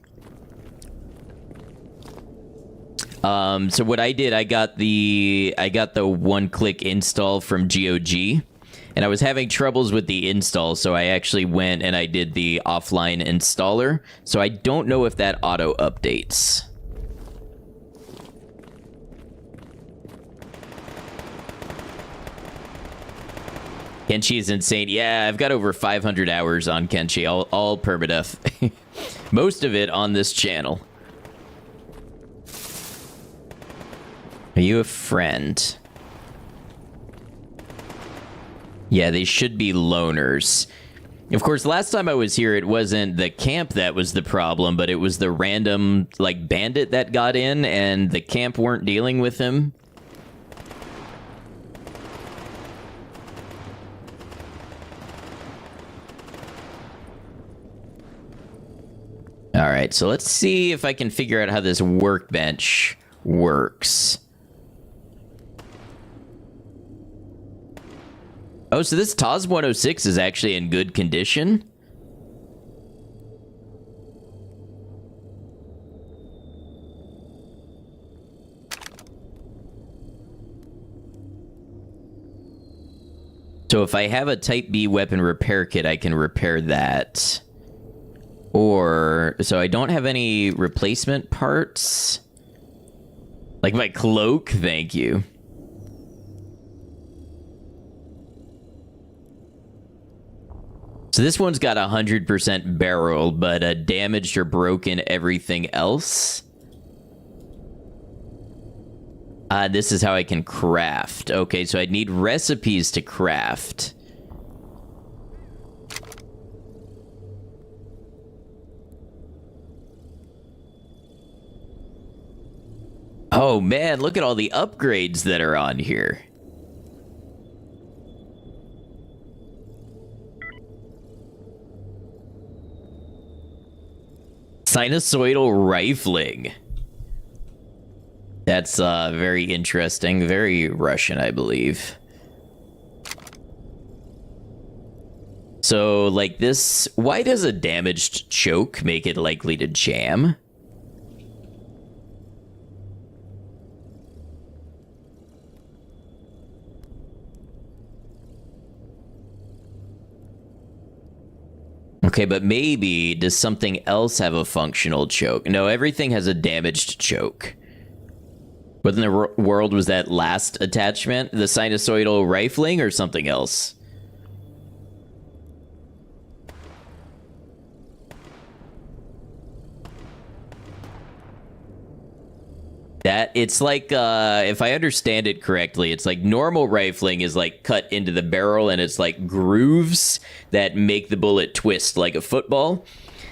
So what I did, I got the one-click install from GOG. And I was having troubles with the install, so I actually went and I did the offline installer. So I don't know if that auto updates. Kenshi is insane. Yeah, I've got over 500 hours on Kenshi, all permadeath. Most of it on this channel. Are you a friend? Yeah, they should be loners. Of course, last time I was here, it wasn't the camp that was the problem, but it was the random, like, bandit that got in, and the camp weren't dealing with him. Alright, so let's see if I can figure out how this workbench works. Oh, so this TOS 106 is actually in good condition? So if I have a Type B weapon repair kit, I can repair that. Or, so I don't have any replacement parts? Like my cloak? Thank you. So this one's got 100% barrel, but damaged or broken everything else. This is how I can craft. Okay, so I'd need recipes to craft. Oh man, look at all the upgrades that are on here. Sinusoidal rifling. That's very interesting. Very Russian, I believe. So, like this... Why does a damaged choke make it likely to jam? Okay, but maybe does something else have a functional choke? No, everything has a damaged choke. What in the world was that last attachment? The sinusoidal rifling or something else? That it's like, if I understand it correctly, it's like normal rifling is like cut into the barrel and it's like grooves that make the bullet twist like a football.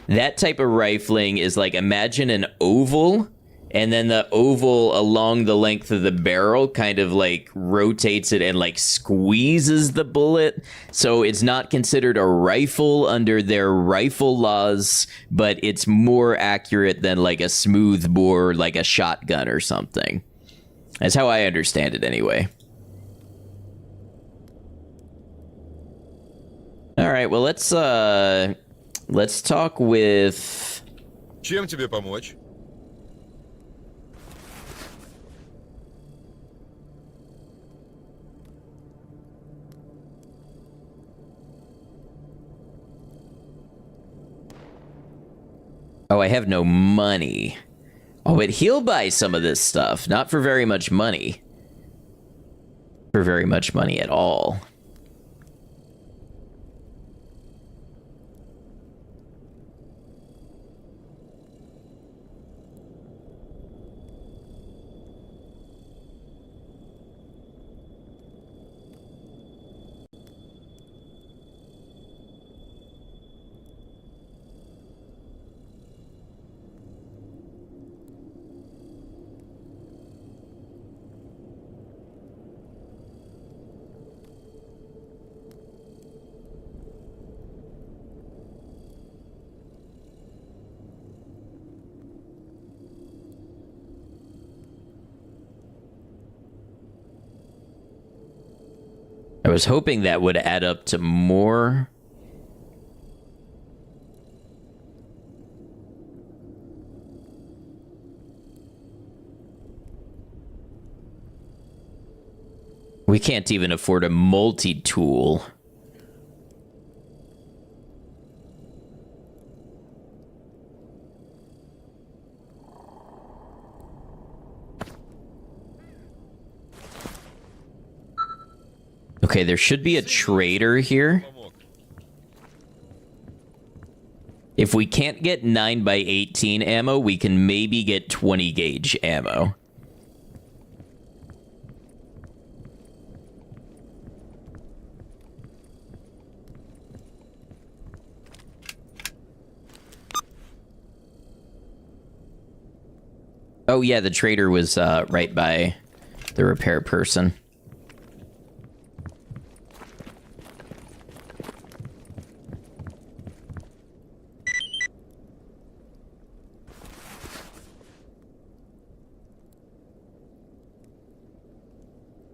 That type of rifling is like, imagine an oval, and then the oval along the length of the barrel kind of like rotates it and like squeezes the bullet. So it's not considered a rifle under their rifle laws, but it's more accurate than like a smooth bore, like a shotgun or something. That's how I understand it anyway. All right, well, let's talk with... Чем тебе помочь? Oh, I have no money. Oh, but he'll buy some of this stuff. Not for very much money. For very much money at all. I was hoping that would add up to more. We can't even afford a multi-tool. Okay, there should be a trader here. If we can't get 9x18 ammo, we can maybe get 20 gauge ammo. Oh yeah, the trader was right by the repair person.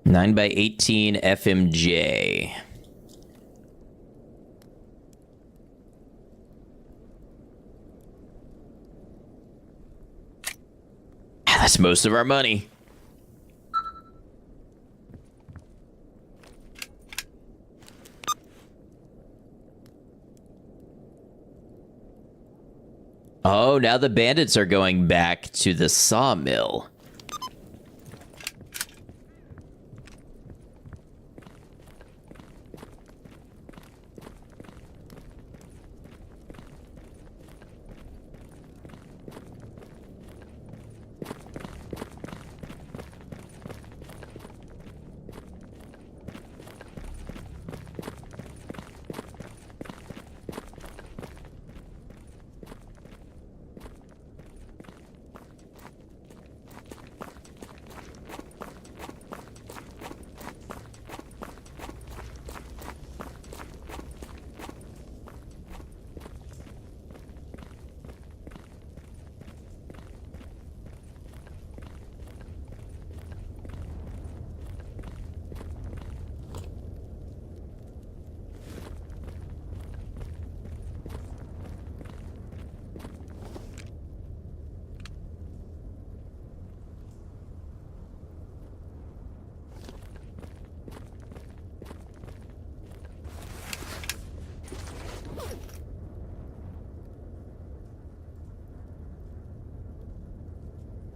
Nine by 18 FMJ. That's most of our money. Oh, now the bandits are going back to the sawmill.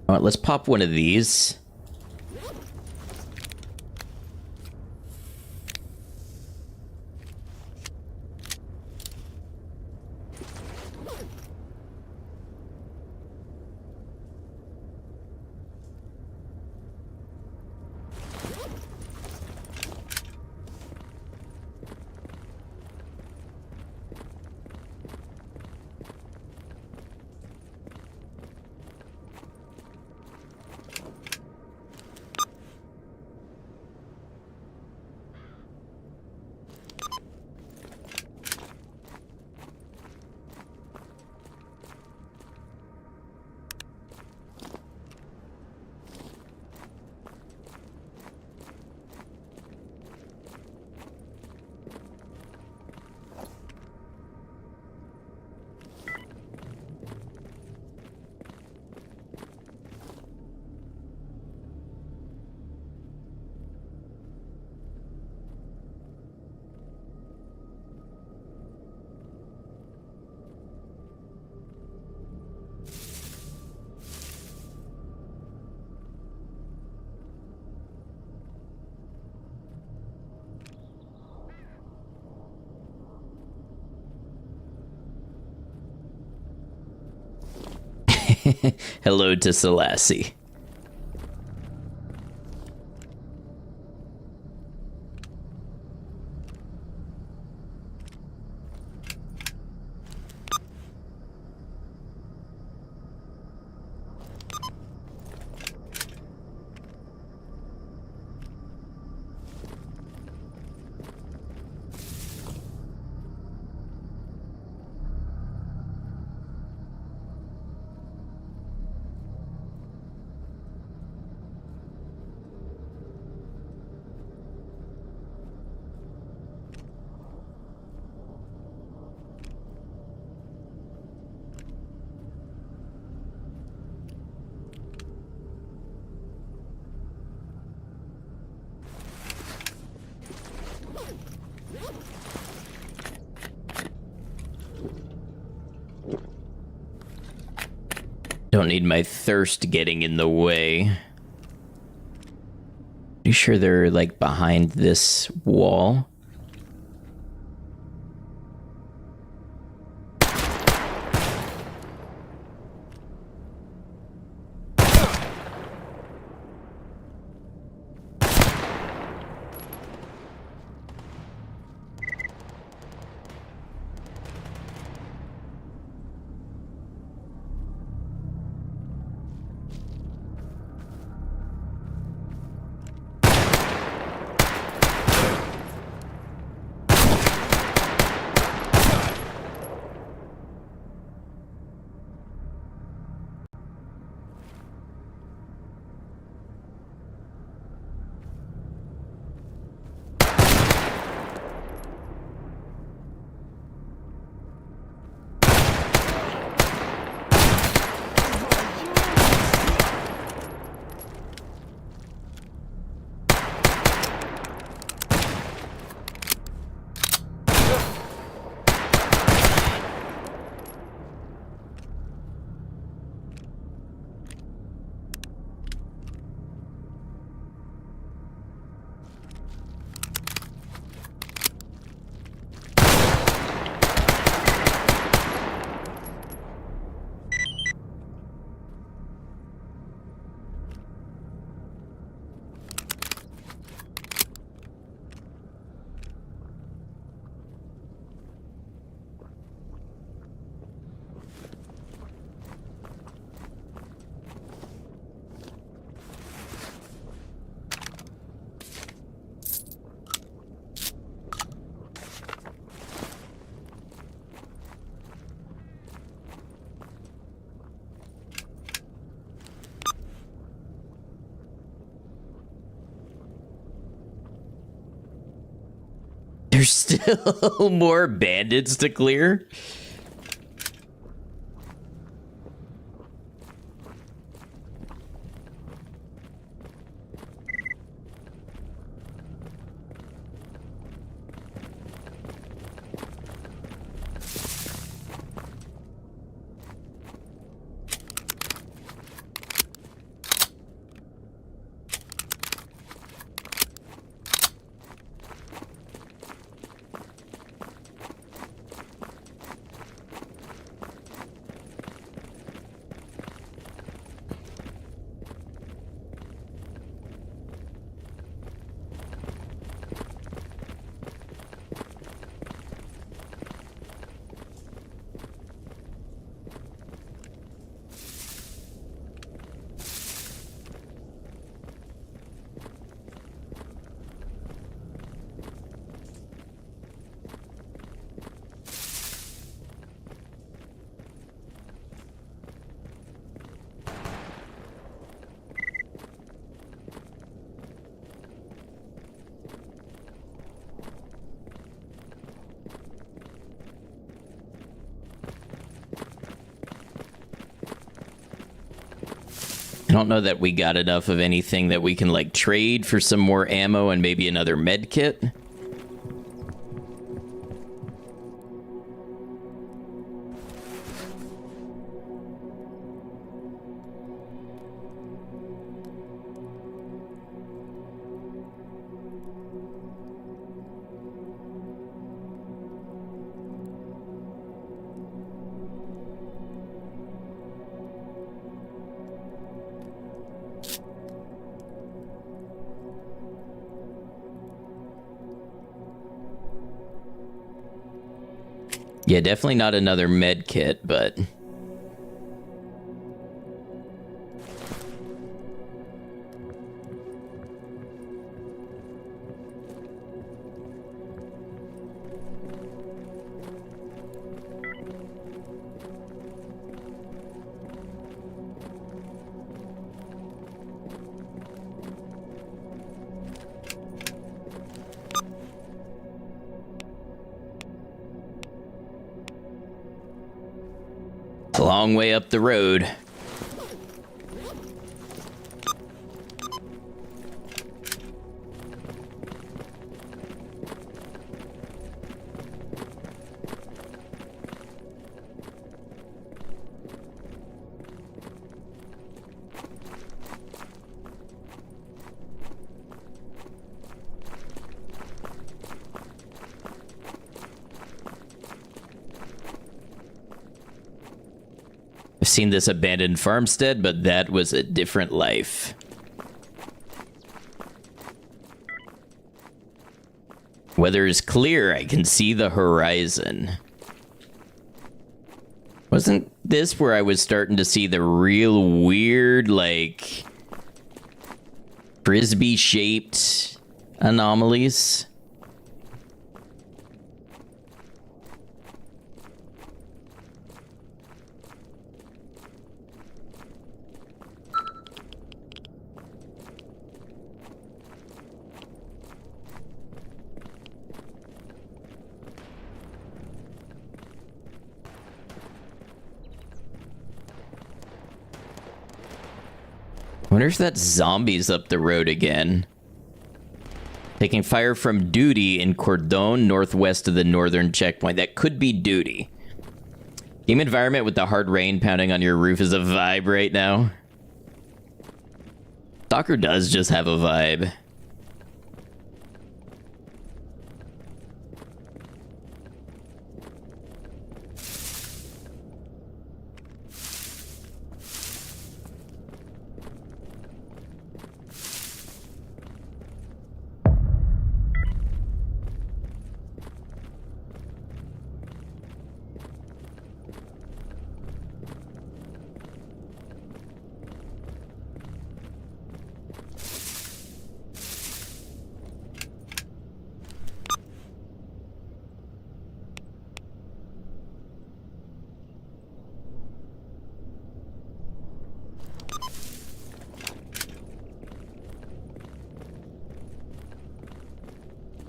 All right, let's pop one of these. Hello to Selassie. Don't need my thirst getting in the way. You sure they're like behind this wall? There's still more bandits to clear? I don't know that we got enough of anything that we can, like, trade for some more ammo and maybe another med kit. Yeah, definitely not another med kit, but... It's a long way up the road. I've seen this abandoned farmstead, but that was a different life. Weather is clear. I can see the horizon. Wasn't this where I was starting to see the real weird, like, frisbee-shaped anomalies? I wonder if that's zombies up the road again. Taking fire from duty in Cordon, northwest of the northern checkpoint. That could be duty. Game environment with the hard rain pounding on your roof is a vibe right now. S.T.A.L.K.E.R does just have a vibe.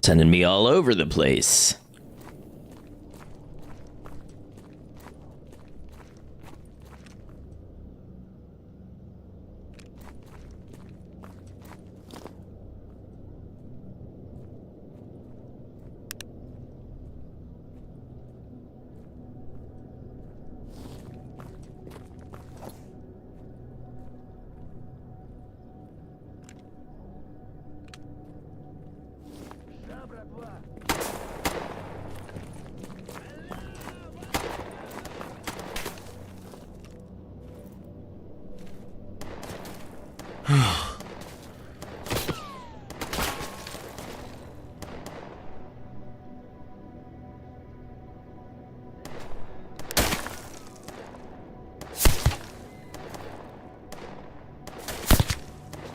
Sending me all over the place.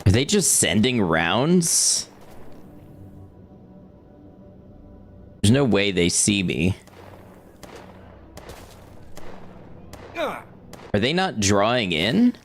Are they just sending rounds? There's no way they see me. Are they not drawing in?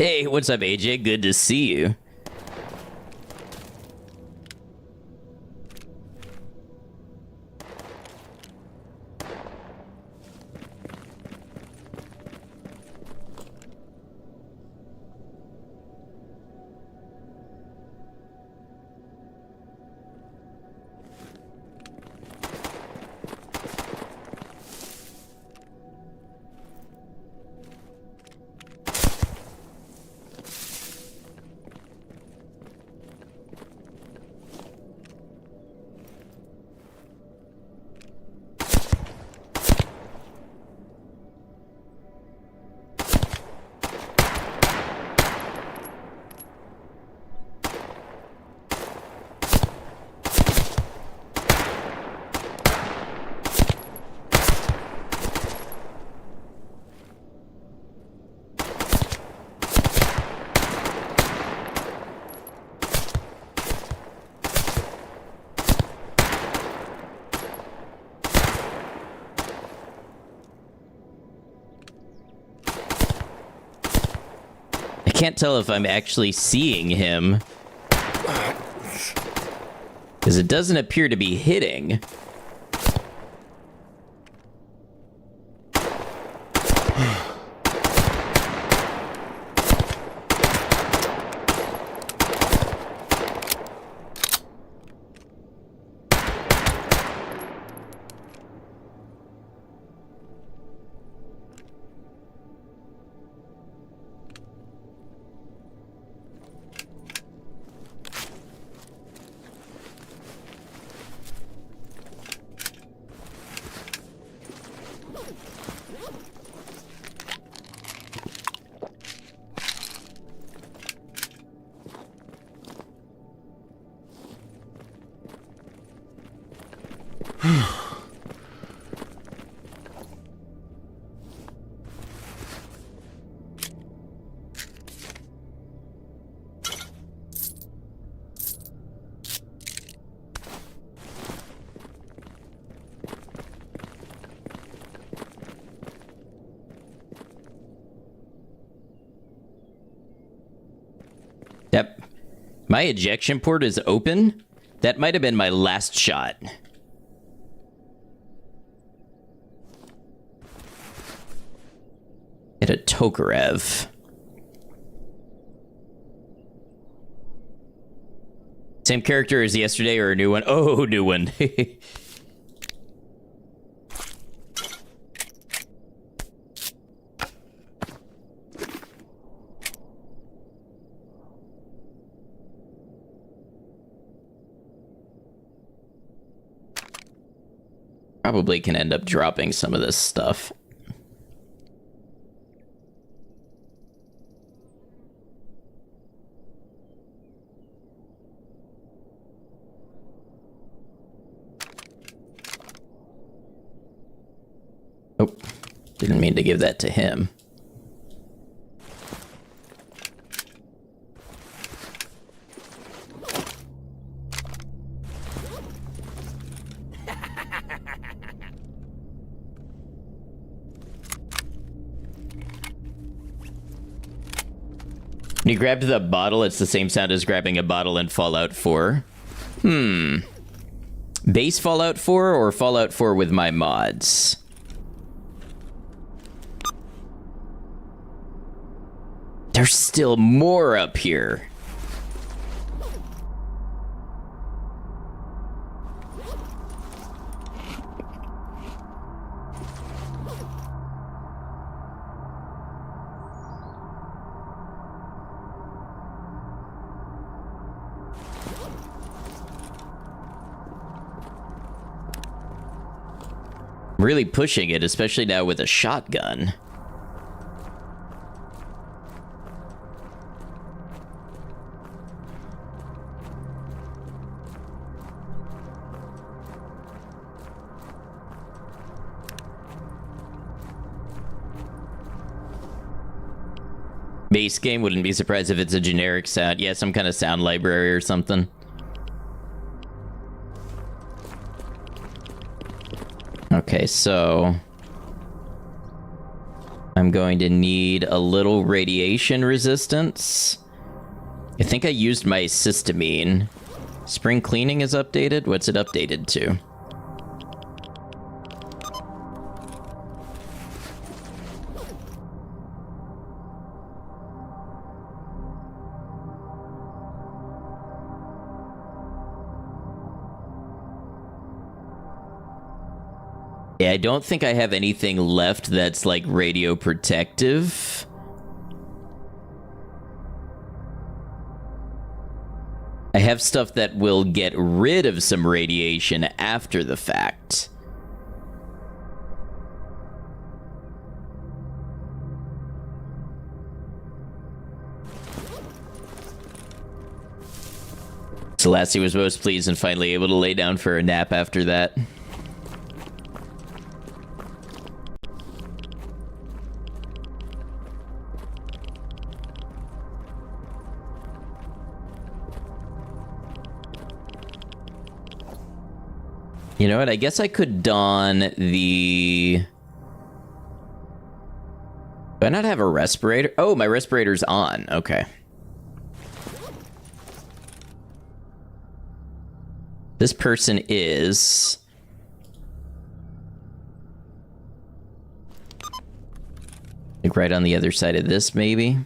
Hey, what's up, AJ? Good to see you. I can't tell if I'm actually seeing him, because it doesn't appear to be hitting. Yep. My ejection port is open. That might have been my last shot. Hit a Tokarev. Same character as yesterday or a new one? Oh, new one. Probably can end up dropping some of this stuff. Oh, didn't mean to give that to him. When you grabbed the bottle, it's the same sound as grabbing a bottle in Fallout 4. Base Fallout 4 or Fallout 4 with my mods? There's still more up here. Really pushing it, especially now with a shotgun. Base game, wouldn't be surprised if it's a generic sound. Yeah, some kind of sound library or something. Okay, so I'm going to need a little radiation resistance. I think I used my cysteamine. Spring cleaning is updated? What's it updated to? Yeah, I don't think I have anything left that's like radio protective. I have stuff that will get rid of some radiation after the fact. Selassie was most pleased and finally able to lay down for a nap after that. You know what? I guess I could don the... Do I not have a respirator? Oh, my respirator's on. Okay. This person is... like right on the other side of this, maybe?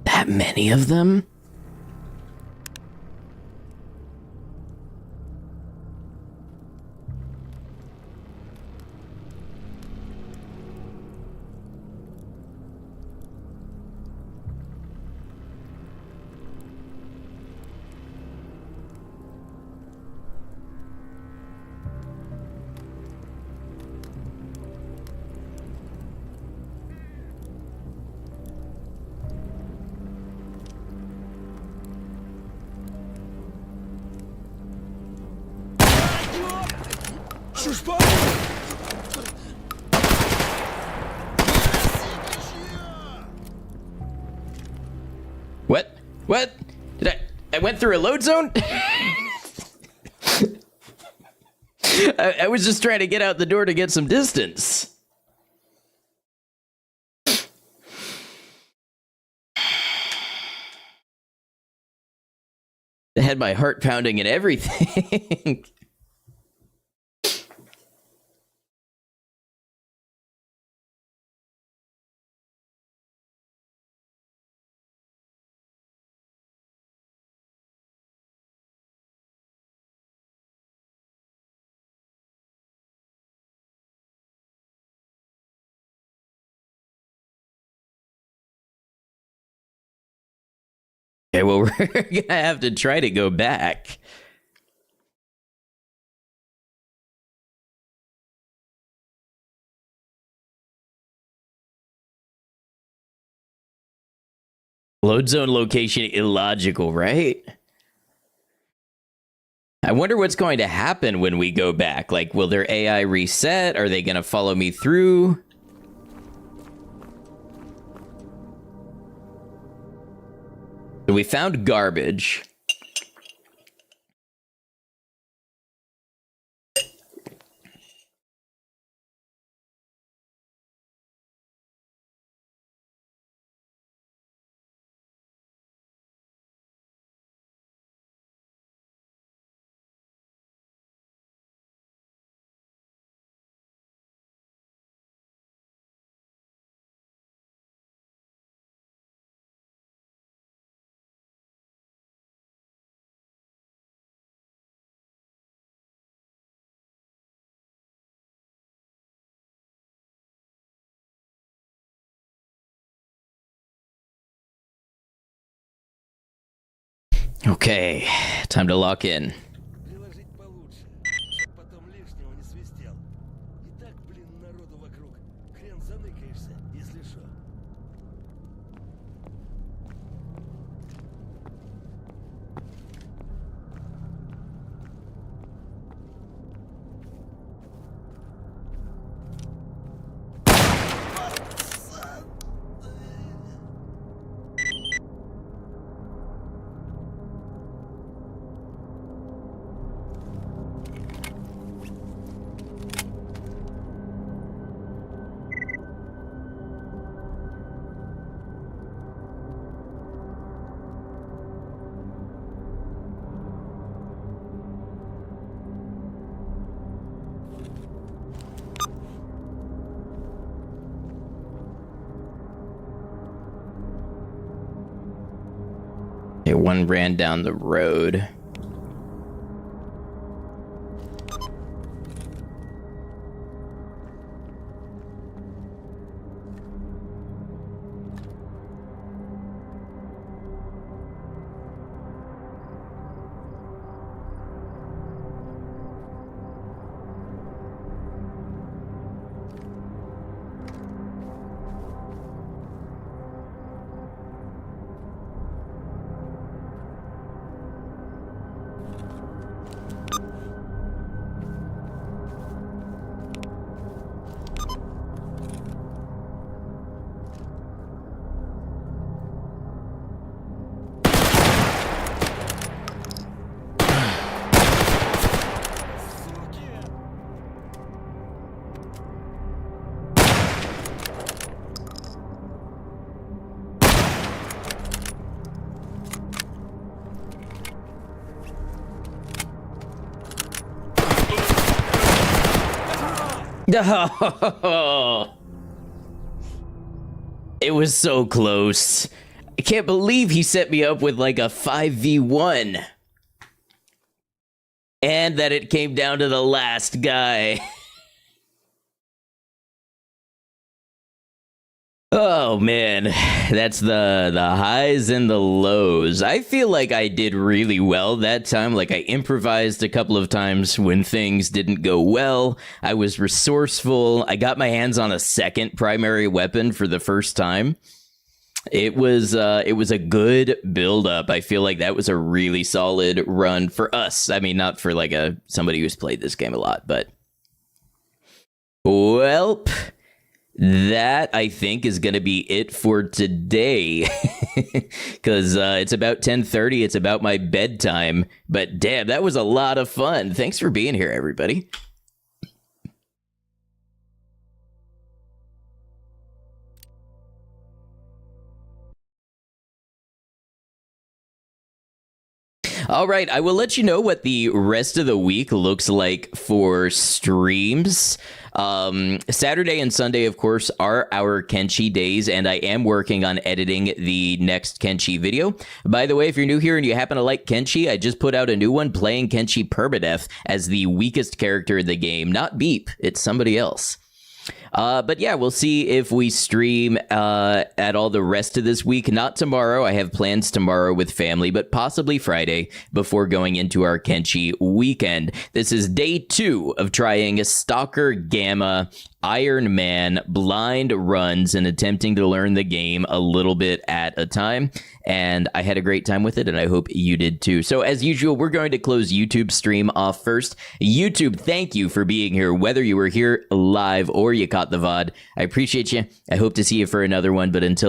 That many of them? What? What? Did I went through a load zone? I was just trying to get out the door to get some distance. I had my heart pounding and everything. Okay, well, we're gonna have to try to go back. Load zone location illogical, right? I wonder what's going to happen when we go back. Like, will their AI reset? Are they gonna follow me through? So we found garbage. Okay, time to lock in. Приложить получше, чтоб потом лишнего не свистел. И так, блин, народу вокруг. Хрен заныкаешься, если шо. Okay, one ran down the road. It was so close. I can't believe he set me up with like a 5v1. And that it came down to the last guy. Oh man, that's the highs and the lows. I feel like I did really well that time. Like I improvised a couple of times when things didn't go well. I was resourceful. I got my hands on a second primary weapon for the first time. It was a good build up. I feel like that was a really solid run for us. I mean, not for like somebody who's played this game a lot, but welp. That, I think, is going to be it for today, because it's about 10:30. It's about my bedtime. But damn, that was a lot of fun. Thanks for being here, everybody. All right, I will let you know what the rest of the week looks like for streams. Saturday and Sunday, of course, are our Kenshi days, and I am working on editing the next Kenshi video. By the way, if you're new here and you happen to like Kenshi, I just put out a new one playing Kenshi Permadeath as the weakest character in the game. Not Beep, it's somebody else. But yeah, we'll see if we stream at all the rest of this week. Not tomorrow. I have plans tomorrow with family, but possibly Friday before going into our Kenshi weekend. This is day 2 of trying S.T.A.L.K.E.R, G.A.M.M.A, Ironman blind runs and attempting to learn the game a little bit at a time. And I had a great time with it, and I hope you did too. So as usual, we're going to close YouTube stream off first. YouTube, thank you for being here, whether you were here live or you caught the VOD. I appreciate you. I hope to see you for another one, but until